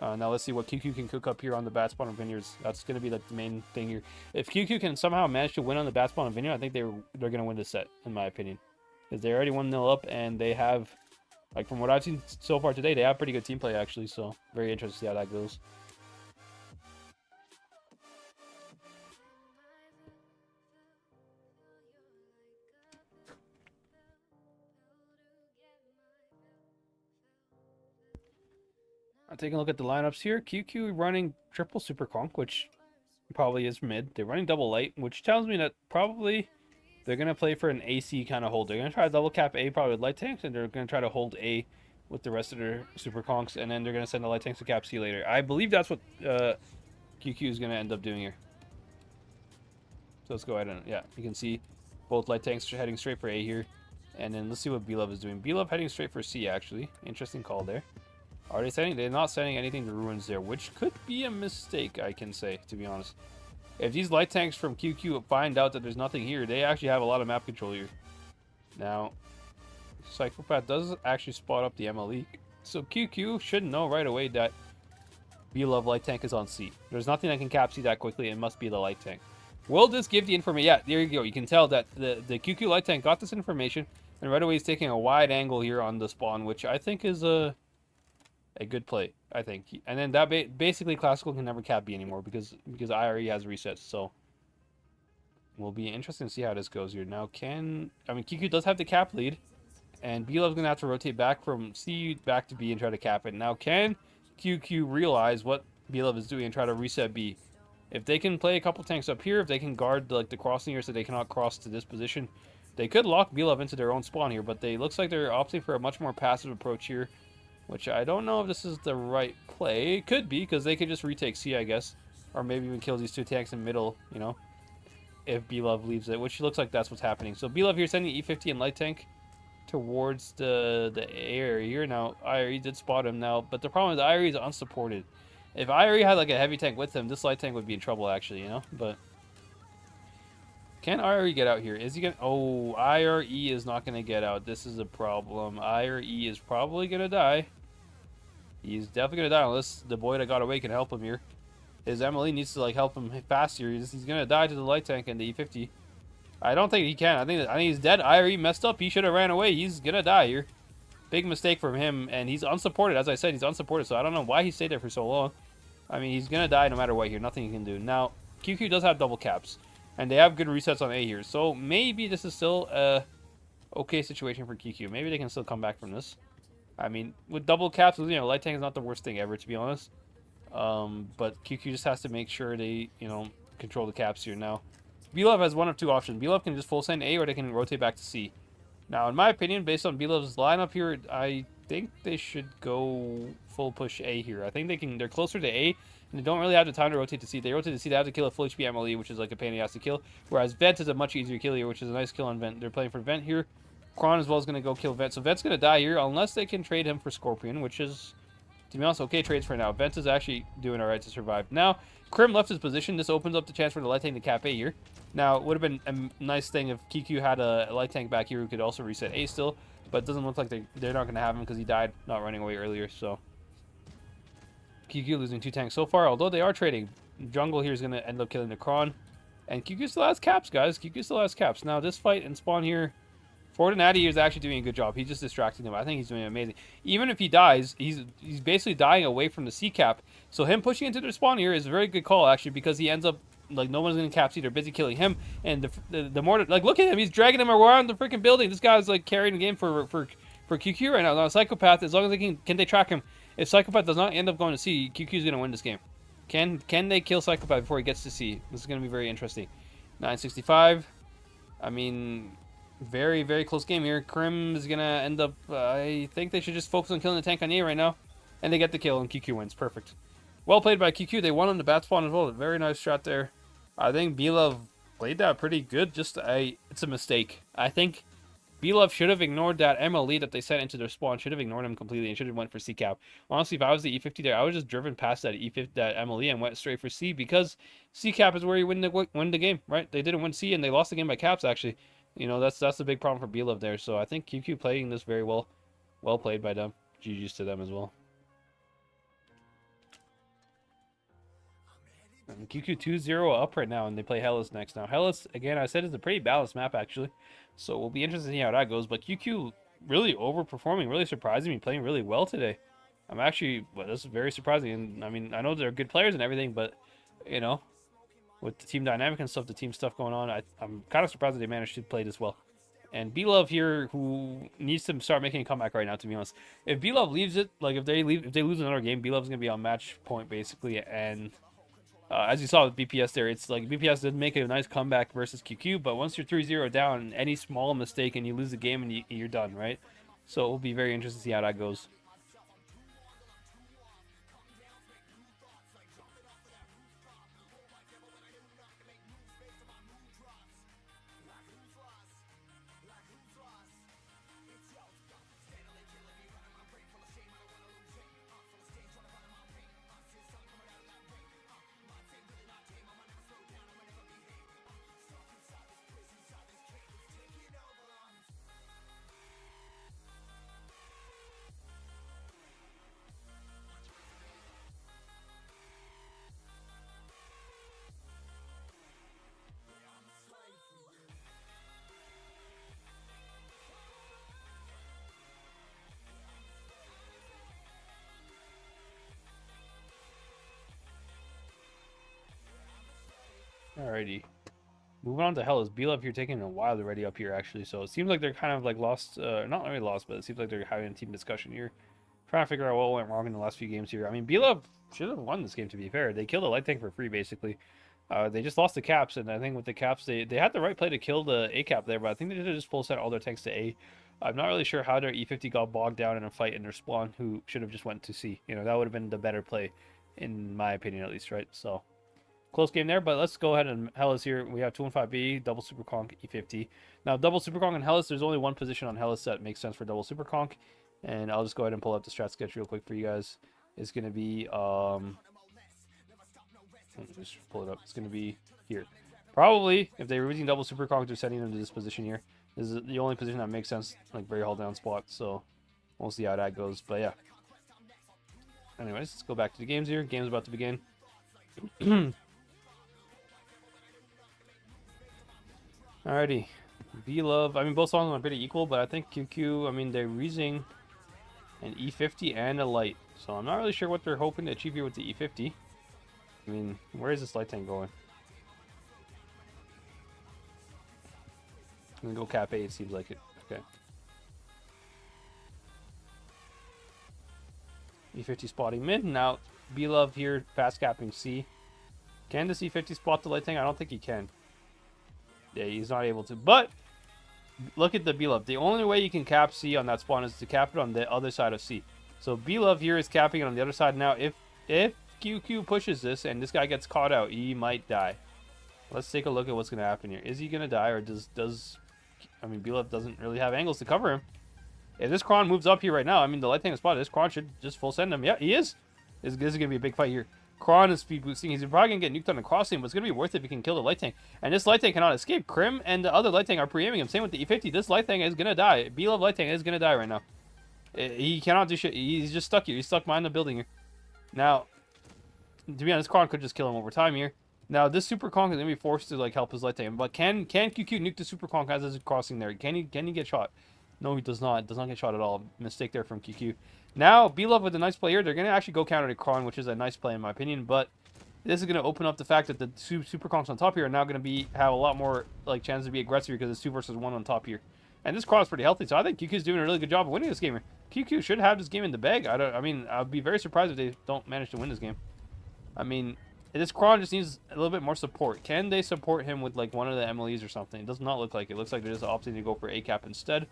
Now let's see what QQ can cook up here on the bat spawn of Vineyards. That's going to be like the main thing here. If QQ can somehow manage to win on the bat spawn of Vineyard, I think they're going to win this set, in my opinion. Because they're already 1-0 up, and they have, like from what I've seen so far today, they have pretty good team play, actually. So very interested to see how that goes. I'm taking a look at the lineups here. QQ running triple super conk, which probably is mid. They're running double light, which tells me that probably they're going to play for an AC kind of hold. They're going to try to double cap A probably with light tanks, and they're going to try to hold A with the rest of their super conks, and then they're going to send the light tanks to cap C later. I believe that's what QQ is going to end up doing here. So let's go ahead and, yeah, you can see both light tanks heading straight for A here. And then let's see what B-Love is doing. B-Love heading straight for C, actually. Interesting call there. Are they sending? They're not sending anything to ruins there, which could be a mistake, I can say, to be honest. If these light tanks from QQ find out that there's nothing here, they actually have a lot of map control here. Now, Psychopath does actually spot up the MLE. So QQ should know right away that B-Love light tank is on C. There's nothing that can cap C that quickly. It must be the light tank. Will this give the information? Yeah, there you go. You can tell that the QQ light tank got this information. And right away he's taking a wide angle here on the spawn, which I think is a good play, I think. And then that basically Classical can never cap B anymore because IRE has resets. So will be interesting to see how this goes here. Now QQ does have the cap lead, and B-Love's gonna have to rotate back from C back to B and try to cap it. Now can QQ realize what B-Love is doing and try to reset B? If they can play a couple tanks up here, if they can guard the crossing here so they cannot cross to this position, they could lock B-Love into their own spawn here, but they looks like they're opting for a much more passive approach here, which I don't know if this is the right play. It could be, because they could just retake C, I guess, or maybe even kill these two tanks in middle, you know, if B-Love leaves it, which looks like that's what's happening. So B-Love here sending E50 and light tank towards the area here. Now, IRE did spot him now, but the problem is IRE is unsupported. If IRE had like a heavy tank with him, this light tank would be in trouble, actually, you know, but... Can IRE get out here? Is he gonna... Oh, IRE is not gonna get out. This is a problem. IRE is probably gonna die. He's definitely gonna die unless the boy that got away can help him here. His MLE needs to like help him fast here. He's gonna die to the light tank and the E50. I don't think he can. I think he's dead. IRE messed up. He should have ran away. He's gonna die here. Big mistake from him, and he's unsupported. As I said, he's unsupported, so I don't know why he stayed there for so long. I mean, he's gonna die no matter what here. Nothing he can do. Now, QQ does have double caps, and they have good resets on A here, so maybe this is still a okay situation for QQ. Maybe they can still come back from this. I mean, with double caps, you know, light tank is not the worst thing ever, to be honest. But QQ just has to make sure they, you know, control the caps here. Now, B-Love has one of two options. B-Love can just full send A, or they can rotate back to C. Now, in my opinion, based on B-Love's lineup here, I think they should go full push A here. I think they're closer to A, and they don't really have the time to rotate to C. They rotate to C, they have to kill a full HP MLE, which is like a pain in the ass to kill. Whereas Vent is a much easier kill here, which is a nice kill on Vent. They're playing for Vent here. Kron as well is going to go kill Vent. So Vent's going to die here, unless they can trade him for Scorpion, which is, to be honest, okay trades for now. Vent is actually doing alright to survive. Now, Krim left his position. This opens up the chance for the light tank to cap A here. Now, it would have been a nice thing if QQ had a light tank back here who could also reset A still, but it doesn't look like they're not going to have him because he died not running away earlier, so... QQ losing 2 tanks so far, although they are trading. Jungle here is going to end up killing the Kron, and QQ still has caps, guys. QQ still has caps. Now, this fight in spawn here, Fortinati is actually doing a good job. He's just distracting them. I think he's doing amazing. Even if he dies, he's basically dying away from the C cap, so him pushing into the spawn here is a very good call, actually, because he ends up like no one's gonna cap C. They're busy killing him, and the more like look at him, he's dragging him around the freaking building. This guy's like carrying the game for QQ right now. Now Psychopath, as long as they can they track him. If Psychopath does not end up going to C, QQ's gonna win this game. Can they kill Psychopath before he gets to C? This is gonna be very interesting. 965. I mean, very very close game here. Krim is gonna end up. I think they should just focus on killing the tank on A right now, and they get the kill and QQ wins. Perfect. Well played by QQ. They won on the bat spawn as well. Very nice shot there. I think B-Love played that pretty good. It's a mistake. I think B-Love should have ignored that MLE that they sent into their spawn. Should have ignored him completely and should have went for C cap. Honestly, if I was the E50 there, I would just driven past that E50, that MLE, and went straight for C, because C cap is where you win the game, right? They didn't win C and they lost the game by caps, actually. You know, that's the big problem for B-Love there. So I think QQ playing this very well. Well played by them. GG's to them as well. And QQ 2-0 up right now, and they play Hellas next. Now, Hellas, again, I said, is a pretty balanced map, actually. So we'll be interested to see how that goes. But QQ really overperforming, really surprising me, playing really well today. I'm actually, well, this is very surprising. And I mean, I know they're good players and everything, but, you know, with the team dynamic and stuff, the team stuff going on, I'm kind of surprised that they managed to play this well. And B-Love here, who needs to start making a comeback right now, to be honest. If B-Love leaves it, like if they lose another game, B-Love's going to be on match point, basically, and... as you saw with BPS there, it's like BPS did make a nice comeback versus QQ, but once you're 3-0 down, any small mistake and you lose the game and you're done, right? So it will be very interesting to see how that goes. Alrighty. Moving on to Hellas. BLove here taking a while already up here, actually. So it seems like they're kind of like lost. Not really lost, but it seems like they're having a team discussion here. Trying to figure out what went wrong in the last few games here. I mean, BLove should have won this game, to be fair. They killed a light tank for free, basically. They just lost the caps, and I think with the caps, they had the right play to kill the A cap there, but I think they did just full set all their tanks to A. I'm not really sure how their E50 got bogged down in a fight in their spawn, who should have just went to C. You know, that would have been the better play, in my opinion, at least, right? So, close game there, but let's go ahead and Hellas here. We have 215B, double super conk, E50. Now, double super conk and Hellas, there's only one position on Hellas that makes sense for double super conk, and I'll just go ahead and pull up the strat sketch real quick for you guys. It's going to be, let me just pull it up. It's going to be here. Probably, if they were using double super conk, they're sending them to this position here. This is the only position that makes sense, like very hull down spot, so we'll see how that goes, but yeah. Anyways, let's go back to the games here. Game's about to begin. Alrighty. BLove, I mean, both songs are pretty equal, but I think QQ, I mean, they're using an E50 and a light, so I'm not really sure what they're hoping to achieve here with the E50. I mean, where is this light tank going? I'm gonna go cap A, it seems like it. Okay. E50 spotting mid. Now, BLove here, fast capping C. Can this E50 spot the light tank? I don't think he can. Yeah, he's not able to. But, look at the BLove. The only way you can cap C on that spawn is to cap it on the other side of C. So, BLove here is capping it on the other side. Now, if QQ pushes this and this guy gets caught out, he might die. Let's take a look at what's going to happen here. Is he going to die, or I mean, BLove doesn't really have angles to cover him. If this Kron moves up here right now, I mean, the light tank is spotted. This Kron should just full send him. Yeah, he is. This is going to be a big fight here. Kron is speed boosting. He's probably going to get nuked on the crossing, but it's going to be worth it if he can kill the light tank. And this light tank cannot escape. Krim and the other light tank are pre-aiming him. Same with the E50. This light tank is going to die. BLove light tank is going to die right now. He cannot do shit. He's just stuck here. He's stuck behind the building here. Now, to be honest, Kron could just kill him over time here. Now, this Super Conk is going to be forced to, like, help his light tank. But can QQ nuke the Super Conk as it's crossing there? Can he get shot? No, he does not. Does not get shot at all. Mistake there from QQ. Now, BLove with a nice play here. They're going to actually go counter to Kron, which is a nice play in my opinion. But this is going to open up the fact that the two Super Conks on top here are now going to have a lot more, like, chance to be aggressive because it's 2 versus 1 on top here. And this Kron is pretty healthy, so I think QQ's doing a really good job of winning this game here. QQ should have this game in the bag. I mean, I'd be very surprised if they don't manage to win this game. I mean, this Kron just needs a little bit more support. Can they support him with, like, one of the MLEs or something? It does not look like it. It looks like they're just opting to go for A cap instead.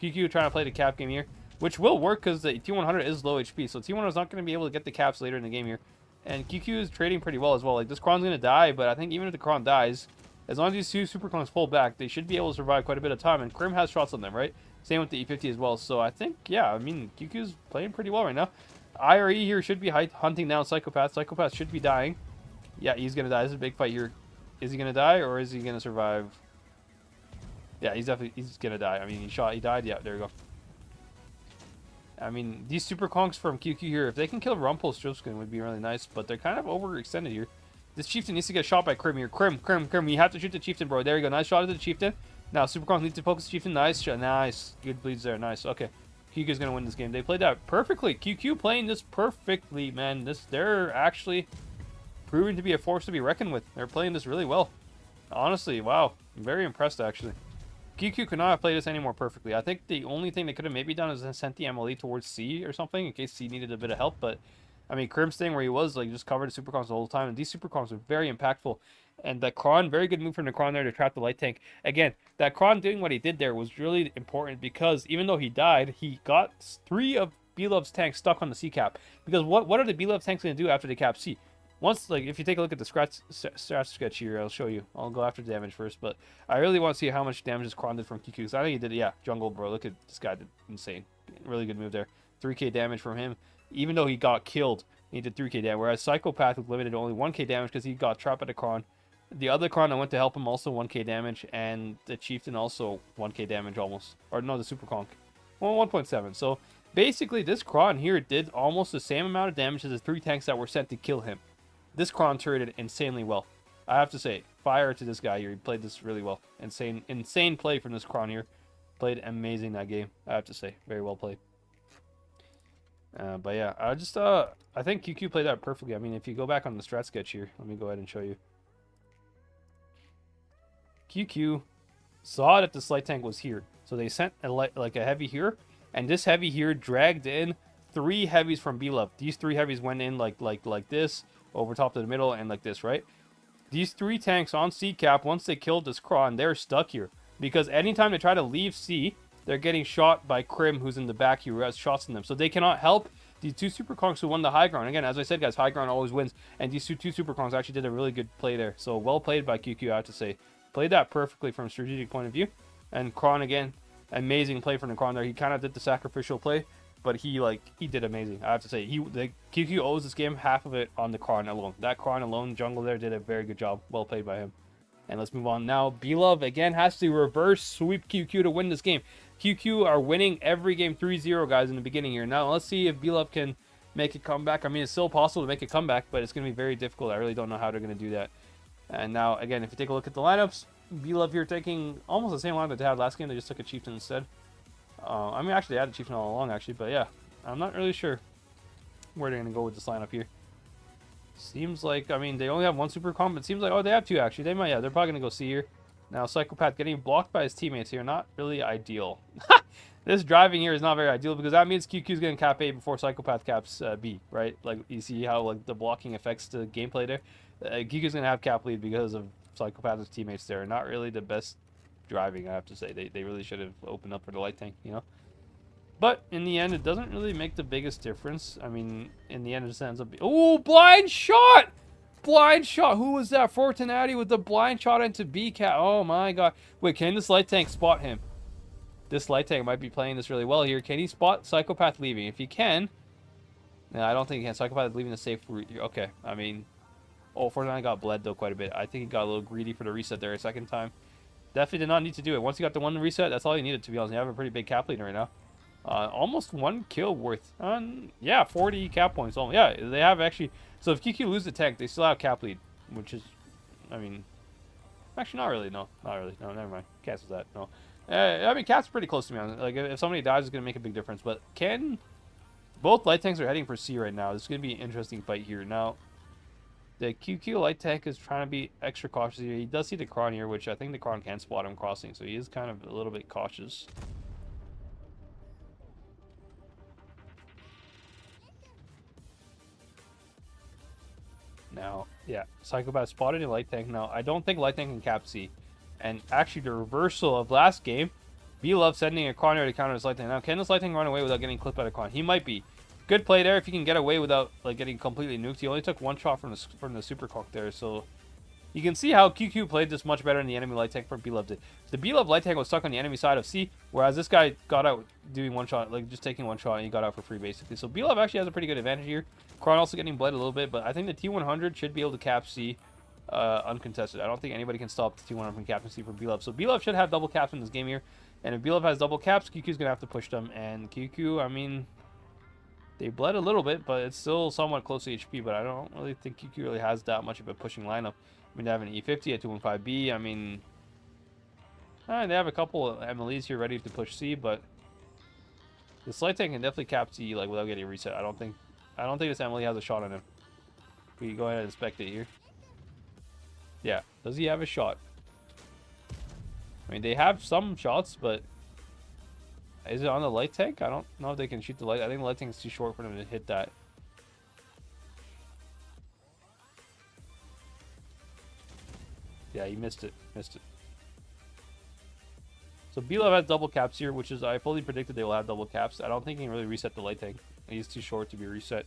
QQ trying to play the cap game here, which will work because the T100 is low HP, so T100 is not going to be able to get the caps later in the game here. And QQ is trading pretty well as well. Like, this Kron's going to die, but I think even if the Kron dies, as long as these two Super Clones pull back, they should be able to survive quite a bit of time. And Krim has shots on them, right? Same with the E50 as well. So I think, yeah, I mean, QQ's playing pretty well right now. IRE here should be hunting down Psychopath. Psychopath should be dying. Yeah, he's going to die. This is a big fight here. Is he going to die, or is he going to survive? Yeah, he's going to die. I mean, he died. Yeah, there we go. I mean, these Super Conks from QQ here, if they can kill Rumpelstiltskin, would be really nice, but they're kind of overextended here. This Chieftain needs to get shot by Krim here. Krim, you have to shoot the Chieftain, bro. There you go. Nice shot at the Chieftain. Now, Super Conks need to focus the Chieftain. Nice shot. Nice. Good bleeds there. Nice. Okay. QQ's going to win this game. They played that perfectly. QQ playing this perfectly, man. They're actually proving to be a force to be reckoned with. They're playing this really well. Honestly, wow. I'm very impressed, actually. QQ could not have played this any more perfectly. I think the only thing they could have maybe done is sent the MLE towards C or something in case C needed a bit of help. But, I mean, Krim staying where he was, like, just covered the Super Cons the whole time. And these Super Cons are very impactful. And that Kron, very good move from the Kron there to trap the light tank. Again, that Kron doing what he did there was really important because even though he died, he got 3 of BLove's tanks stuck on the C cap. Because what are the BLove tanks going to do after they cap C? Once, like, if you take a look at the strat sketch here, I'll show you. I'll go after the damage first, but I really want to see how much damage this Kron did from QQ. Because I think he did, yeah, jungle, bro. Look at this guy, did insane. Really good move there. 3k damage from him. Even though he got killed, he did 3k damage. Whereas Psychopath was limited to only 1k damage because he got trapped at a Kron. The other Kron that went to help him also 1k damage, and the Chieftain also 1k damage almost. Or no, the Super Conk. Well, 1.7. So basically, this Kron here did almost the same amount of damage as the 3 tanks that were sent to kill him. This Kron turreted insanely well. I have to say, fire to this guy here. He played this really well. Insane play from this Kron here. Played amazing that game. I have to say, very well played. But yeah, I think QQ played that perfectly. I mean, if you go back on the strat sketch here, let me go ahead and show you. QQ saw that this light tank was here, so they sent a heavy here, and this heavy here dragged in 3 heavies from B-Love. These 3 heavies went in like this, over top to the middle, and like this, right? These 3 tanks on C cap, once they killed this Kron, they're stuck here. Because anytime they try to leave C, they're getting shot by Krim, who's in the back here, who has shots in them. So they cannot help these 2 Super Kronks who won the high ground. Again, as I said, guys, high ground always wins. And these 2 Super Kronks actually did a really good play there. So well played by QQ, I have to say. Played that perfectly from a strategic point of view. And Kron, again, amazing play from the Kron there. He kind of did the sacrificial play, but he did amazing. I have to say, QQ owes this game half of it on the Kron alone. That Kron alone, jungle there, did a very good job. Well played by him. And let's move on now. B-Love, again, has to reverse sweep QQ to win this game. QQ are winning every game 3-0, guys, in the beginning here. Now, let's see if B-Love can make a comeback. I mean, it's still possible to make a comeback, but it's going to be very difficult. I really don't know how they're going to do that. And now, again, if you take a look at the lineups, B-Love here taking almost the same lineup that they had last game. They just took a Chieftain instead. I mean, actually, they had a Chieftain all along, actually. But, yeah, I'm not really sure where they're going to go with this lineup here. Seems like, I mean, they only have 1 super comp. It seems like, oh, they have 2 actually. They might, yeah, they're probably going to go C here. Now, Psychopath getting blocked by his teammates here. Not really ideal. This driving here is not very ideal because that means QQ is getting cap A before Psychopath caps B, right? Like, you see how, like, the blocking affects the gameplay there? QQ is going to have cap lead because of Psychopath's teammates there. Not really the best driving, I have to say. They really should have opened up for the light tank, you know? But in the end, it doesn't really make the biggest difference. I mean, in the end, it just ends up being... Oh, blind shot! Blind shot! Who was that? Fortinati with the blind shot into B-Cat. Oh, my God. Wait, can this light tank spot him? This light tank might be playing this really well here. Can he spot Psychopath leaving? If he can... No, I don't think he can. Psychopath leaving the safe route here. Okay, I mean... Oh, Fortinati got bled, though, quite a bit. I think he got a little greedy for the reset there a second time. Definitely did not need to do it. Once he got the 1 reset, that's all he needed, to be honest. You have a pretty big cap lead right now. Almost 1 kill worth. Yeah, 40 cap points. Oh, yeah, they have actually. So if QQ lose the tank, they still have cap lead, which is, I mean, actually not really. No, not really. No, never mind. Cancels that. No, I mean, Cat's pretty close to me. Like if somebody dies, it's gonna make a big difference. But both light tanks are heading for C right now. This is gonna be an interesting fight here. Now, the QQ light tank is trying to be extra cautious here. He does see the Kron here, which I think the Kron can spot him crossing, so he is kind of a little bit cautious. Now, yeah, Psychopath spotted in light tank. Now, I don't think light tank can cap C. And actually, the reversal of last game, B-Love sending a Kron here to counter his light tank. Now, can this light tank run away without getting clipped by the Kron? He might be. Good play there if he can get away without like getting completely nuked. He only took 1 shot from the Super Conk there, so you can see how QQ played this much better in the enemy light tank from B-Love did. The B-Love light tank was stuck on the enemy side of C, whereas this guy got out doing 1 shot, like just taking 1 shot, and he got out for free basically. So B-Love actually has a pretty good advantage here. Kron also getting bled a little bit, but I think the T100 should be able to cap C uncontested. I don't think anybody can stop the T100 from capping C for B-Love. So B-Love should have double caps in this game here, and if B-Love has double caps, QQ's gonna have to push them. And QQ, I mean, they bled a little bit, but it's still somewhat close to HP. But I don't really think QQ really has that much of a pushing lineup. I mean, they have an E50 at 215B. I mean, they have a couple of MLEs here ready to push C, but this light tank can definitely cap C like without getting reset. I don't think this MLE has a shot on him. We can go ahead and inspect it here. Yeah, does he have a shot? I mean, they have some shots, but is it on the light tank? I don't know if they can shoot the light. I think the light tank is too short for them to hit that. Yeah, he missed it. So B-Love has double caps here, which is, I fully predicted they will have double caps. I don't think he can really reset the light tank. He's too short to be reset.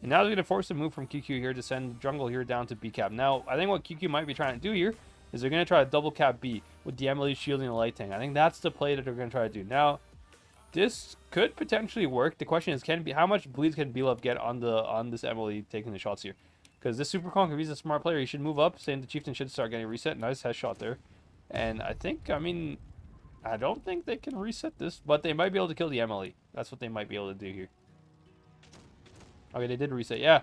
And now they're going to force a move from QQ here to send jungle here down to B cap. Now, I think what QQ might be trying to do here is they're going to try to double cap B with the MLE shielding the light tank. I think that's the play that they're going to try to do. Now, this could potentially work. The question is, how much bleeds can B-Love get on this MLE taking the shots here? Because this Super Conk, if he's a smart player, he should move up, saying the Chieftain should start getting reset. Nice headshot there. And I don't think they can reset this, but they might be able to kill the MLE. That's what they might be able to do here. Okay, they did reset. Yeah.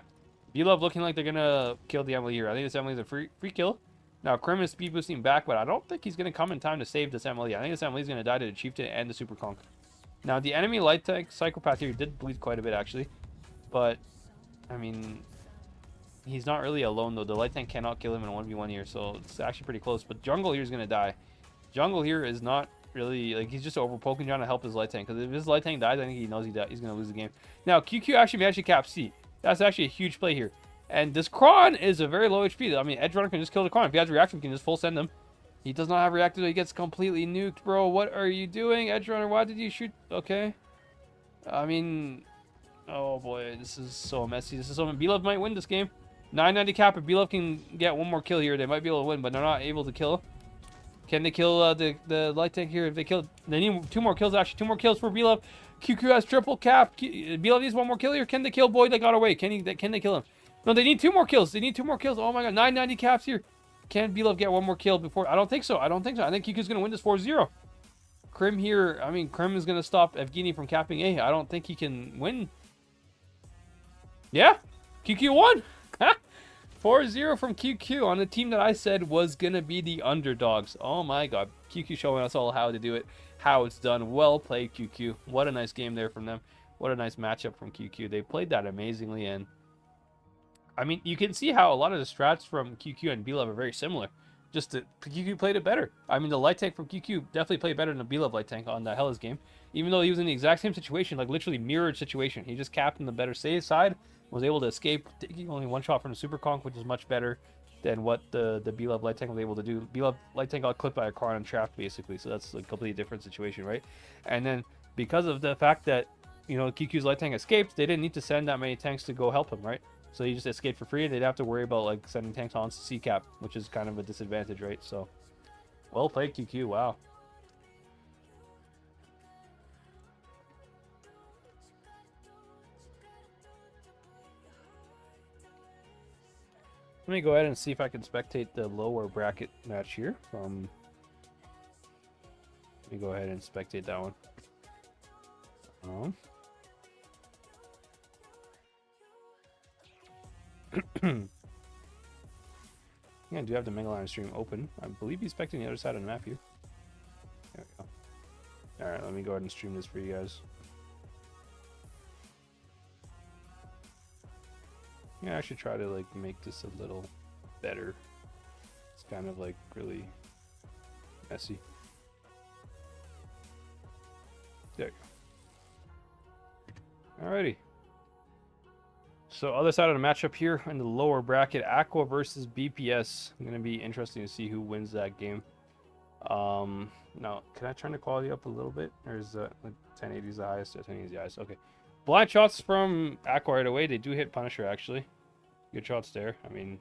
B-Love looking like they're going to kill the MLE here. I think this MLE is a free kill. Now, Krim is speed boosting back, but I don't think he's going to come in time to save this MLE. I think this MLE is going to die to the Chieftain and the Super Conk. Now, the enemy light tank Psychopath here did bleed quite a bit, actually. But, I mean, he's not really alone though. The light tank cannot kill him in a 1v1 here, so it's actually pretty close. But jungle here is gonna die. Jungle here is not really like, he's just over poking trying to help his light tank, because if his light tank dies, I think he knows he's gonna lose the game. Now QQ actually may cap C. That's actually a huge play here. And this Kron is a very low HP. I mean, Edge Runner can just kill the Kron. If he has reaction, he can just full send him. He does not have reactive, so he gets completely nuked, bro. What are you doing, Edge Runner? Why did you shoot? Okay. I mean, oh boy, this is so messy. This is so. B-Love might win this game. 990 cap. If B-Love can get one more kill here, they might be able to win, but they're not able to kill. Can they kill the light tank here? If they kill, they need 2 more kills. Actually, 2 more kills for B-Love. QQ has triple cap. B-Love needs 1 more kill here. Can they kill Boyd that got away? Can they kill him? No, they need 2 more kills. They need 2 more kills. Oh my god, 990 caps here. Can B-Love get 1 more kill before? I don't think so. I think QQ's going to win this 4-0. Krim here, I mean, Krim is going to stop Evgeny from capping A. I don't think he can win. Yeah, QQ won. 4-0 from QQ on the team that I said was going to be the underdogs. Oh my god. QQ showing us all how to do it, how it's done. Well played, QQ. What a nice game there from them. What a nice matchup from QQ. They played that amazingly, and I mean, you can see how a lot of the strats from QQ and B-Love are very similar. Just that QQ played it better. I mean, the light tank from QQ definitely played better than the B-Love light tank on the Hellas game. Even though he was in the exact same situation, like literally mirrored situation. He just capped in the better save side, was able to escape, taking only 1 shot from the Super Conk, which is much better than what the B-Love light tank was able to do. B-Love light tank got clipped by a Korahkorah and trapped, basically. So that's a completely different situation, right? And then because of the fact that, you know, QQ's light tank escaped, they didn't need to send that many tanks to go help him, right? So he just escaped for free, and they'd have to worry about like sending tanks on to C-cap, which is kind of a disadvantage, right? So, well played, QQ. Wow. Let me go ahead and see if I can spectate the lower bracket match here. Let me go ahead and spectate that one. Yeah, I do have the Megaline stream open. I believe he's spectating the other side of the map here. There we go. Alright, let me go ahead and stream this for you guys. Yeah, I should try to like make this a little better. It's kind of like really messy. There you go. Alrighty. So other side of the matchup here in the lower bracket, Aqua versus BPS. Going to be interesting to see who wins that game. Now, can I turn the quality up a little bit? Or is 1080 is the highest? 1080 is the highest. Okay. Blind shots from Aqua right away. They do hit Punisher, actually. Good shots there. I mean,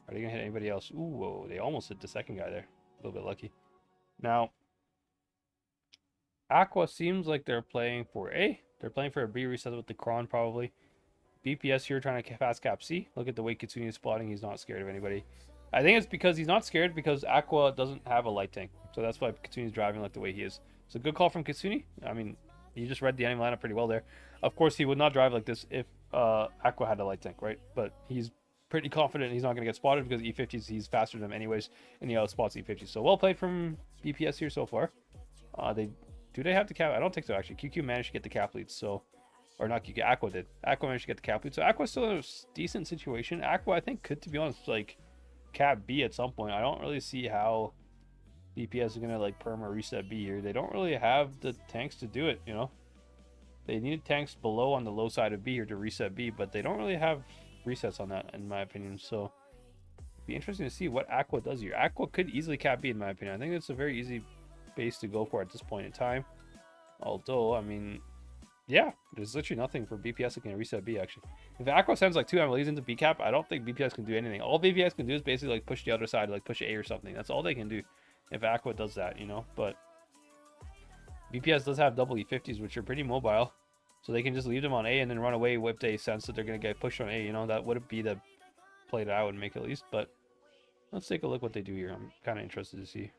are they going to hit anybody else? Ooh, whoa. They almost hit the second guy there. A little bit lucky. Now, Aqua seems like they're playing for A. They're playing for a B reset with the Kron, probably. BPS here trying to fast cap C. Look at the way Kitsune is spotting. He's not scared of anybody. I think it's because he's not scared because Aqua doesn't have a light tank. So that's why Kitsune is driving like the way he is. It's a good call from Kitsune. I mean, you just read the enemy lineup pretty well there. Of course, he would not drive like this if Aqua had a light tank, right? But he's pretty confident he's not going to get spotted because E50s, he's faster than him anyways. And he outspots E50s. So well played from BPS here so far. Do they have the cap? I don't think so, actually. QQ managed to get the cap leads, so... Or not QQ, Aqua did. Aqua managed to get the cap lead. So Aqua's still in a decent situation. Aqua, I think, could, to be honest, like, cap B at some point. I don't really see how BPS is going to, like, perma reset B here. They don't really have the tanks to do it, you know? They need tanks below on the low side of B here to reset B, but they don't really have resets on that, in my opinion. So, it'd be interesting to see what Aqua does here. Aqua could easily cap B, in my opinion. I think it's a very easy base to go for at this point in time. Although, I mean... Yeah, there's literally nothing for BPS that can reset B, actually. If Aqua sends like 2 Emilies into B cap, I don't think BPS can do anything. All BPS can do is basically like push the other side, like push A or something. That's all they can do if Aqua does that, you know? But BPS does have double E50s, which are pretty mobile. So they can just leave them on A and then run away with a sense that they're going to get pushed on A, you know? That would be the play that I would make at least. But let's take a look what they do here. I'm kind of interested to see.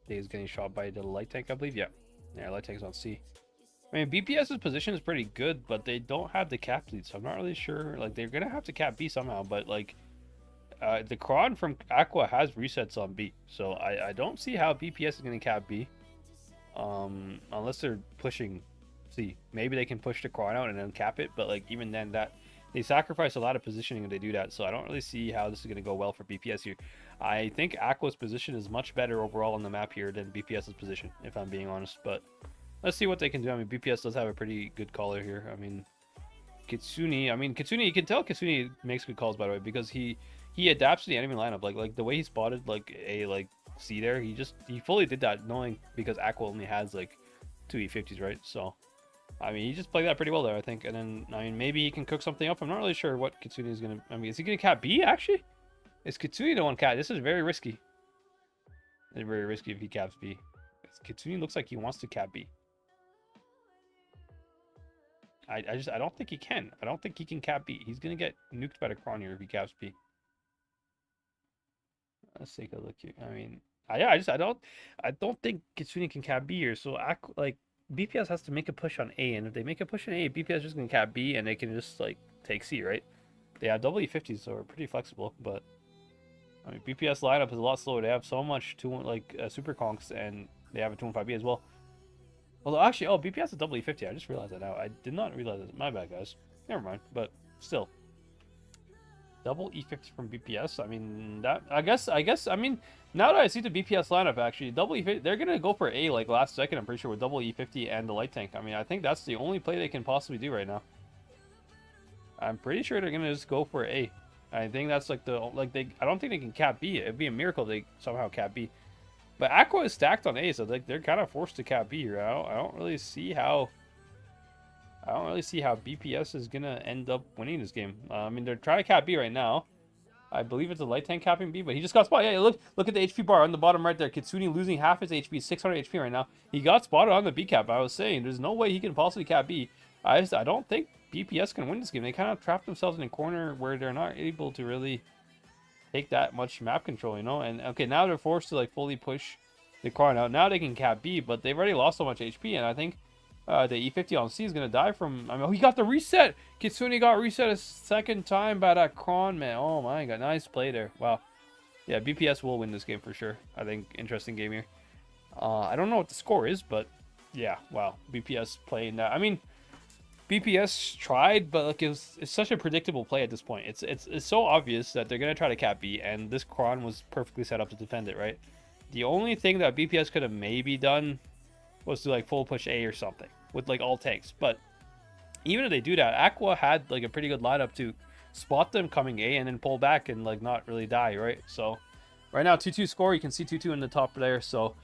He's getting shot by the light tank, I believe. Yeah, light tank's on C. I mean, BPS's position is pretty good, but they don't have the cap lead, so I'm not really sure. Like, they're gonna have to cap B somehow, but like, the Kron from Aqua has resets on B, so I don't see how BPS is gonna cap B, unless they're pushing C. Maybe they can push the Kron out and then cap it, but like even then, that they sacrifice a lot of positioning if they do that, so I don't really see how this is gonna go well for BPS here. I think Aqua's position is much better overall on the map here than BPS's position, if I'm being honest, but let's see what they can do. I mean, BPS does have a pretty good caller here. I mean, Kitsune, you can tell Kitsune makes good calls, by the way, because he adapts to the enemy lineup. Like the way he spotted like a C there, he fully did that knowing because Aqua only has like 2 E50s, right? So I mean, he just played that pretty well there, I think. And then I mean, maybe he can cook something up. I'm not really sure what Kitsune is gonna. I mean, is he gonna cap B actually? Is Kitsune the one cap? This is very risky. It's very risky if he caps B. Kitsune looks like he wants to cap B. I don't think he can. I don't think he can cap B. He's gonna get nuked by the Kron here if he caps B. Let's take a look here. I mean, I don't think Kitsune can cap B here. So like BPS has to make a push on A, and if they make a push on A, BPS is just gonna cap B, and they can just like take C, right? They have double E50s, so we're pretty flexible. But I mean, BPS lineup is a lot slower. They have so much super conks, and they have a 215B as well. Although actually, oh, BPS is double E50. I just realized that now. I did not realize it. My bad, guys. Never mind. But still, double E50 from BPS. I mean, that I guess. I mean, now that I see the BPS lineup, actually, double E50, they're gonna go for A like last second. I'm pretty sure with double E50 and the light tank. I mean, I think that's the only play they can possibly do right now. I'm pretty sure they're gonna just go for A. I think that's like I don't think they can cap B. It'd be a miracle if they somehow cap B. But Aqua is stacked on A, so they're kind of forced to cap B here. I don't really see how BPS is gonna end up winning this game. I mean, they're trying to cap B right now. I believe it's a light tank capping B, but he just got spotted. Yeah, look at the HP bar on the bottom right there. Kitsune losing half his HP, 600 HP right now. He got spotted on the B cap. I was saying there's no way he can possibly cap B. I don't think BPS can win this game. They kind of trapped themselves in a corner where they're not able to really take that much map control, you know. And okay, now they're forced to like fully push the Kron out. Now they can cap B, but they've already lost so much HP, and I think the E50 on C is gonna die from. I mean, oh, he got the reset. Kitsune got reset a second time by that Kron, man. Oh my god, nice play there. Wow. Yeah, BPS will win this game for sure. I think interesting game here. I don't know what the score is, but yeah, wow. BPS playing that. I mean, BPS tried, but like it's such a predictable play at this point. It's so obvious that they're gonna try to cap B, and this Kron was perfectly set up to defend it, right? The only thing that BPS could have maybe done was to like full push A or something with like all tanks. But even if they do that, Aqua had like a pretty good lineup to spot them coming A and then pull back and like not really die, right? So right now 2-2 score. You can see 2-2 in the top there. So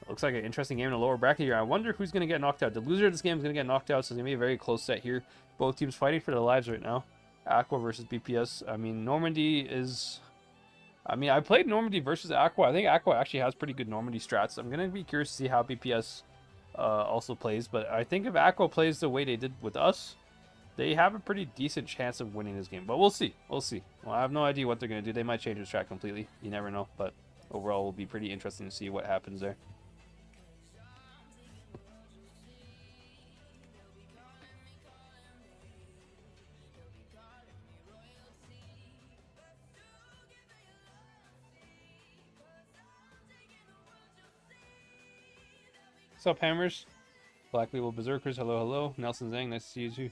it looks like an interesting game in the lower bracket here. I wonder who's going to get knocked out. The loser of this game is going to get knocked out, so it's going to be a very close set here. Both teams fighting for their lives right now. Aqua versus BPS. I mean, Normandy is... I mean, I played Normandy versus Aqua. I think Aqua actually has pretty good Normandy strats. I'm going to be curious to see how BPS also plays. But I think if Aqua plays the way they did with us, they have a pretty decent chance of winning this game. But we'll see. We'll see. Well, I have no idea what they're going to do. They might change the strat completely. You never know. But overall, it will be pretty interesting to see what happens there. What's up, Hammers? Black Label Berserkers, hello, hello. Nelson Zhang, nice to see you too.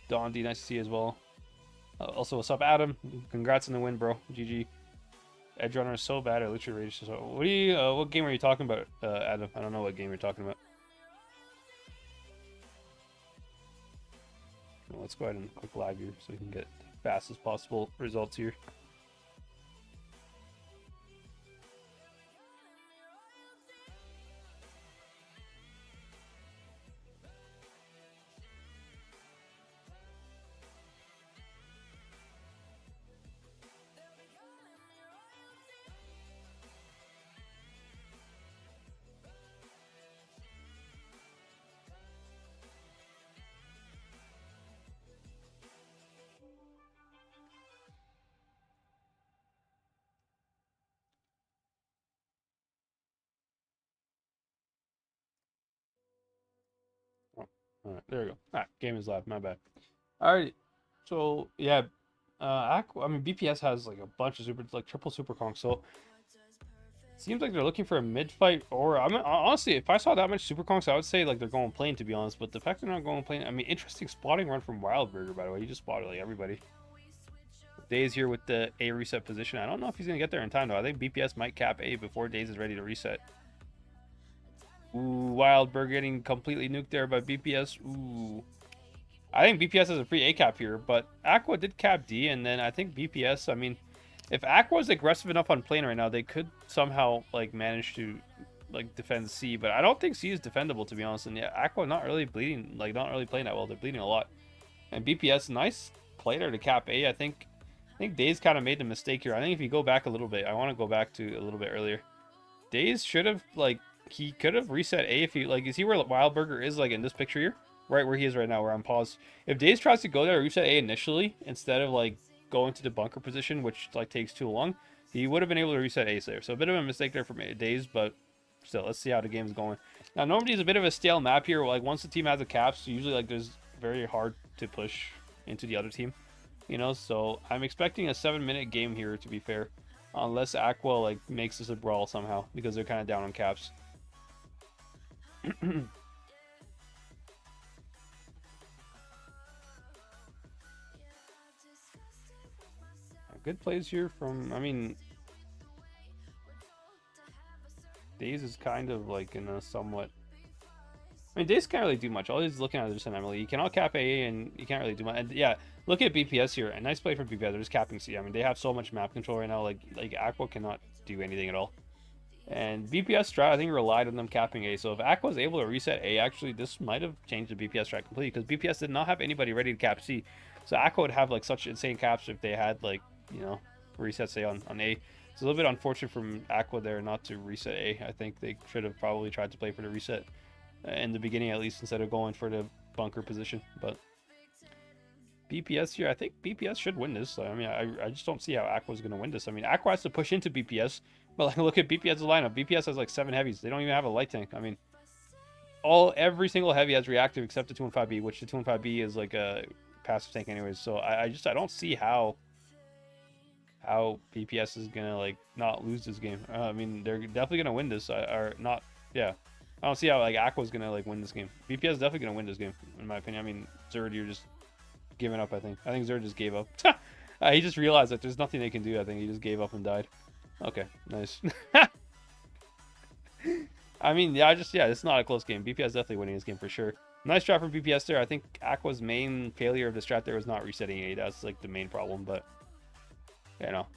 Don D, nice to see you as well. Also, what's up, Adam? Congrats on the win, bro. GG. Edge Runner is so bad, I literally raged. So, what game are you talking about, Adam? I don't know what game you're talking about. Well, let's go ahead and quick lag here so we can get the fastest possible results here. Alright, there we go. Alright, game is live. My bad. Alright, so yeah, I mean BPS has like a bunch of super, like triple super conks. So it seems like they're looking for a mid fight, or I mean honestly, if I saw that much super conks, I would say like they're going plane, to be honest. But the fact they're not going plane, I mean, interesting spotting run from Wildburger, by the way. He just spotted like everybody. Days here with the A reset position. I don't know if he's gonna get there in time though. I think BPS might cap A before Days is ready to reset. Ooh, Wildberg getting completely nuked there by BPS. Ooh. I think BPS has a free A cap here, but Aqua did cap D, and then I think BPS, I mean, if Aqua is aggressive enough on plane right now, they could somehow, like, manage to, like, defend C, but I don't think C is defendable, to be honest, and yeah, Aqua not really bleeding, like, not really playing that well. They're bleeding a lot. And BPS, nice play there to cap A. I think Days kind of made the mistake here. I think if you go back a little bit, I want to go back to a little bit earlier. Days should have, like, he could have reset A if he, like, is he where Wildburger is, like, in this picture here? Right where he is right now, where I'm paused. If Days tries to go there, reset A initially, instead of, like, going to the bunker position, which, like, takes too long, he would have been able to reset A there. So a bit of a mistake there from Days, but still, let's see how the game's going. Now, normally it's a bit of a stale map here. Like, once the team has a caps, usually, like, there's very hard to push into the other team, you know? So I'm expecting a 7-minute game here, to be fair, unless Aqua, like, makes this a brawl somehow, because they're kind of down on caps. Good plays here from, I mean, Days is kind of like in a somewhat, I mean, Days can't really do much. All he's looking at is just an Emily. He cannot cap A, and he can't really do much. And yeah, look at BPS here. A nice play from BPS. They're just capping C. I mean, they have so much map control right now. Like Aqua cannot do anything at all. And BPS strat, I think, relied on them capping A. So if Aqua was able to reset A, actually, this might have changed the BPS strat completely, because BPS did not have anybody ready to cap C. So Aqua would have like such insane caps if they had, like, you know, reset say on A. It's a little bit unfortunate from Aqua there not to reset A. I think they should have probably tried to play for the reset in the beginning, at least, instead of going for the bunker position. But BPS here, I think BPS should win this. I mean, I just don't see how Aqua's going to win this. I mean, Aqua has to push into BPS, but like, look at BPS's lineup. BPS has like 7 heavies. They don't even have a light tank. I mean, every single heavy has reactive except the 215B, which the 215B is like a passive tank anyways. So I don't see how BPS is gonna, like, not lose this game. I mean, they're definitely gonna win this, or not. Yeah, I don't see how, like, Aqua's gonna, like, win this game. BPS is definitely gonna win this game, in my opinion. I mean, Zerd, you're just giving up. I think Zerd just gave up. He just realized that there's nothing they can do. I think he just gave up and died. Okay, nice. I mean, yeah, it's not a close game. BPS definitely winning this game for sure. Nice strat from BPS there. I think Aqua's main failure of the strat there was not resetting A. That's like the main problem, but you know,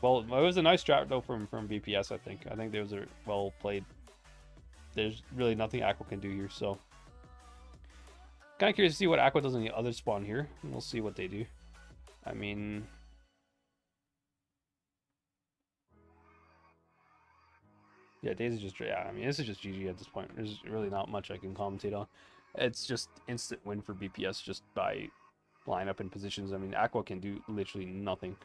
well, it was a nice strat though from BPS. I think there was a well played. There's really nothing Aqua can do here, so kind of curious to see what Aqua does in the other spawn here. We'll see what they do. I mean, yeah, Days is just, yeah, I mean, this is just GG at this point. There's really not much I can commentate on. It's just instant win for BPS just by lineup and positions. I mean, Aqua can do literally nothing.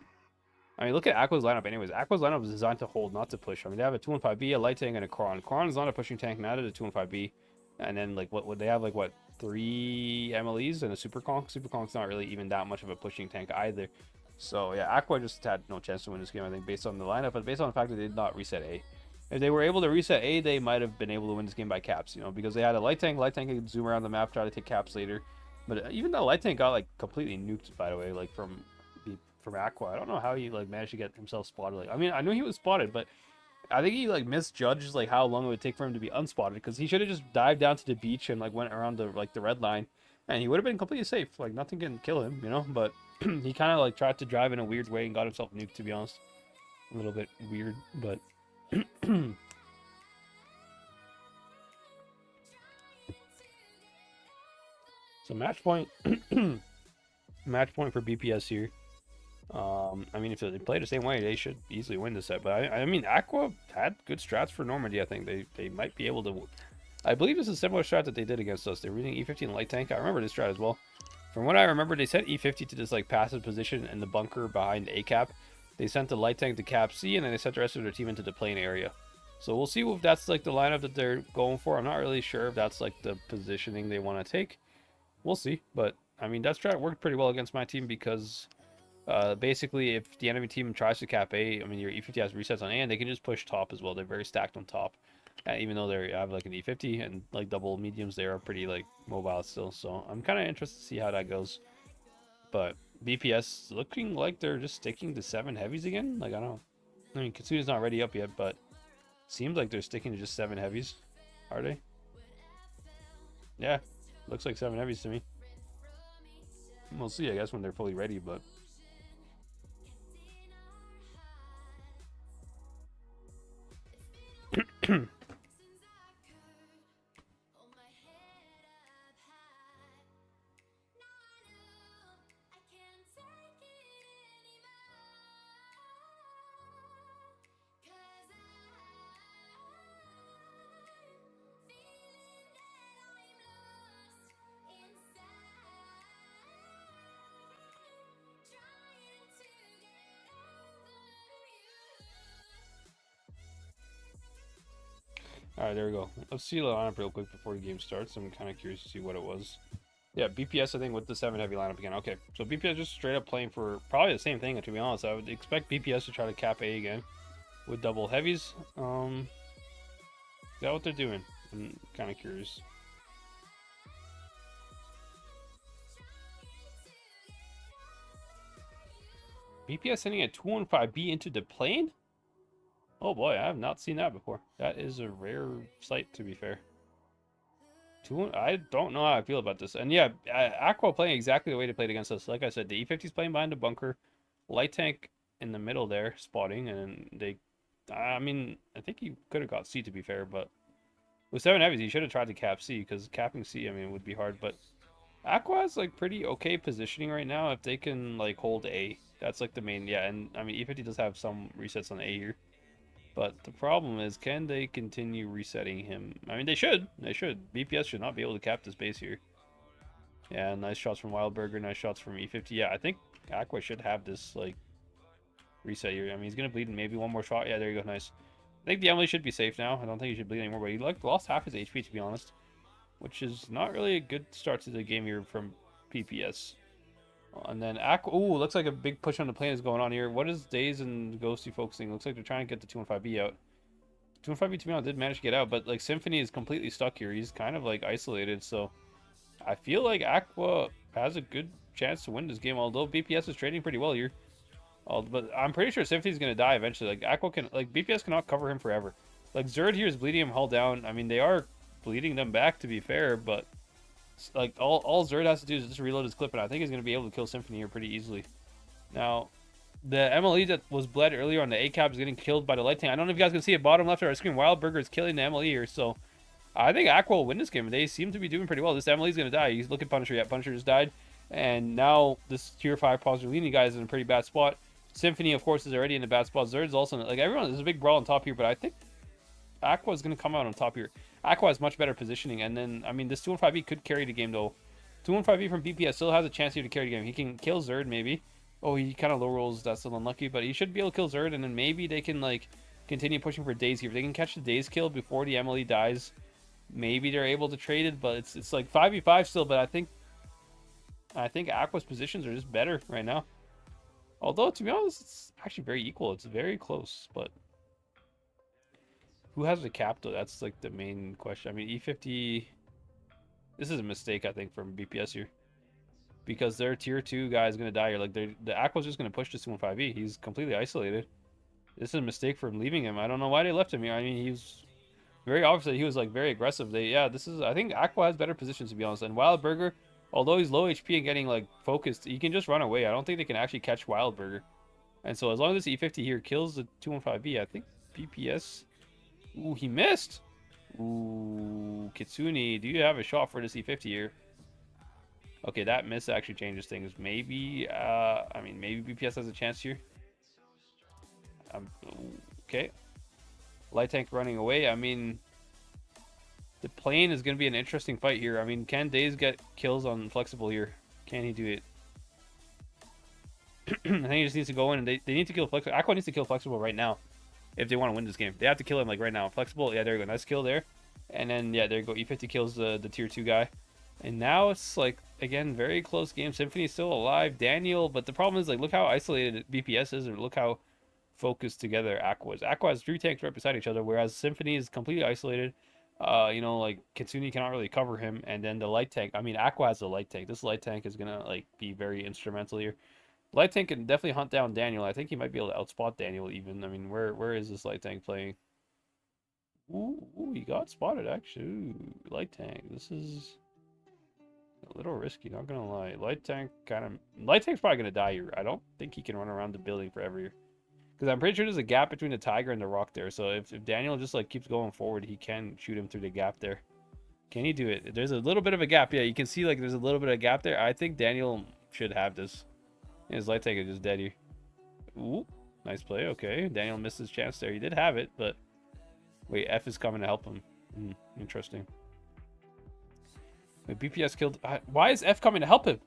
I mean, look at Aqua's lineup anyways. Aqua's lineup is designed to hold, not to push. I mean, they have a 215B, a light tank, and a Koran. Koran is not a pushing tank, neither the 215B. And then, like, what would they have, like, what, 3 MLEs and a Super Conk? Super Conk's not really even that much of a pushing tank either. So, yeah, Aqua just had no chance to win this game, I think, based on the lineup, but based on the fact that they did not reset A. If they were able to reset A, they might have been able to win this game by caps, you know, because they had a light tank. Light tank could zoom around the map, try to take caps later. But even though light tank got, like, completely nuked, by the way, like, from Aqua. I don't know how he, like, managed to get himself spotted. Like, I mean, I knew he was spotted, but I think he, like, misjudged, like, how long it would take for him to be unspotted, because he should have just dived down to the beach and, like, went around the, like, the red line, and he would have been completely safe. Like, nothing can kill him, you know, but he kind of, like, tried to drive in a weird way and got himself nuked, to be honest. A little bit weird, but so match point match point for BPS here. I mean, if they play the same way, they should easily win this set. But I mean, Aqua had good strats for Normandy. I think they might be able to. I believe this is a similar strat that they did against us. They were using E50 and light tank. I remember this strat as well. From what I remember, they sent E50 to this, like, passive position in the bunker behind A cap. They sent the light tank to cap C, and then they sent the rest of their team into the plane area. So we'll see if that's, like, the lineup that they're going for. I'm not really sure if that's, like, the positioning they want to take. we'll see. But I mean, that strat worked pretty well against my team because basically if the enemy team tries to cap A, I mean your E50 has resets on A, and they can just push top as well. They're very stacked on top, even though they have like an E50 and like double mediums, they are pretty like mobile still. So I'm kind of interested to see how that goes. But BPS looking like they're just sticking to 7 heavies again. Like I don't know. I mean, Kitsune's not ready up yet, but seems like they're sticking to just 7 heavies. Are they? Yeah, looks like 7 heavies to me. We'll see, I guess, when they're fully ready, but... Alright, there we go. Let's see the lineup real quick before the game starts. I'm kind of curious to see what it was. Yeah, BPS, I think, with the 7 heavy lineup again. Okay, so BPS just straight up playing for probably the same thing, to be honest. I would expect BPS to try to cap A again with double heavies. Is that what they're doing? I'm kind of curious. BPS sending a 215B into the plane? Oh boy, I have not seen that before. That is a rare sight, to be fair. I don't know how I feel about this. And yeah, Aqua playing exactly the way they played against us. Like I said, the E50's playing behind the bunker. Light tank in the middle there, spotting. And they... I mean, I think he could have got C, to be fair. But with 7 heavies, he should have tried to cap C. Because capping C, I mean, would be hard. But Aqua is, like, pretty okay positioning right now. If they can, like, hold A. That's, like, the main... Yeah, and, I mean, E50 does have some resets on A here. But the problem is, can they continue resetting him? I mean, they should. They should. BPS should not be able to cap this base here. Yeah, nice shots from Wildburger. Nice shots from E50. Yeah, I think Aqua should have this, like, reset here. I mean, he's going to bleed in maybe one more shot. Yeah, there you go. Nice. I think the Emily should be safe now. I don't think he should bleed anymore. But he lost half his HP, to be honest. Which is not really a good start to the game here from BPS. And then Aqua, ooh, looks like a big push on the plane is going on here. What is Daze and Ghosty focusing? Looks like they're trying to get the 215B out. 215B, to be honest, did manage to get out, but like Symphony is completely stuck here. He's kind of like isolated, so I feel like Aqua has a good chance to win this game, although BPS is trading pretty well here. But I'm pretty sure Symphony's going to die eventually. Like Aqua can, like BPS cannot cover him forever. Like Zerd here is bleeding him hull down. I mean, they are bleeding them back, to be fair, but like all Zerd has to do is just reload his clip, and I think he's going to be able to kill Symphony here pretty easily. Now, the MLE that was bled earlier on the A-cap is getting killed by the light tank. I don't know if you guys can see it, bottom left of our screen, Wildburger is killing the MLE here, so I think Aqua will win this game. They seem to be doing pretty well. This MLE is going to die. He's looking at Punisher. Yeah, Punisher just died, and now this tier 5 Positivini guy is in a pretty bad spot. Symphony, of course, is already in a bad spot. Zerd's also, like, everyone, there's a big brawl on top here, but I think Aqua is going to come out on top here. Aqua has much better positioning, and then, I mean, this 215B could carry the game, though. 215B from BPS still has a chance here to carry the game. He can kill Zerd, maybe. Oh, he kind of low rolls. That's still unlucky, but he should be able to kill Zerd, and then maybe they can, like, continue pushing for Daze here. If they can catch the Daze kill before the MLE dies, maybe they're able to trade it, but it's like 5v5 still, but I think Aqua's positions are just better right now. Although, to be honest, it's actually very equal. It's very close, but who has the cap, though? That's, like, the main question. I mean, E50... This is a mistake, I think, from BPS here. Because their tier 2 guy is going to die here. Like, the Aqua's just going to push this 215B. He's completely isolated. This is a mistake from leaving him. I don't know why they left him here. I mean, he was very obviously, he was, like, very aggressive. I think Aqua has better positions, to be honest. And Wildburger, although he's low HP and getting, like, focused, he can just run away. I don't think they can actually catch Wildburger. And so as long as this E50 here kills the 215B, I think BPS... Ooh, he missed! Ooh, Kitsune, do you have a shot for this E50 here? Okay, that miss actually changes things. Maybe, I mean, maybe BPS has a chance here. Okay. Light tank running away. I mean, the plane is going to be an interesting fight here. I mean, can Daze get kills on Flexible here? Can he do it? I think he just needs to go in and they need to kill Flexible. Aqua needs to kill Flexible right now if they want to win this game. They have to kill him, like, right now. Flexible, yeah, there you go. Nice kill there. And then, yeah, there you go. E50 kills the tier 2 guy. And now it's like, again, very close game. Symphony's still alive. Daniel, but the problem is, like, look how isolated BPS is, or look how focused together Aqua is. Aqua has 3 tanks right beside each other, whereas Symphony is completely isolated. You know, like, Kitsune cannot really cover him. And then the light tank, I mean, Aqua has a light tank. This light tank is gonna, like, be very instrumental here. Light tank can definitely hunt down Daniel. I think he might be able to outspot Daniel even. I mean, where is this light tank playing? Ooh, he got spotted, actually. Ooh, light tank. This is a little risky, not gonna lie. Light tank's probably gonna die here. I don't think he can run around the building forever here. Because I'm pretty sure there's a gap between the tiger and the rock there. So if Daniel just like keeps going forward, he can shoot him through the gap there. Can he do it? There's a little bit of a gap. Yeah, you can see like there's a little bit of gap there. I think Daniel should have this. His light tank is just dead here. Ooh, nice play. Okay, Daniel missed his chance there. He did have it, but wait, F is coming to help him. Interesting. Wait, BPS killed. Why is F coming to help him?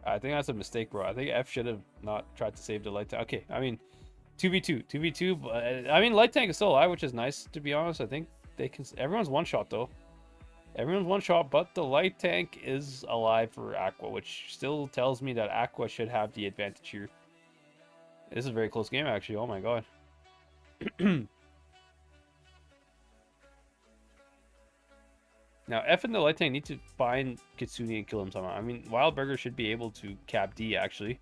I think that's a mistake, bro. I think F should have not tried to save the light tank. Okay, I mean, 2v2, but I mean, light tank is still alive, which is nice, to be honest. I think they can. Everyone's one shot though. Everyone's one shot, but the light tank is alive for Aqua, which still tells me that Aqua should have the advantage here. This is a very close game, actually. Oh my god. Now, F and the light tank need to find Kitsune and kill him somehow. I mean, Wildburger should be able to cap D, actually.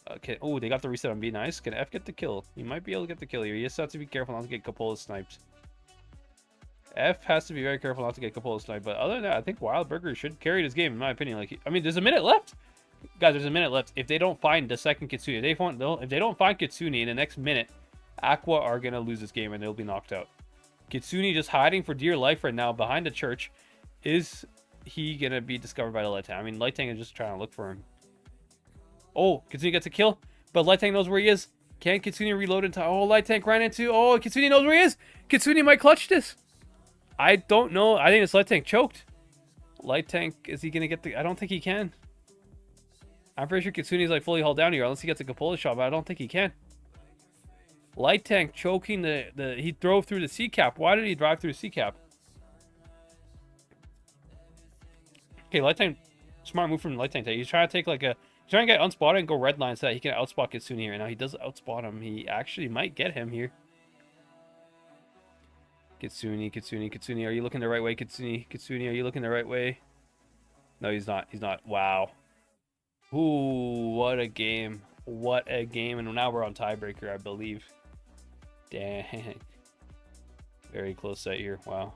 Okay. Oh, they got the reset on B. Nice. Can F get the kill? He might be able to get the kill here. He just has to be careful not to get Capola sniped. F has to be very careful not to get Capola sniped. But other than that, I think Wildburger should carry this game, in my opinion. Like, I mean, there's a minute left. Guys, there's a minute left. If they don't find the second Kitsune, if they don't find Kitsune in the next minute, Aqua are going to lose this game and they'll be knocked out. Kitsune just hiding for dear life right now behind the church. Is he going to be discovered by the light tank? I mean, light tank is just trying to look for him. Oh, Kitsune gets a kill, but light tank knows where he is. Can Kitsune reload in time? Oh, light tank ran into... Oh, Kitsune knows where he is. Kitsune might clutch this. I don't know. I think this light tank choked. Light tank, is he going to get the... I don't think he can. I'm pretty sure Kitsune's like fully hauled down here, unless he gets a Capola shot, but I don't think he can. Light tank choking the he drove through the C cap. Why did he drive through the C cap? Okay, light tank, smart move from light tank. He's trying to take like a, he's trying to get unspotted and go red line so that he can outspot Kitsune here. Now he does outspot him. He actually might get him here. Kitsune, are you looking the right way? Kitsune, are you looking the right way? No, he's not. He's not. Wow. Ooh, what a game. What a game. And now we're on tiebreaker, I believe. Dang. Very close set here. Wow.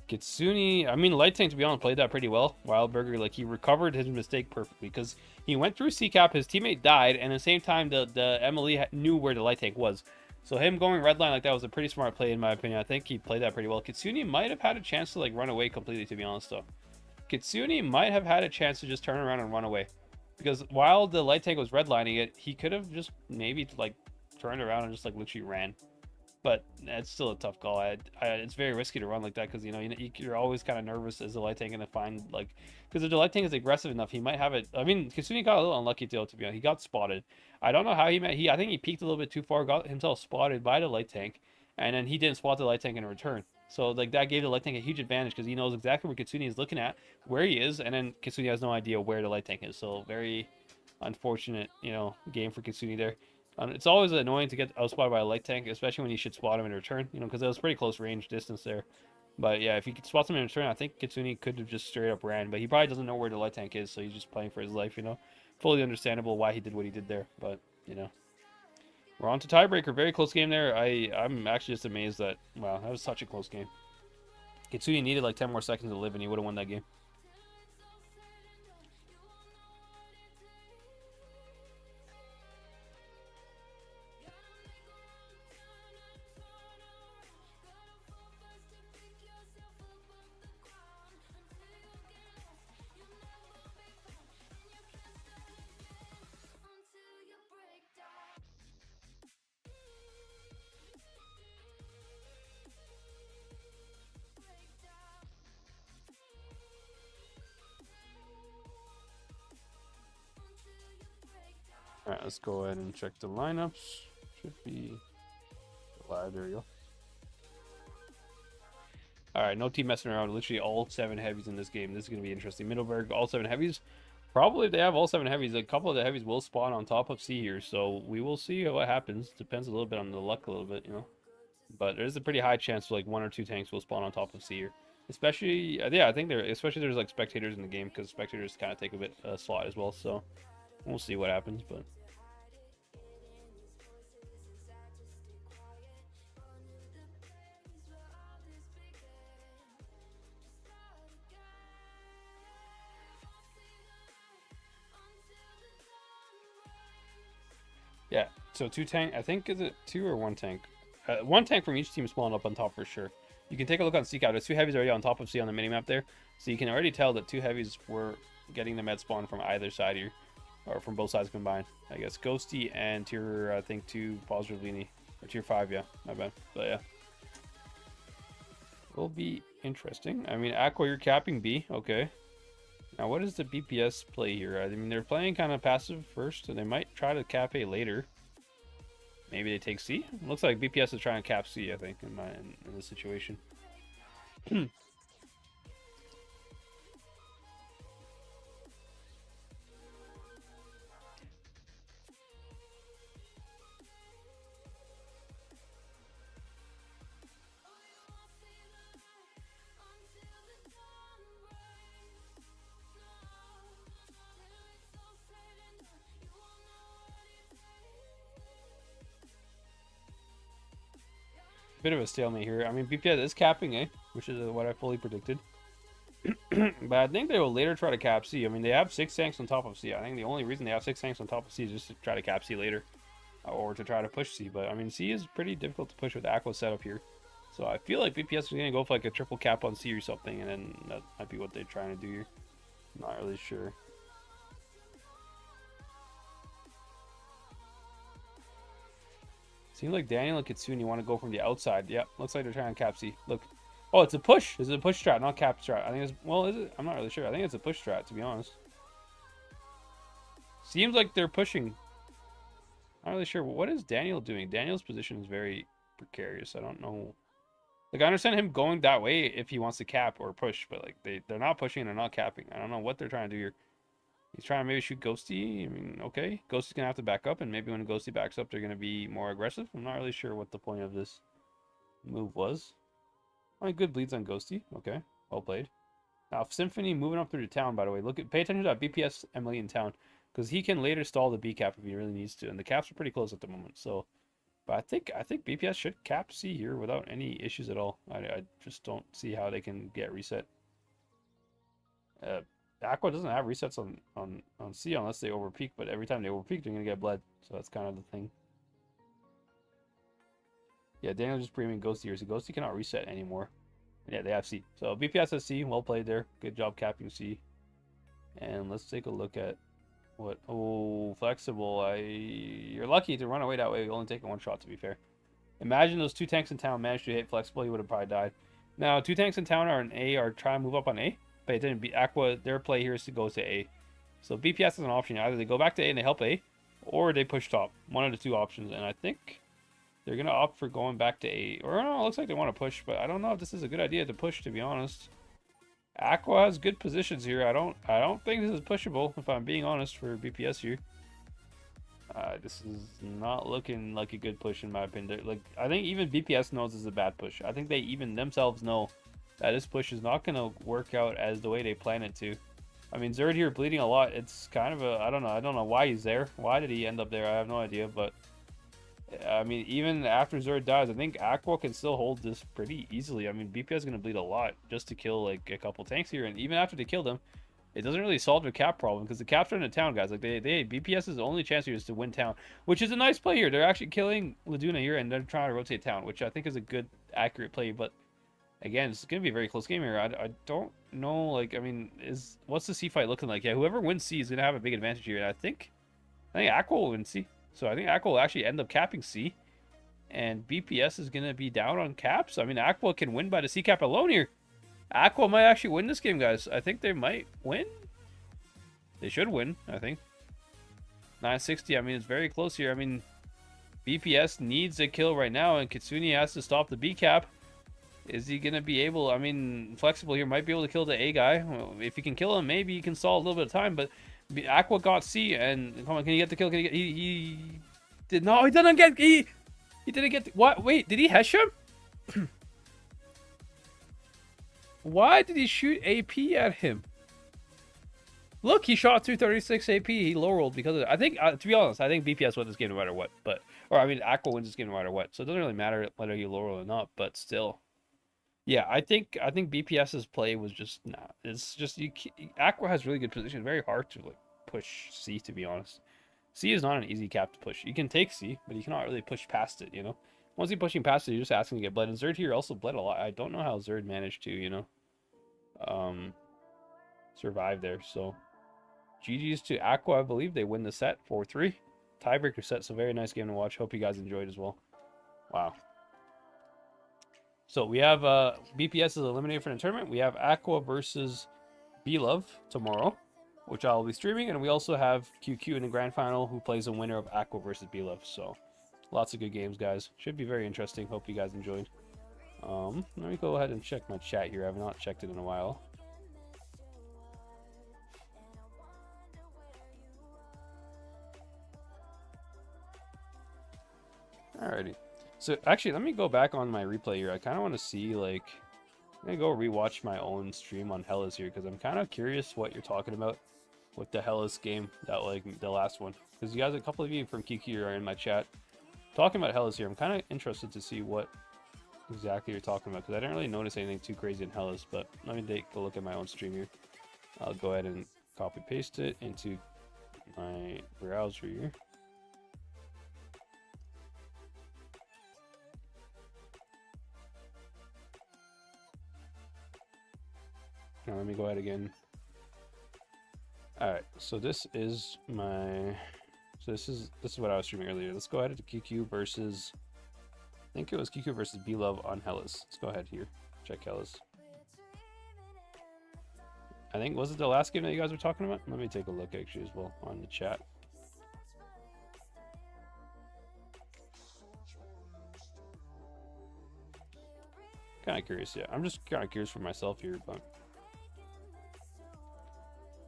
Kitsune, I mean, light tank, to be honest, played that pretty well. Wildburger, like, he recovered his mistake perfectly because he went through C-cap, his teammate died, and at the same time, the MLE knew where the light tank was. So him going red line like that was a pretty smart play, in my opinion. I think he played that pretty well. Kitsune might have had a chance to, like, run away completely, to be honest, though. Kitsune might have had a chance to just turn around and run away. Because while the light tank was redlining it, he could have just maybe, like, turned around and just, like, literally ran. But it's still a tough call. It's very risky to run like that because, you know, you're always kind of nervous as the light tank going to find, like... Because if the light tank is aggressive enough, he might have it... I mean, Kitsune got a little unlucky, too, to be honest. He got spotted. I don't know how he met... I think he peeked a little bit too far, got himself spotted by the light tank, and then he didn't spot the light tank in return. So, like, that gave the light tank a huge advantage because he knows exactly where Kitsune is looking at, where he is, and then Kitsune has no idea where the light tank is. So, very unfortunate, you know, game for Kitsune there. It's always annoying to get outspotted by a light tank, especially when you should spot him in return, you know, because it was pretty close range distance there. But yeah, if he spots him in return, I think Kitsune could have just straight up ran, but he probably doesn't know where the light tank is, so he's just playing for his life, you know. Fully understandable why he did what he did there, but, you know. We're on to tiebreaker. Very close game there. I'm actually just amazed that, wow, that was such a close game. Kitsune needed like 10 more seconds to live, and he would have won that game. Alright, let's go ahead and check the lineups. Should be live. There we go. All right, no team messing around. Literally all 7 heavies in this game. This is going to be interesting. Middleburg, all 7 heavies. Probably if they have all 7 heavies, a couple of the heavies will spawn on top of C here. So we will see what happens. Depends a little bit on the luck a little bit, you know. But there's a pretty high chance like 1 or 2 tanks will spawn on top of C here. Especially, yeah, I think especially there's like spectators in the game, because spectators kind of take a bit slot as well. So we'll see what happens, but. Yeah, so 2 tank, I think, is it 2 or 1 tank? 1 tank from each team spawning up on top for sure. You can take a look on C cap. There's 2 heavies already on top of C on the minimap there. So you can already tell that 2 heavies were getting the med spawn from either side here. Or from both sides combined. I guess Ghosty and tier, I think, 2 Positively. Or tier 5, yeah. My bad. But yeah. Will be interesting. I mean, Aqua, you're capping B. Okay. Now, what is the BPS play here? I mean, they're playing kind of passive first, and they might try to cap A later. Maybe they take C? Looks like BPS is trying to cap C, I think, in this situation. Bit of a stalemate here. I mean, BPS is capping A, which is what I fully predicted. But I think they will later try to cap C. I mean, they have 6 tanks on top of C. I think the only reason they have 6 tanks on top of C is just to try to cap C later. Or to try to push C. But, I mean, C is pretty difficult to push with Aqua setup here. So I feel like BPS is going to go for like a triple cap on C or something. And then that might be what they're trying to do here. I'm not really sure. Seems like Daniel and Kitsune want to go from the outside. Yep, looks like they're trying to cap C. Look. Oh, it's a push. Is it a push strat, not cap strat? I think it's, well, is it? I'm not really sure. I think it's a push strat, to be honest. Seems like they're pushing. Not really sure. What is Daniel doing? Daniel's position is very precarious. I don't know. Like, I understand him going that way if he wants to cap or push, but like they're not pushing and they're not capping. I don't know what they're trying to do here. He's trying to maybe shoot Ghosty. I mean, okay. Ghosty's going to have to back up, and maybe when Ghosty backs up, they're going to be more aggressive. I'm not really sure what the point of this move was. I mean, good bleeds on Ghosty. Okay, well played. Now, Symphony moving up through the town, by the way. Pay attention to that BPS Emily in town, because he can later stall the B cap if he really needs to, and the caps are pretty close at the moment. So, but I think BPS should cap C here without any issues at all. I just don't see how they can get reset. Aqua doesn't have resets on C unless they overpeak, but every time they overpeak, they're going to get bled. So that's kind of the thing. Yeah, Daniel just premium Ghosty here. So Ghosty cannot reset anymore. Yeah, they have C. So BPS has C. Well played there. Good job capping C. And let's take a look at what... Oh, Flexible. You're lucky to run away that way. You're only taking 1 shot, to be fair. Imagine those 2 tanks in town managed to hit Flexible. He would have probably died. Now, 2 tanks in town are in A, are trying to move up on A. But it didn't beat Aqua. Their play here is to go to A. So BPS is an option. Either they go back to A and they help A, or they push top. One of the 2 options. And I think they're going to opt for going back to A. Or no, it looks like they want to push, but I don't know if this is a good idea to push, to be honest. Aqua has good positions here. I don't think this is pushable, if I'm being honest, for BPS here. This is not looking like a good push in my opinion. Like, I think even BPS knows this is a bad push. I think they even themselves know that this push is not going to work out as the way they plan it to. I mean, Zerd here bleeding a lot. It's kind of a, I don't know why he's there. Why did he end up there? I have no idea, but I mean, even after Zerd dies, I think Aqua can still hold this pretty easily. I mean, BPS is going to bleed a lot just to kill like a couple tanks here, and even after they kill them, it doesn't really solve the cap problem because the caps are in the town, guys. Like BPS's only chance here is to win town, which is a nice play here. They're actually killing Laduna here, and they're trying to rotate town, which I think is a good, accurate play, but again, it's going to be a very close game here. I don't know, like, I mean, what's the C fight looking like? Yeah, whoever wins C is going to have a big advantage here. And I think Aqua will win C. So I think Aqua will actually end up capping C. And BPS is going to be down on caps. I mean, Aqua can win by the C cap alone here. Aqua might actually win this game, guys. I think they might win. They should win, I think. 960, I mean, it's very close here. I mean, BPS needs a kill right now, and Kitsune has to stop the B cap. Is he going to be able, I mean, flexible here, might be able to kill the A guy. Well, if you can kill him, maybe you can stall a little bit of time, but Aqua got C, and come on, can he get the kill? Can he get, he did not, he didn't get, he didn't get, what, wait, did he hesh him? Why did he shoot AP at him? Look, he shot 236 AP. He low rolled because of it. I think, to be honest, I think BPS wins this game no matter what. But, or I mean, Aqua wins this game no matter what. So it doesn't really matter whether you low roll or not. But still, yeah, I think BPS's play was just nah. It's just Aqua has really good position. Very hard to like push C, to be honest. C is not an easy cap to push. You can take C, but you cannot really push past it. You know, once you're pushing past it, you're just asking to get bled. And Zerd here also bled a lot. I don't know how Zerd managed to, survive there. So. GG's to Aqua, I believe. They win the set 4-3. Tiebreaker set, so very nice game to watch. Hope you guys enjoyed as well. Wow. So we have BPS is eliminated from the tournament. We have Aqua versus B-Love tomorrow, which I'll be streaming. And we also have QQ in the grand final, who plays the winner of Aqua versus B-Love. So lots of good games, guys. Should be very interesting. Hope you guys enjoyed. Let me go ahead and check my chat here. I have not checked it in a while. Alrighty. So actually, let me go back on my replay here. I kind of want to see, like, I'm going to go rewatch my own stream on Hellas here, because I'm kind of curious what you're talking about with the Hellas game, that, like, the last one. Because you guys, a couple of you from QQ are in my chat talking about Hellas here. I'm kind of interested to see what exactly you're talking about, because I didn't really notice anything too crazy in Hellas, but let me take a look at my own stream here. I'll go ahead and copy paste it into my browser here. Now let me go ahead again. Alright, so this is my, so this is what I was streaming earlier. Let's go ahead to QQ versus, I think it was QQ versus B-Love on Hellas. Let's go ahead here, check Hellas. I think, was it the last game that you guys were talking about? Let me take a look actually as well on the chat. Kind of curious, yeah. I'm just kind of curious for myself here, but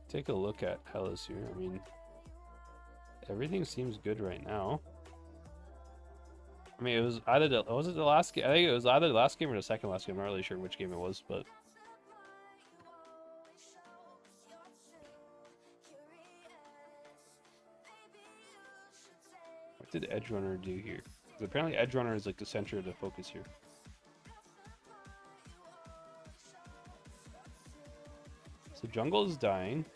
take a look at Hellas here. I mean, everything seems good right now. I mean, it was either the, was it the last game? I think it was either the last game or the second last game. I'm not really sure which game it was, but what did Edge Runner do here? Because apparently Edge Runner is like the center of the focus here. So jungle is dying.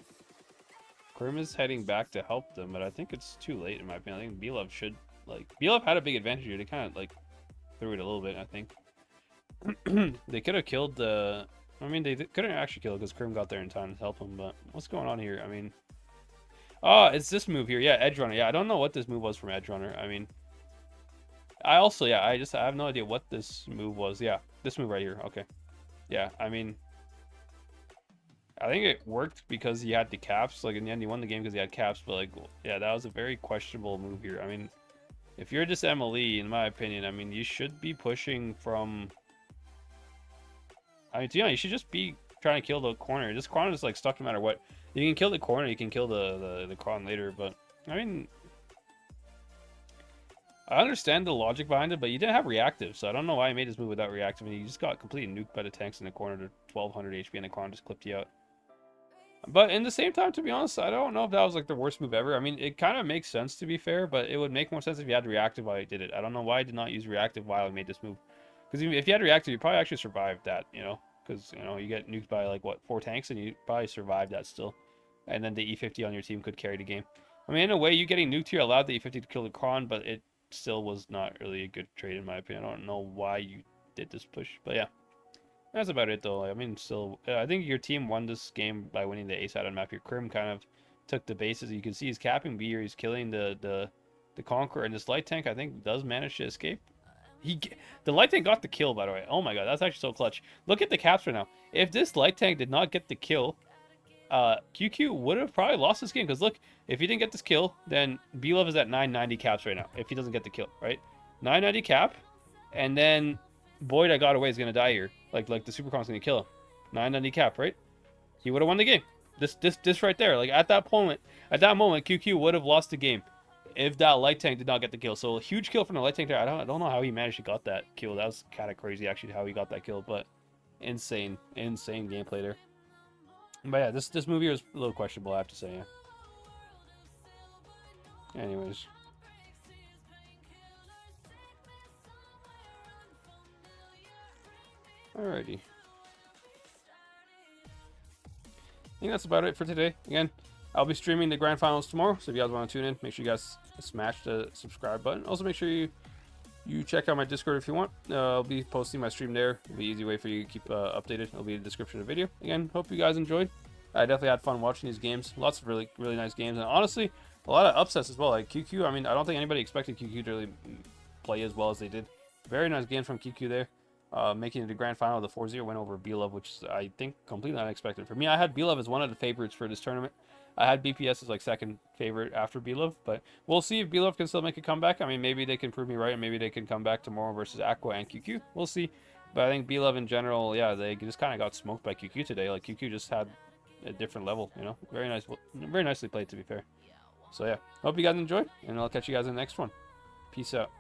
Krim is heading back to help them, but I think it's too late in my opinion. I think B-Love should, like, B-Love had a big advantage here. They kind of, like, threw it a little bit, I think. They could have killed the, I mean, they couldn't actually kill it because Krim got there in time to help him, but what's going on here? I mean, oh, it's this move here. Yeah, Edge Runner. Yeah, I don't know what this move was from Edge Runner. I mean, I also, yeah, I have no idea what this move was. Yeah, this move right here. Okay. Yeah, I mean, I think it worked because he had the caps. Like, in the end, he won the game because he had caps. But, like, yeah, that was a very questionable move here. I mean, if you're just MLE, in my opinion, I mean, you should be pushing from, I mean, to be honest, you should just be trying to kill the corner. This corner is, like, stuck no matter what. If you can kill the corner, you can kill the Kron later. But, I mean, I understand the logic behind it, but you didn't have reactive. So I don't know why he made this move without reactive. And you just got completely nuked by the tanks in the corner to 1200 HP, and the Kron just clipped you out. But in the same time, to be honest, I don't know if that was like the worst move ever. I mean, it kind of makes sense, to be fair, but it would make more sense if you had reactive while he did it. I don't know why he did not use reactive while he made this move. Because if you had reactive, you probably actually survived that, you know? Because, you know, you get nuked by, like, what, 4 tanks, and you probably survived that still. And then the E50 on your team could carry the game. I mean, in a way, you getting nuked here allowed the E50 to kill the Kron, but it still was not really a good trade, in my opinion. I don't know why you did this push, but yeah. That's about it, though. I mean, still, I think your team won this game by winning the A side on map. Your Krim kind of took the bases. You can see he's capping B, or he's killing the Conqueror, and this light tank, I think, does manage to escape. The light tank got the kill, by the way. Oh my god, that's actually so clutch. Look at the caps right now. If this light tank did not get the kill, QQ would have probably lost this game. Because look, if he didn't get this kill, then B-Love is at 990 caps right now. If he doesn't get the kill, right? 990 cap, and then boy that got away is gonna die here. Like the super com's gonna kill him. 9 on decap, right? He would have won the game. This right there. Like at that moment, QQ would have lost the game if that light tank did not get the kill. So a huge kill from the light tank there. I don't know how he managed to got that kill. That was kind of crazy actually how he got that kill, but insane gameplay there. But yeah, this movie was a little questionable, I have to say. Yeah. Anyways. Alrighty. I think that's about it for today. Again, I'll be streaming the grand finals tomorrow, so if you guys want to tune in, make sure you guys smash the subscribe button. Also, make sure you check out my Discord if you want. I'll be posting my stream there. It'll be an easy way for you to keep updated. It'll be in the description of the video. Again, hope you guys enjoyed. I definitely had fun watching these games. Lots of really nice games, and honestly, a lot of upsets as well. Like QQ, I mean, I don't think anybody expected QQ to really play as well as they did. Very nice game from QQ there. Making it the grand final of the 4-0 win over BLove, which is, I think, completely unexpected. For me, I had BLove as one of the favorites for this tournament. I had BPS as like second favorite after BLove, but we'll see if BLove can still make a comeback. I mean, maybe they can prove me right, and maybe they can come back tomorrow versus Aqua and QQ. We'll see. But I think BLove in general, yeah, they just kind of got smoked by QQ today. Like QQ just had a different level, you know. Very nicely played, to be fair. So yeah, hope you guys enjoyed, and I'll catch you guys in the next one. Peace out.